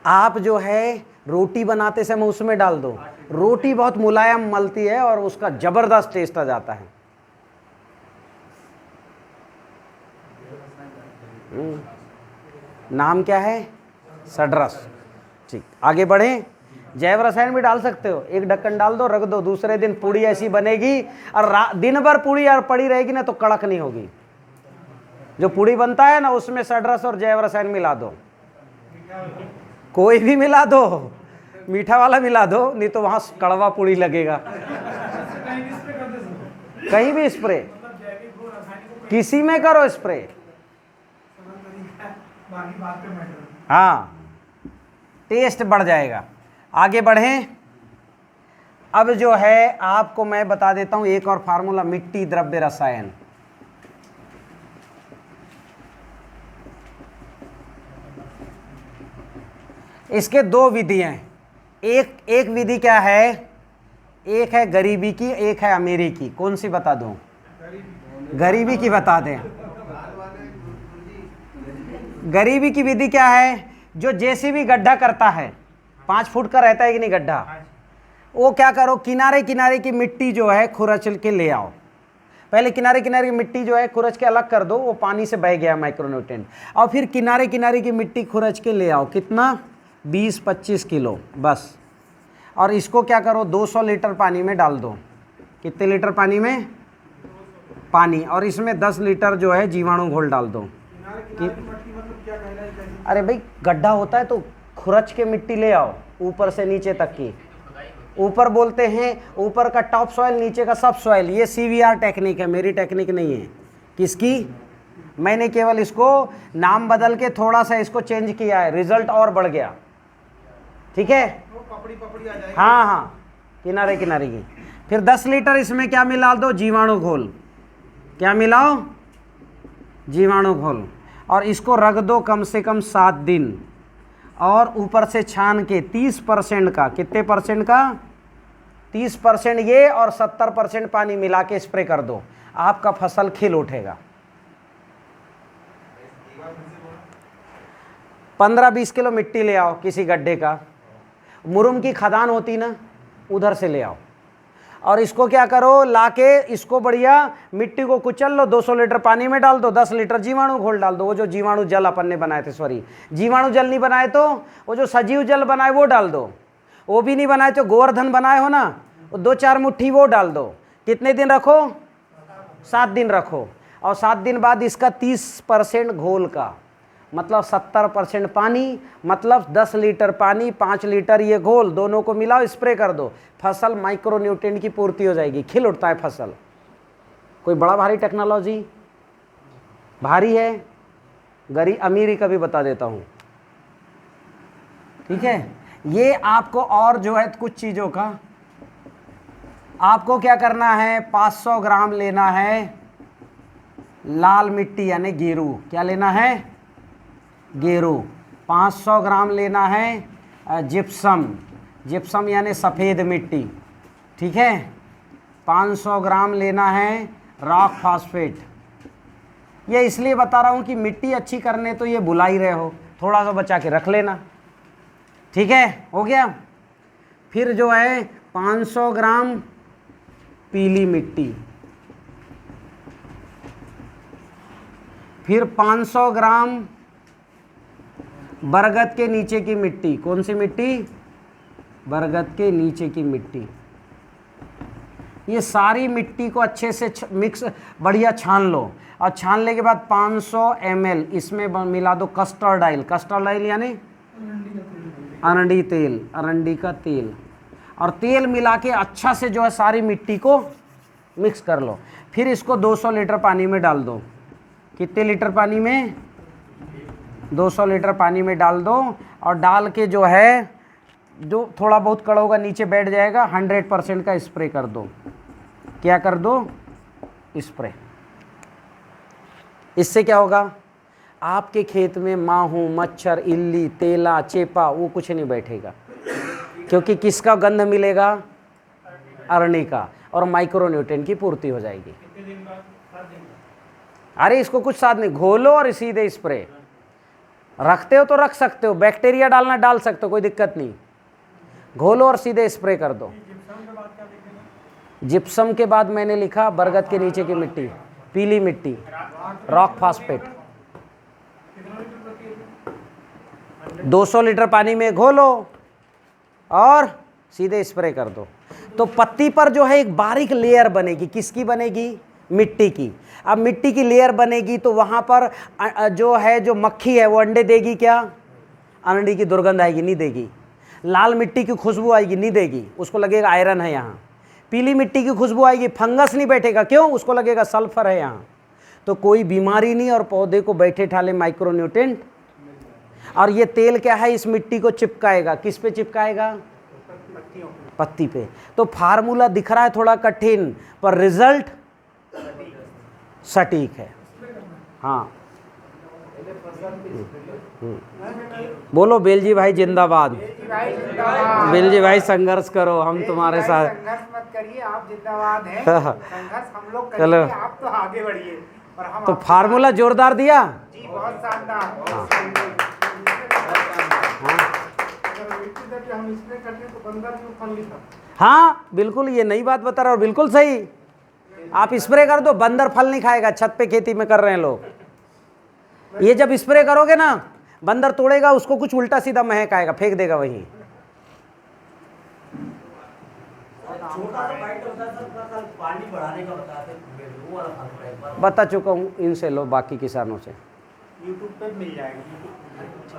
आप जो है रोटी बनाते समय उसमें डाल दो, रोटी बहुत मुलायम मलती है और उसका जबरदस्त टेस्ट आ जाता है। नाम क्या है? सडरस। ठीक, आगे बढ़े। जैव रसायन भी डाल सकते हो, एक ढक्कन डाल दो, रख दो, दूसरे दिन पूड़ी ऐसी बनेगी, और दिन भर पूड़ी यार पड़ी रहेगी ना तो कड़क नहीं होगी। जो पूड़ी बनता है ना उसमें सडरस और जैव रसायन मिला दो, कोई भी मिला दो, मीठा वाला मिला दो, नहीं तो वहां कड़वा पूड़ी लगेगा। कहीं भी स्प्रे, किसी में करो स्प्रे। हाँ, टेस्ट बढ़ जाएगा। आगे बढ़ें। अब जो है आपको मैं बता देता हूं एक और फार्मूला, मिट्टी द्रव्य रसायन। इसके 2 विधियां हैं। एक विधि क्या है? एक है गरीबी की, एक है अमीरी की। कौन सी बता दूं? गरीबी की बता दें। गरीबी की विधि क्या है? जो जेसीबी गड्ढा करता है, 5 फुट का रहता है कि नहीं गड्ढा, वो क्या करो, किनारे किनारे की मिट्टी जो है खुरच के ले आओ। पहले किनारे किनारे की मिट्टी जो है खुरच के अलग कर दो, वो पानी से बह गया माइक्रोन्यूट्रिएंट। और फिर किनारे किनारे की मिट्टी खुरच के ले आओ। कितना? 20-25 किलो बस। और इसको क्या करो, 200 लीटर पानी में डाल दो। कितने लीटर पानी में? पानी। और इसमें 10 लीटर जो है जीवाणु घोल डाल दो। अरे भाई, गड्ढा होता है तो खुरच के मिट्टी ले आओ, ऊपर से नीचे तक की। ऊपर बोलते हैं ऊपर का टॉप सॉइल, नीचे का सब सॉइल। ये CVR टेक्निक है, मेरी टेक्निक नहीं है। किसकी? मैंने केवल इसको नाम बदल के थोड़ा सा इसको चेंज किया है, रिजल्ट और बढ़ गया। ठीक है, पपड़ी आ जाएगी। हाँ हाँ, किनारे किनारे की। फिर 10 लीटर इसमें क्या मिला दो? जीवाणु घोल। क्या मिलाओ? जीवाणु घोल। और इसको रख दो कम से कम 7 दिन। और ऊपर से छान के 30% का, कितने परसेंट का? 30% ये और 70% पानी मिला के स्प्रे कर दो। आपका फसल खिल उठेगा। 15-20 किलो मिट्टी ले आओ किसी गड्ढे का, मुरुम की खदान होती ना, उधर से ले आओ। और इसको क्या करो, लाके इसको बढ़िया मिट्टी को कुचल लो, 200 लीटर पानी में डाल दो, 10 लीटर जीवाणु घोल डाल दो। वो जो जीवाणु जल अपन ने बनाए थे, सॉरी जीवाणु जल नहीं बनाए तो वो जो सजीव जल बनाए वो डाल दो। वो भी नहीं बनाए तो गोवर्धन बनाए हो ना, वो 2-4 मुट्ठी वो डाल दो। कितने दिन रखो? 7 दिन रखो, और 7 दिन बाद इसका 30% घोल का, मतलब 70% पानी, मतलब 10 लीटर पानी 5 लीटर ये घोल, दोनों को मिलाओ, स्प्रे कर दो, फसल माइक्रो न्यूट्रिएंट की पूर्ति हो जाएगी, खिल उठता है फसल। कोई बड़ा भारी टेक्नोलॉजी भारी है, गरीब अमीरी का भी बता देता हूँ, ठीक है। ये आपको और जो है कुछ चीज़ों का, आपको क्या करना है, 500 ग्राम लेना है लाल मिट्टी यानी गेरू, क्या लेना है, गेरू। 500 ग्राम लेना है जिप्सम, जिप्सम यानी सफ़ेद मिट्टी, ठीक है। 500 ग्राम लेना है रॉक फास्फेट। ये इसलिए बता रहा हूँ कि मिट्टी अच्छी करने तो ये बुला ही रहे हो, थोड़ा सा बचा के रख लेना, ठीक है, हो गया। फिर जो है 500 ग्राम पीली मिट्टी, फिर 500 ग्राम बरगद के नीचे की मिट्टी। कौन सी मिट्टी, बरगद के नीचे की मिट्टी। ये सारी मिट्टी को अच्छे से मिक्स बढ़िया छान लो, और छानने के बाद 500 ml इसमें मिला दो कस्टर्ड ऑयल। कस्टर्ड ऑयल यानी अरंडी तेल, अरंडी का तेल, और तेल मिला के अच्छा से जो है सारी मिट्टी को मिक्स कर लो। फिर इसको 200 लीटर पानी में डाल दो। कितने लीटर पानी में, 200 लीटर पानी में डाल दो, और डाल के जो है जो थोड़ा बहुत कड़ा होगा नीचे बैठ जाएगा, 100% का स्प्रे कर दो। क्या कर दो, स्प्रे। इससे क्या होगा, आपके खेत में माहू, मच्छर, इल्ली, तेला, चेपा वो कुछ नहीं बैठेगा, क्योंकि किसका गंध मिलेगा, अरणी का, और माइक्रो न्यूट्रिएंट की पूर्ति हो जाएगी। अरे इसको कुछ साथ नहीं, घोलो और सीधे स्प्रे। रखते हो तो रख सकते हो, बैक्टीरिया डालना डाल सकते हो, कोई दिक्कत नहीं, घोलो और सीधे स्प्रे कर दो। जिप्सम के बाद मैंने लिखा बरगद के नीचे की मिट्टी, पीली मिट्टी, रॉक फास्फेट। 200 लीटर पानी में घोलो और सीधे स्प्रे कर दो। तो पत्ती पर जो है एक बारीक लेयर बनेगी, किसकी बनेगी, मिट्टी की। अब मिट्टी की लेयर बनेगी तो वहाँ पर जो है जो मक्खी है वो अंडे देगी क्या, अंडे की दुर्गंध आएगी, नहीं देगी। लाल मिट्टी की खुशबू आएगी, नहीं देगी, उसको लगेगा आयरन है यहाँ। पीली मिट्टी की खुशबू आएगी, फंगस नहीं बैठेगा, क्यों, उसको लगेगा सल्फर है यहाँ। तो कोई बीमारी नहीं, और पौधे को बैठे ठाले माइक्रो न्यूट्रिएंट। और ये तेल क्या है, इस मिट्टी को चिपकाएगा, किस पे चिपकाएगा, पत्ती पे। तो फार्मूला दिख रहा है थोड़ा कठिन, पर रिजल्ट सटीक है। हाँ बोलो बेलजी भाई जिंदाबाद, बेलजी भाई संघर्ष करो, हम तुम्हारे साथ। संघर्ष मत करिए, आप जिंदाबाद हैं, संघर्ष हम लोग करेंगे, आप तो आगे बढ़िए। और हम तो फार्मूला जोरदार दिया जी, बहुत शानदार। हम इसमें करते हैं तो बंदर भी फल नहीं था। हाँ बिल्कुल, ये नई बात बता रहा हूँ, बिल्कुल सही। आप स्प्रे कर दो, बंदर फल नहीं खाएगा। छत पे खेती में कर रहे हैं लोग, ये जब स्प्रे करोगे ना, बंदर तोड़ेगा, उसको कुछ उल्टा सीधा महक आएगा, फेंक देगा वहीं। छोटा सा बाइट होता है सर, थोड़ा पानी बढ़ाने का बताते हैं, वो वाला फल बता चुका हूँ, इनसे लो, बाकी किसानों से। यूट्यूब पे मिल जाएगा।